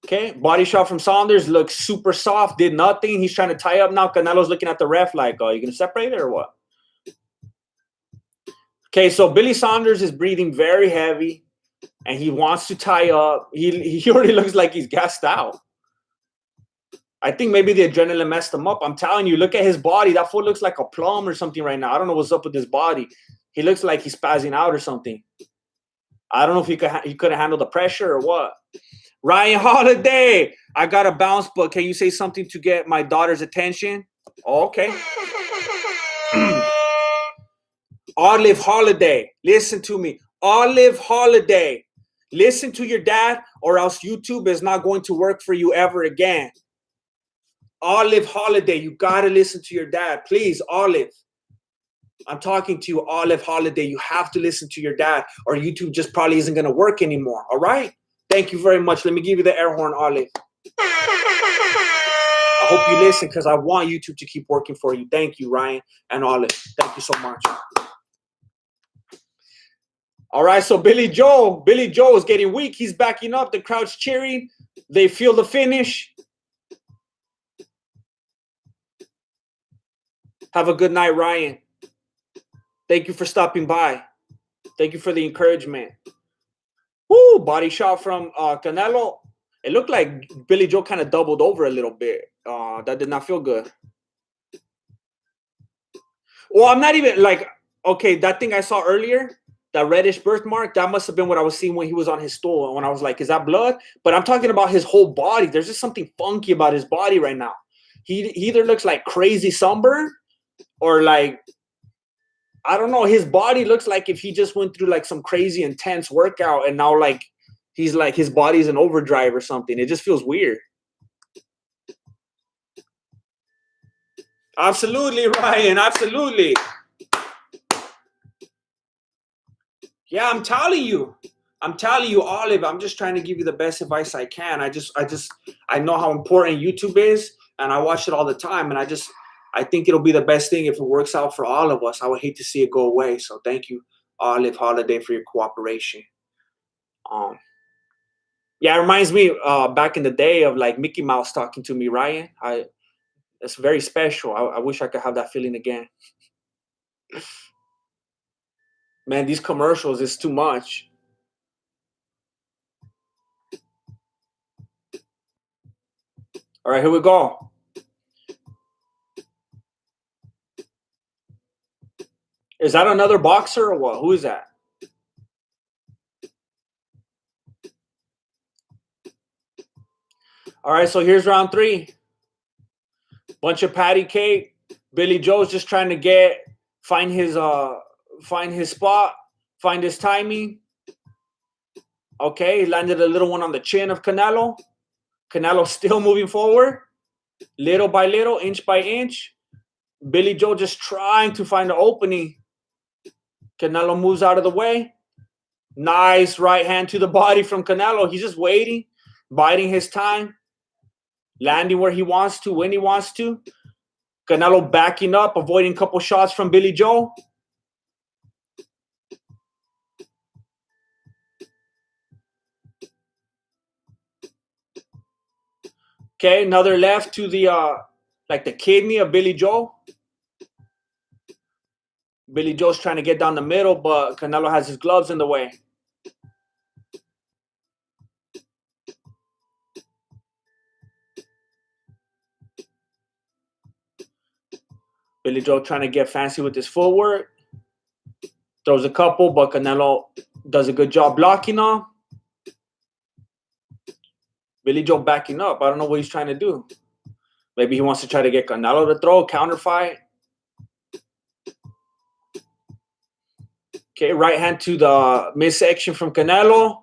Okay, body shot from Saunders. Looks super soft, did nothing. He's trying to tie up now. Canelo's looking at the ref like, oh, you going to separate it or what? Okay, so Billy Saunders is breathing very heavy, and he wants to tie up. He already looks like he's gassed out. I think maybe the adrenaline messed him up. I'm telling you, look at his body. That foot looks like a plum or something right now. I don't know what's up with his body. He looks like he's spazzing out or something. I don't know if he couldn't handle the pressure or what. Ryan Holiday, I got to bounce, but can you say something to get my daughter's attention? Oh, okay. Olive Holiday, listen to me. Olive Holiday, listen to your dad, or else YouTube is not going to work for you ever again. Olive Holiday, you gotta listen to your dad, please. Olive, I'm talking to you. Olive Holiday, you have to listen to your dad, or YouTube just probably isn't gonna work anymore. All right. Thank you very much. Let me give you the air horn, Olive. I hope you listen because I want YouTube to keep working for you. Thank you, Ryan and Olive. Thank you so much. All right, so Billy Joe is getting weak. He's backing up. The crowd's cheering. They feel the finish. Have a good night, Ryan. Thank you for stopping by. Thank you for the encouragement. Woo, body shot from Canelo. It looked like Billy Joe kind of doubled over a little bit. That did not feel good. Well, I'm not even like, okay, that thing I saw earlier, that reddish birthmark, that must have been what I was seeing when he was on his stool. And when I was like, is that blood? But I'm talking about his whole body. There's just something funky about his body right now. He either looks like crazy sunburn or like, I don't know. His body looks like if he just went through like some crazy intense workout and now like he's like his body's in overdrive or something. It just feels weird. Absolutely, Ryan. Absolutely. Yeah, I'm telling you, Olive. I'm just trying to give you the best advice I can. I know how important YouTube is, and I watch it all the time. And I think it'll be the best thing if it works out for all of us. I would hate to see it go away. So thank you, Olive Holiday, for your cooperation. Yeah, it reminds me back in the day of like Mickey Mouse talking to me, Ryan. It's very special. I wish I could have that feeling again. Man, these commercials is too much. All right, here we go. Is that another boxer or what? Who is that? All right, so here's round 3. Bunch of patty cake. Billy Joe's just trying to find his spot, find his timing. Okay, he landed a little one on the chin of Canelo. Canelo still moving forward, little by little, inch by inch. Billy Joe just trying to find an opening. Canelo moves out of the way. Nice right hand to the body from Canelo. He's just waiting, biding his time, landing where he wants to, when he wants to. Canelo backing up, avoiding a couple shots from Billy Joe. Okay, another left to the like the kidney of Billy Joe. Billy Joe's trying to get down the middle, but Canelo has his gloves in the way. Billy Joe trying to get fancy with his footwork. Throws a couple, but Canelo does a good job blocking on. Billy Joe backing up. I don't know what he's trying to do. Maybe he wants to try to get Canelo to throw, counter fight. Okay, right hand to the midsection from Canelo.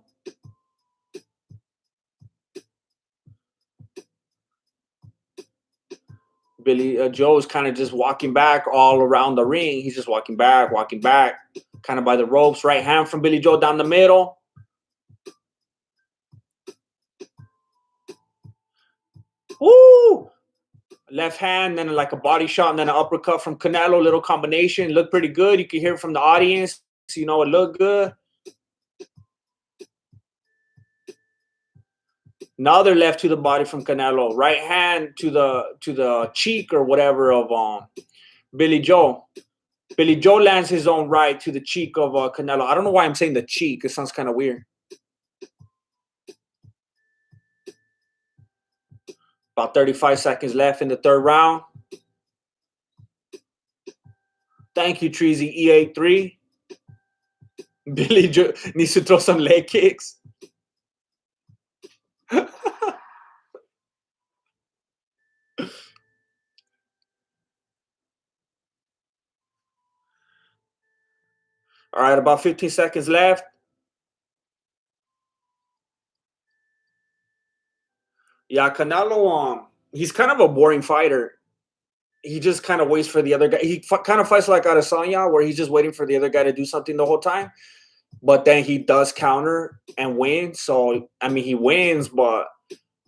Billy Joe is kind of just walking back all around the ring. He's just walking back, kind of by the ropes. Right hand from Billy Joe down the middle. Woo! Left hand, then like a body shot, and then an uppercut from Canelo. Little combination. Looked pretty good. You can hear it from the audience. So you know it looked good. Another left to the body from Canelo. Right hand to the cheek or whatever of Billy Joe. Billy Joe lands his own right to the cheek of Canelo. I don't know why I'm saying the cheek. It sounds kind of weird. About 35 seconds left in the 3rd round. Thank you, Treasy E83. Billy Joe needs to throw some leg kicks. All right, about 15 seconds left. Yeah, Canelo, he's kind of a boring fighter. He just kind of waits for the other guy. He kind of fights like Adesanya, where he's just waiting for the other guy to do something the whole time. But then he does counter and win. So, I mean, he wins, but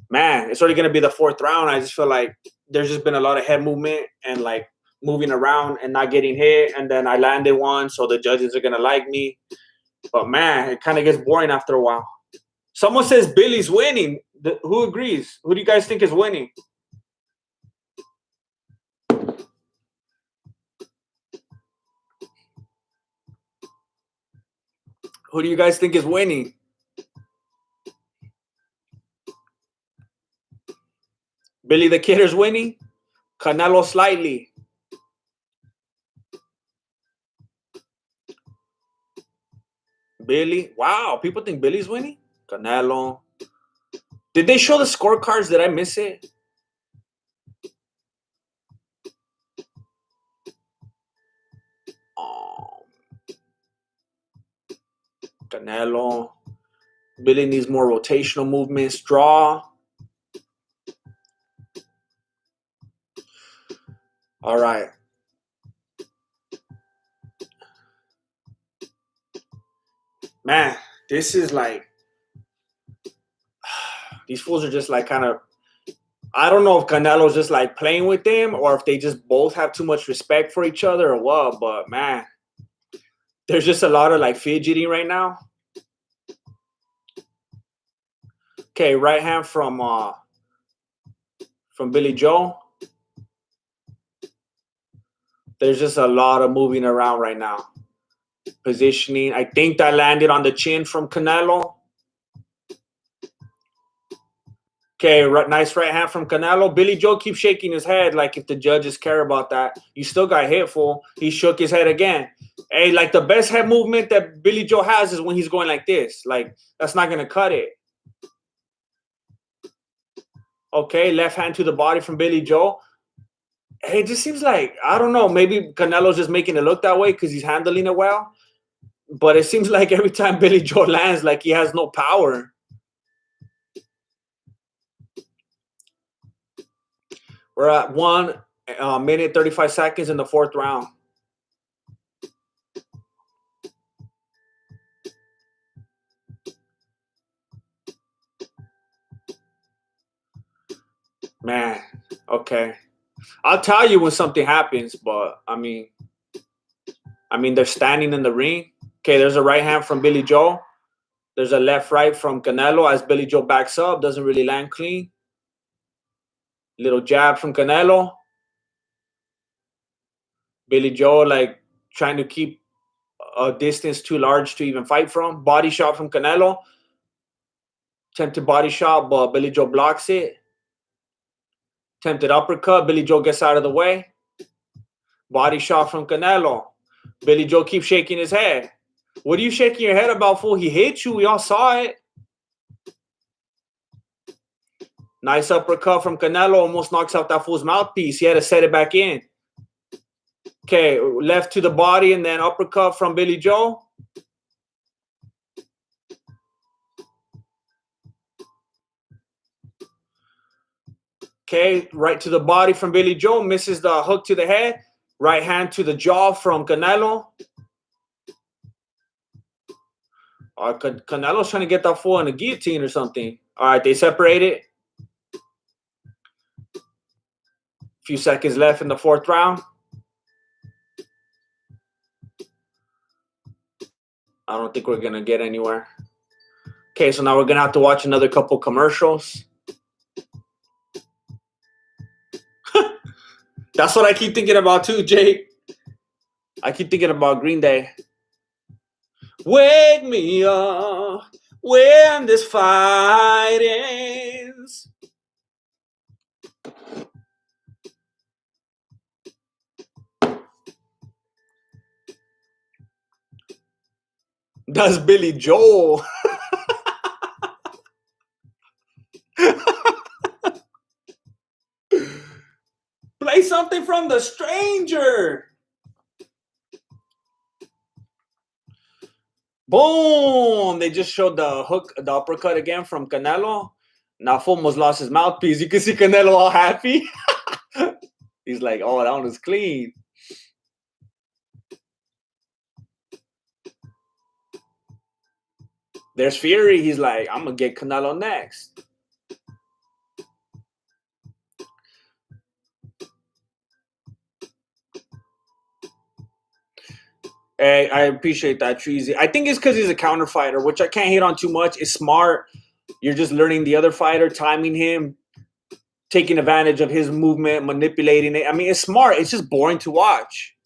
man, it's already going to be the fourth round. I just feel like there's just been a lot of head movement and like moving around and not getting hit. And then I landed one, so the judges are going to like me. But man, it kind of gets boring after a while. Someone says Billy's winning. Who agrees? Who do you guys think is winning? Who do you guys think is winning? Billy the Kidder's winning? Canelo slightly. Billy? Wow, people think Billy's winning? Canelo. Did they show the scorecards? Did I miss it? Canelo. Billy needs more rotational movements. Draw. All right. Man, this is like, these fools are just like kind of, I don't know if Canelo's just like playing with them or if they just both have too much respect for each other or what, but man, there's just a lot of like fidgeting right now. Okay, right hand from Billy Joe. There's just a lot of moving around right now. Positioning. I think that landed on the chin from Canelo. Okay, nice right hand from Canelo. Billy Joe keeps shaking his head like if the judges care about that. You still got hit, fool. He shook his head again. Hey, like the best head movement that Billy Joe has is when he's going like this. Like, that's not going to cut it. Okay, left hand to the body from Billy Joe. Hey, it just seems like, I don't know, maybe Canelo's just making it look that way because he's handling it well. But it seems like every time Billy Joe lands, like he has no power. We're at 1 minute, 35 seconds in the fourth round. Man, okay. I'll tell you when something happens, but I mean, they're standing in the ring. Okay, there's a right hand from Billy Joe. There's a left right from Canelo as Billy Joe backs up. Doesn't really land clean. Little jab from Canelo. Billy Joe like trying to keep a distance too large to even fight from. Body shot from Canelo. Attempted body shot, but Billy Joe blocks it. Attempted uppercut. Billy Joe gets out of the way. Body shot from Canelo. Billy Joe keeps shaking his head. What are you shaking your head about, fool? He hit you. We all saw it. Nice uppercut from Canelo. Almost knocks out that fool's mouthpiece. He had to set it back in. Okay, left to the body and then uppercut from Billy Joe. Okay, right to the body from Billy Joe. Misses the hook to the head. Right hand to the jaw from Canelo. Canelo's trying to get that fool in a guillotine or something. All right, they separated. Few seconds left in the fourth round. I don't think we're going to get anywhere. Okay, so now we're going to have to watch another couple commercials. That's what I keep thinking about too, Jake. I keep thinking about Green Day. Wake me up when this fight ends. That's Billy Joel. Play something from The Stranger. Boom! They just showed the hook, the uppercut again from Canelo. Now almost lost his mouthpiece. You can see Canelo all happy. He's like, "Oh, that one was clean." There's Fury. He's like, "I'm gonna get Canelo next." Hey, I appreciate that, Treasy. I think it's because he's a counter fighter, which I can't hate on too much. It's smart. You're just learning the other fighter, timing him, taking advantage of his movement, manipulating it. I mean, it's smart. It's just boring to watch.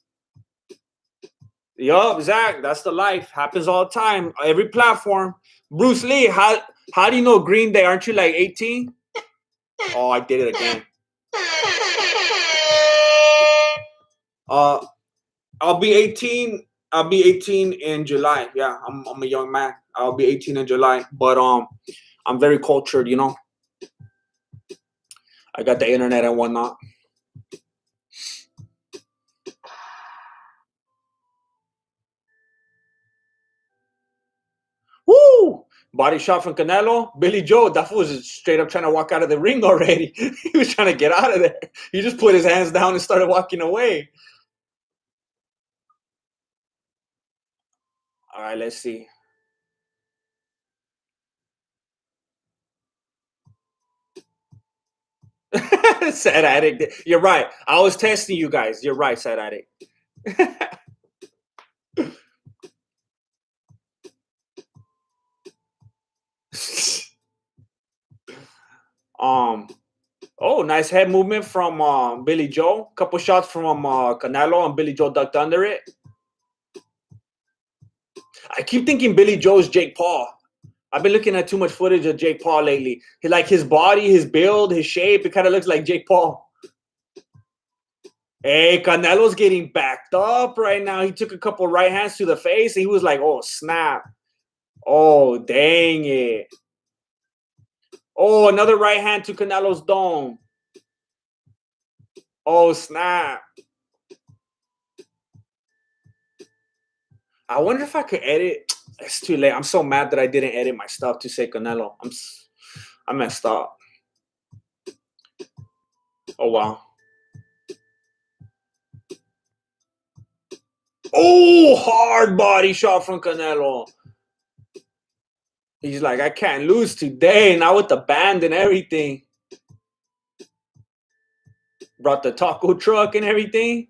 Yup, Zach, that's the life. Happens all the time. Every platform. Bruce Lee, how do you know Green Day? Aren't you like 18? Oh, I did it again. I'll be 18. I'll be 18 in July. Yeah, I'm a young man. I'll be 18 in July. But I'm very cultured, you know. I got the internet and whatnot. Woo! Body shot from Canelo. Billy Joe, that fool was straight up trying to walk out of the ring already. He was trying to get out of there. He just put his hands down and started walking away. All right, let's see. Sad addict. You're right. I was testing you guys. You're right, sad addict. Oh, nice head movement from Billy Joe. Couple shots from Canelo, and Billy Joe ducked under it. I keep thinking Billy Joe's Jake Paul. I've been looking at too much footage of Jake Paul lately. He, like his body, his build, his shape, it kind of looks like Jake Paul. Hey, Canelo's getting backed up right now. He took a couple right hands to the face. And he was like, oh, snap. Oh, dang it. Oh, another right hand to Canelo's dome. Oh, snap. I wonder if I could edit. It's too late. I'm so mad that I didn't edit my stuff to say Canelo. I messed up. Oh, wow. Oh, hard body shot from Canelo. He's like, I can't lose today. Now with the band and everything. Brought the taco truck and everything.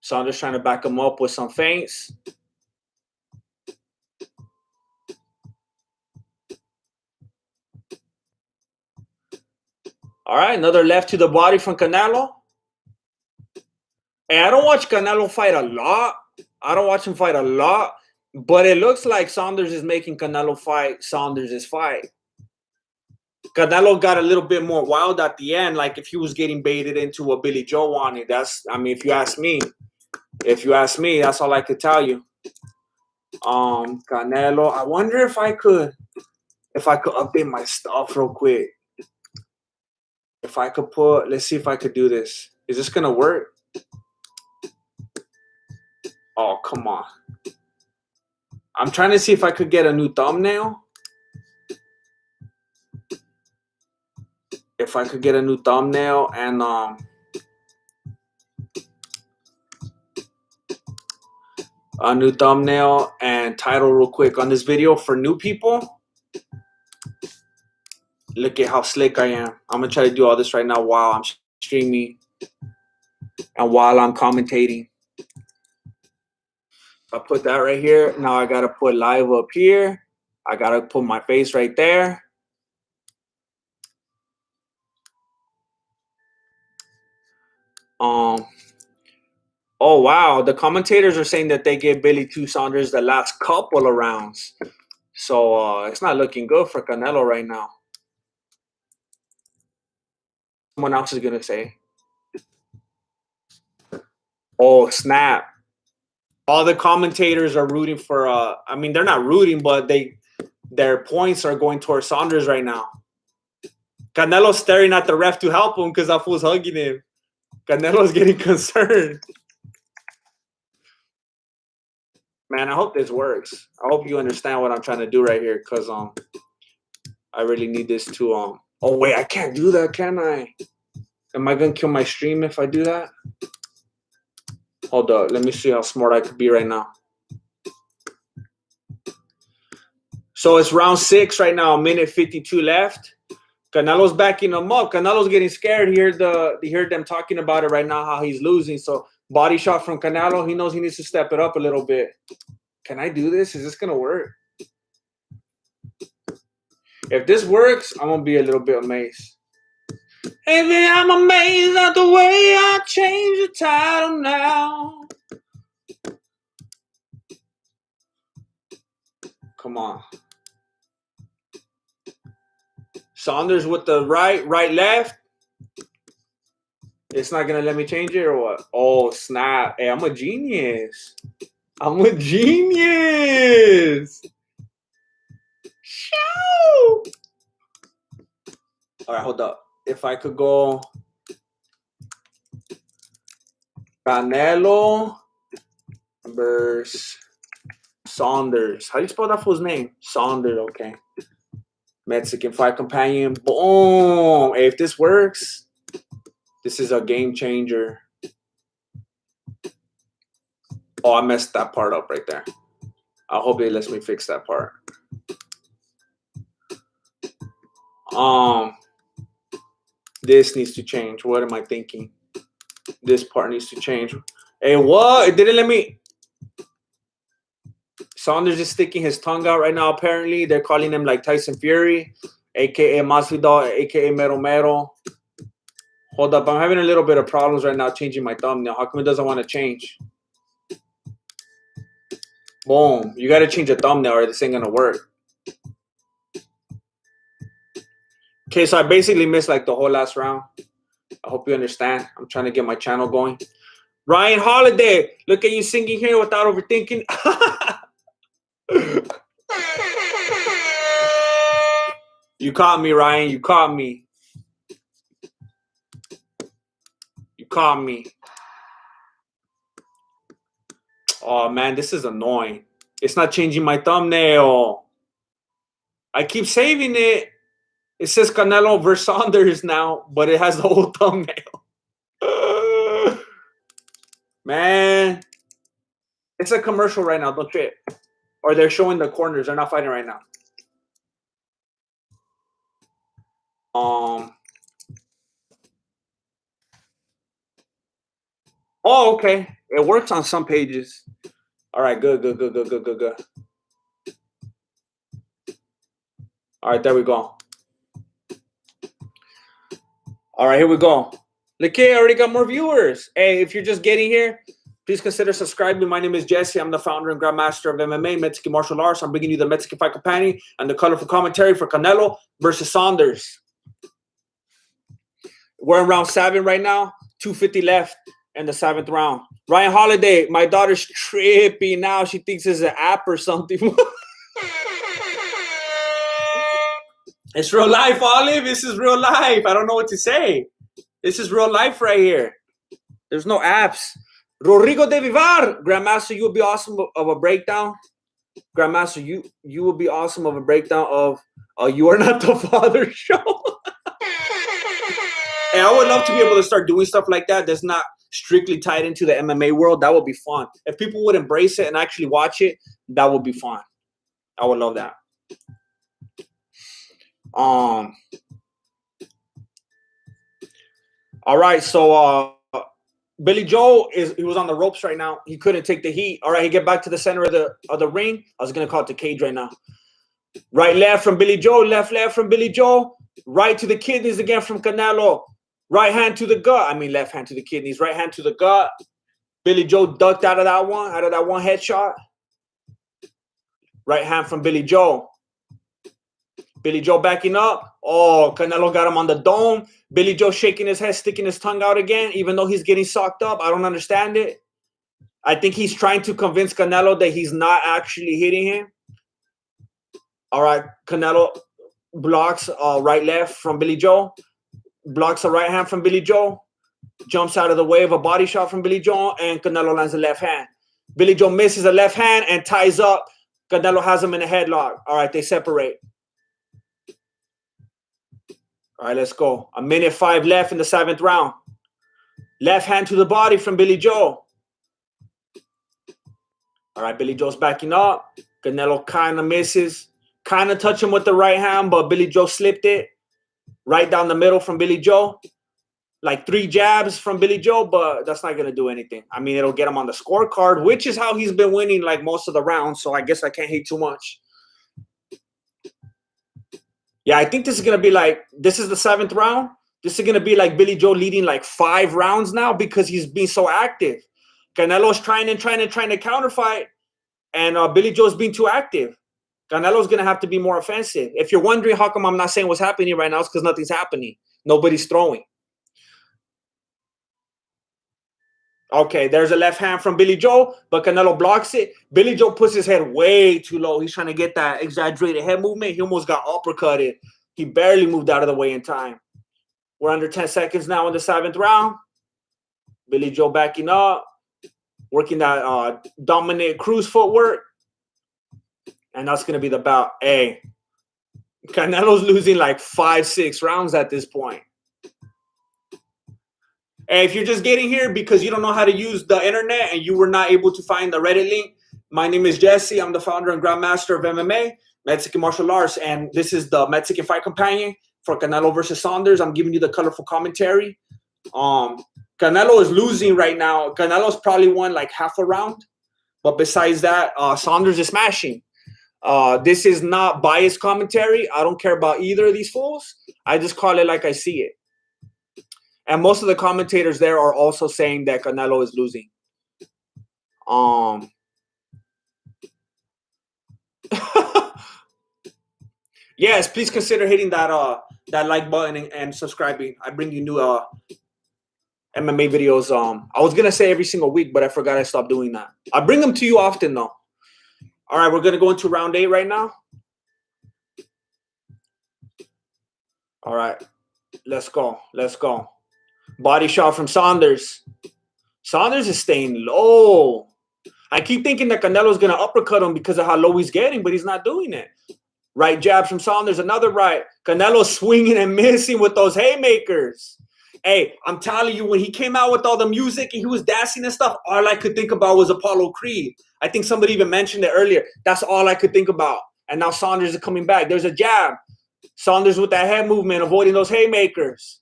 Saunders trying to back him up with some feints. All right, another left to the body from Canelo. And I don't watch Canelo fight a lot. I don't watch him fight a lot. But it looks like Saunders is making Canelo fight Saunders' fight. Canelo got a little bit more wild at the end, like if he was getting baited into what Billy Joe wanted. I mean, if you ask me, that's all I could tell you. Canelo. I wonder if I could update my stuff real quick. If I could let's see if I could do this. Is this gonna work? Oh, come on. I'm trying to see if I could get a new thumbnail. If I could get a new thumbnail and a new thumbnail and title real quick on this video for new people. Look at how slick I am. I'm gonna try to do all this right now while I'm streaming and while I'm commentating. I put that right here. Now I gotta put live up here. I gotta put my face right there. Oh wow, the commentators are saying that they give Billy Two Saunders the last couple of rounds. So it's not looking good for Canelo right now. Someone else is gonna say. Oh, snap. All the commentators are rooting for I mean, they're not rooting, but their points are going towards Saunders right now. Canelo's staring at the ref to help him because that fool's hugging him. Canelo's getting concerned. Man, I hope this works. I hope you understand what I'm trying to do right here, because I really need this to oh wait, I can't do that, can I? Am I gonna kill my stream if I do that? Hold up, let me see how smart I could be right now. So it's round 6 right now, minute 52 left. Canelo's backing him up. Canelo's getting scared. He heard them talking about it right now, how he's losing. So body shot from Canelo. He knows he needs to step it up a little bit. Can I do this? Is this going to work? If this works, I'm going to be a little bit amazed. Hey, man, I'm amazed at the way I changed the title now. Come on. Saunders with the right, left. It's not going to let me change it or what? Oh, snap. Hey, I'm a genius. I'm a genius. Show. All right, hold up. If I could go Canelo versus Saunders. How do you spell that fool's name? Saunders, okay. Mexican fight companion. Boom. Hey, if this works, this is a game changer. Oh, I messed that part up right there. I hope it lets me fix that part. This needs to change. What am I thinking? This part needs to change. Hey, what? It didn't let me. Saunders is sticking his tongue out right now, apparently. They're calling him like Tyson Fury, a.k.a. Masvidal, a.k.a. Mero Mero. Hold up. I'm having a little bit of problems right now changing my thumbnail. How come it doesn't want to change? Boom. You got to change the thumbnail or this ain't going to work. Okay, so I basically missed like the whole last round. I hope you understand. I'm trying to get my channel going. Ryan Holiday, look at you singing here without overthinking. You caught me, Ryan. You caught me. You caught me. Oh, man, this is annoying. It's not changing my thumbnail. I keep saving it. It says Canelo versus Saunders now, but it has the whole thumbnail. Man. It's a commercial right now. Don't trip. Or they're showing the corners. They're not fighting right now. Oh, okay. It works on some pages. All right, good. All right, there we go. All right, here we go. Look here, I already got more viewers. Hey, if you're just getting here, please consider subscribing. My name is Jesse. I'm the founder and grandmaster of MMA, Mexican Martial Arts. I'm bringing you the Mexican Fight Companion and the colorful commentary for Canelo versus Saunders. We're in round 7 right now. 2:50 left in the 7th round. Ryan Holiday, my daughter's trippy now. She thinks it's an app or something. It's real life, Olive. This is real life. I don't know what to say. This is real life right here. There's no apps. Rodrigo de Vivar, Grandmaster, you would be awesome of a breakdown. Grandmaster, you would be awesome of a breakdown of You Are Not the Father show. And I would love to be able to start doing stuff like that that's not strictly tied into the MMA world. That would be fun. If people would embrace it and actually watch it, that would be fun. I would love that. All right, so Billy Joe he was on the ropes right now. He couldn't take the heat. All right, he get back to the center of the ring. I was gonna call it the cage right now. Right, left from Billy Joe. Left from Billy Joe. Right to the kidneys again from Canelo. Right hand to the gut. I mean, left hand to the kidneys. Right hand to the gut. Billy Joe ducked out of that one headshot. Right hand from Billy Joe. Billy Joe backing up. Oh, Canelo got him on the dome. Billy Joe shaking his head, sticking his tongue out again, even though he's getting socked up. I don't understand it. I think he's trying to convince Canelo that he's not actually hitting him. All right, Canelo blocks right left from Billy Joe, blocks a right hand from Billy Joe, jumps out of the way of a body shot from Billy Joe, and Canelo lands a left hand. Billy Joe misses a left hand and ties up. Canelo has him in a headlock. All right, they separate. All right, let's go. 1:05 left in the 7th round. Left hand to the body from Billy Joe. All right, Billy Joe's backing up. Canelo kind of misses. Kind of touch him with the right hand, but Billy Joe slipped it. Right down the middle from Billy Joe. Like 3 jabs from Billy Joe, but that's not going to do anything. I mean, it'll get him on the scorecard, which is how he's been winning like most of the rounds, so I guess I can't hate too much. Yeah, I think this is going to be like, this is the 7th round. This is going to be like Billy Joe leading like 5 rounds now because he's being so active. Canelo's trying to counterfight, and Billy Joe's being too active. Canelo's going to have to be more offensive. If you're wondering how come I'm not saying what's happening right now, it's because nothing's happening. Nobody's throwing. Okay, there's a left hand from Billy Joe, but Canelo blocks it. Billy Joe puts his head way too low. He's trying to get that exaggerated head movement. He almost got uppercutted. He barely moved out of the way in time. We're under 10 seconds now in the 7th round. Billy Joe backing up, working that dominant cruise footwork. And that's going to be the bout. Hey, Canelo's losing like 5-6 rounds at this point. And if you're just getting here because you don't know how to use the internet and you were not able to find the Reddit link, my name is Jesse. I'm the founder and grandmaster of MMA, Mexican martial arts, and this is the Mexican Fight Companion for Canelo versus Saunders. I'm giving you the colorful commentary. Canelo is losing right now. Canelo's probably won like half a round, but besides that, Saunders is smashing. This is not biased commentary. I don't care about either of these fools. I just call it like I see it. And most of the commentators there are also saying that Canelo is losing. Yes, please consider hitting that like button and subscribing. I bring you new MMA videos. I was gonna say every single week, but I forgot I stopped doing that. I bring them to you often though. All right, we're gonna go into round 8 right now. All right, let's go. Let's go. Body shot from Saunders. Saunders is staying low. I keep thinking that Canelo's going to uppercut him because of how low he's getting, but he's not doing it. Right jab from Saunders, another right. Canelo swinging and missing with those haymakers. Hey, I'm telling you, when he came out with all the music and he was dancing and stuff, all I could think about was Apollo Creed. I think somebody even mentioned it earlier. That's all I could think about. And now Saunders is coming back. There's a jab. Saunders with that head movement, avoiding those haymakers.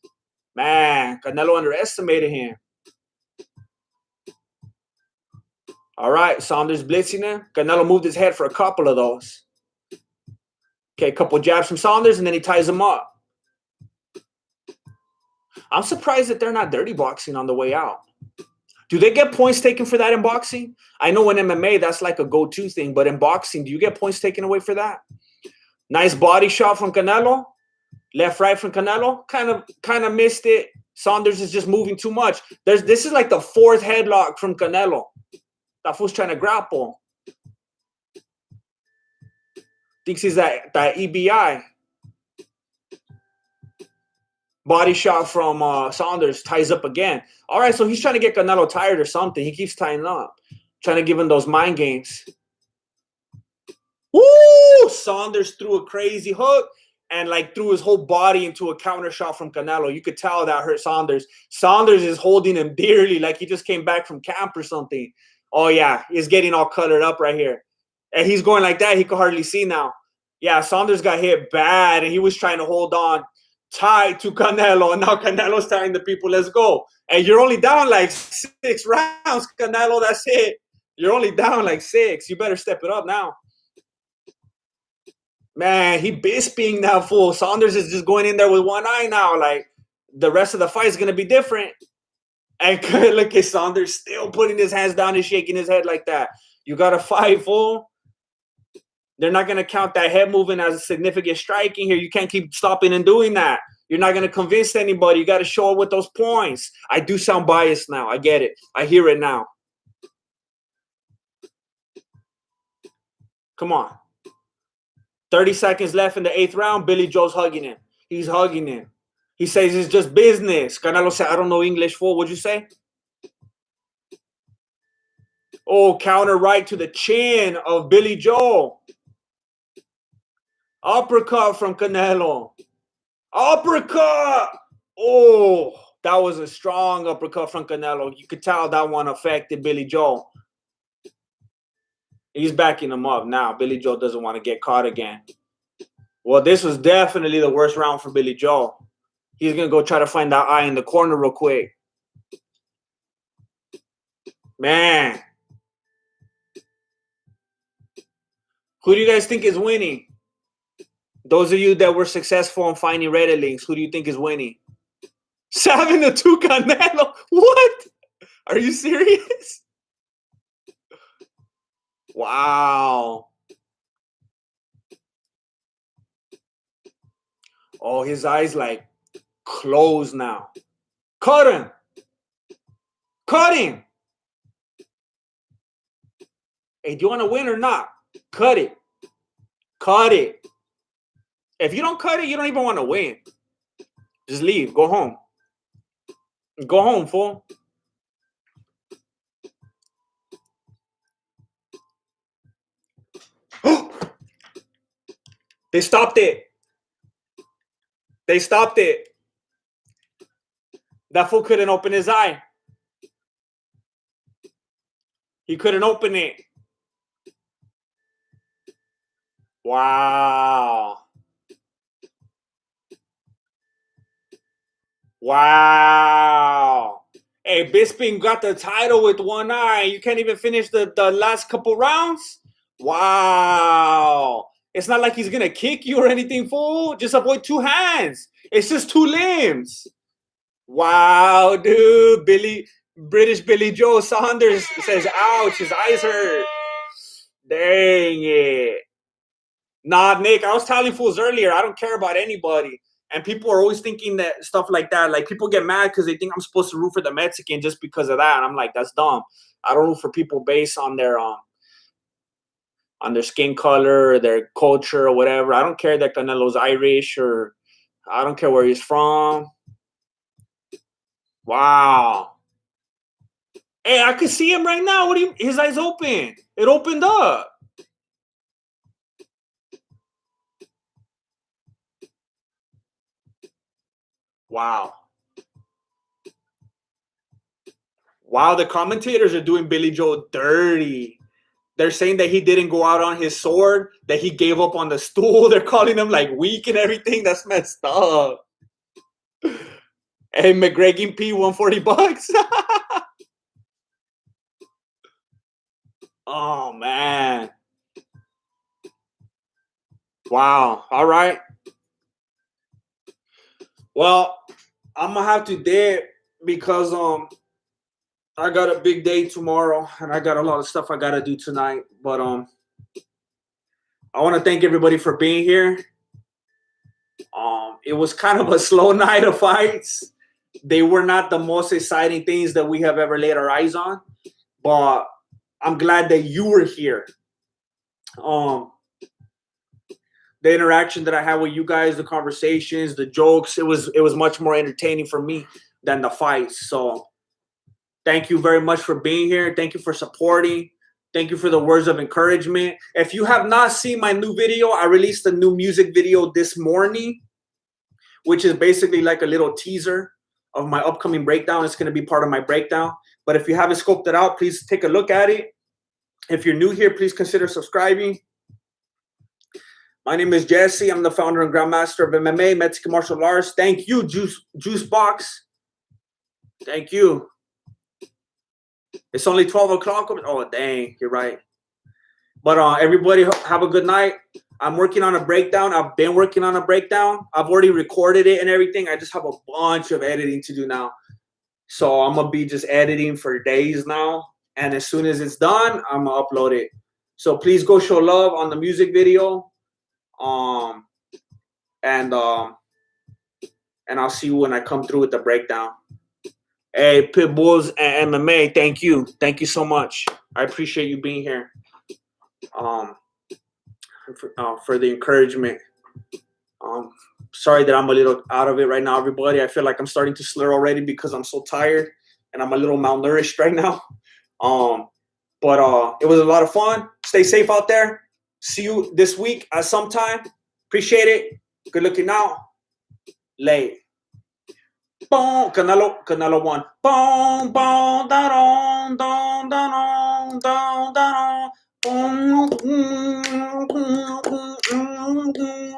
Man, Canelo underestimated him. All right, Saunders blitzing him. Canelo moved his head for a couple of those. Okay, a couple jabs from Saunders, and then he ties him up. I'm surprised that they're not dirty boxing on the way out. Do they get points taken for that in boxing? I know in MMA, that's like a go-to thing, but in boxing, do you get points taken away for that? Nice body shot from Canelo. Left, right from Canelo. Kind of missed it. Saunders is just moving too much. This is like the 4th headlock from Canelo. That fool's trying to grapple. Thinks he's that EBI. Body shot from Saunders. Ties up again. All right, so he's trying to get Canelo tired or something. He keeps tying up. Trying to give him those mind games. Woo! Saunders threw a crazy hook and like threw his whole body into a counter shot from Canelo. You could tell that hurt Saunders. Saunders is holding him dearly like he just came back from camp or something. Oh, yeah, he's getting all colored up right here. And he's going like that. He could hardly see now. Yeah, Saunders got hit bad, and he was trying to hold on tight to Canelo, and now Canelo's telling the people, let's go. And you're only down like 6 rounds, Canelo. That's it. You're only down like 6. You better step it up now. Man, he bisping that fool. Saunders is just going in there with one eye now. Like, the rest of the fight is going to be different. And look at Saunders still putting his hands down and shaking his head like that. You got to fight, fool. They're not going to count that head movement as a significant striking here. You can't keep stopping and doing that. You're not going to convince anybody. You got to show up with those points. I do sound biased now. I get it. I hear it now. Come on. 30 seconds left in the 8th round. Billy Joe's hugging him. He's hugging him. He says it's just business. Canelo said, I don't know English, fool. What'd you say? Oh, counter right to the chin of Billy Joe. Uppercut from Canelo. Uppercut. Oh, that was a strong uppercut from Canelo. You could tell that one affected Billy Joe. He's backing him up now. Billy Joe doesn't want to get caught again. Well, this was definitely the worst round for Billy Joe. He's going to go try to find that eye in the corner real quick. Man. Who do you guys think is winning? Those of you that were successful in finding Reddit links, who do you think is winning? 7-2 Canelo. What? Are you serious? Wow. Oh, his eyes like closed now. Cut him. Cut him. Hey, do you want to win or not? Cut it. Cut it. If you don't cut it, you don't even want to win. Just leave. Go home. Go home, fool. They stopped it. They stopped it. That fool couldn't open his eye. He couldn't open it. Wow. Wow. Hey, Bisping got the title with one eye. You can't even finish the last couple rounds? Wow. It's not like he's going to kick you or anything, fool. Just avoid 2 hands. It's just 2 limbs. Wow, dude. British Billy Joe Saunders says, ouch, his eyes hurt. Dang it. Nah, Nick, I was telling fools earlier, I don't care about anybody. And people are always thinking that stuff like that. Like, people get mad because they think I'm supposed to root for the Mexican just because of that. And I'm like, that's dumb. I don't root for people based on their skin color or their culture or whatever. I don't care that Canelo's Irish or I don't care where he's from. Wow. Hey, I can see him right now. His eyes open. It opened up. Wow. Wow, the commentators are doing Billy Joe dirty. They're saying that he didn't go out on his sword, that he gave up on the stool. They're calling him like weak and everything. That's messed up. Hey, McGregor P, $140. Oh, man. Wow. All right. Well, I'm going to have to dip because I got a big day tomorrow and I got a lot of stuff I got to do tonight. But I want to thank everybody for being here. It was kind of a slow night of fights. They were not the most exciting things that we have ever laid our eyes on, but I'm glad that you were here. The interaction that I had with you guys, the conversations, the jokes, it was much more entertaining for me than the fights. So thank you very much for being here. Thank you for supporting. Thank you for the words of encouragement. If you have not seen my new video, I released a new music video this morning, which is basically like a little teaser of my upcoming breakdown. It's going to be part of my breakdown. But if you haven't scoped it out, please take a look at it. If you're new here, please consider subscribing. My name is Jesse. I'm the founder and grandmaster of MMA, Mexican martial arts. Thank you, Juice Box. Thank you. It's only 12 o'clock. Oh, dang. You're right. But everybody have a good night. I'm working on a breakdown. I've been working on a breakdown. I've already recorded it and everything. I just have a bunch of editing to do now. So I'm going to be just editing for days now. And as soon as it's done, I'm going to upload it. So please go show love on the music video. And I'll see you when I come through with the breakdown. Hey, Pitbulls and MMA, thank you. Thank you so much. I appreciate you being here. for the encouragement. Um, Sorry that I'm a little out of it right now, everybody. I feel like I'm starting to slur already because I'm so tired and I'm a little malnourished right now. Um, but it was a lot of fun. Stay safe out there. See you this week at some time. Appreciate it. Good looking out. Lay. Boom. Canelo won. Boom, boom, da dong, dong, da dong, dong, da dong. Boom, boom, boom, boom, boom, boom.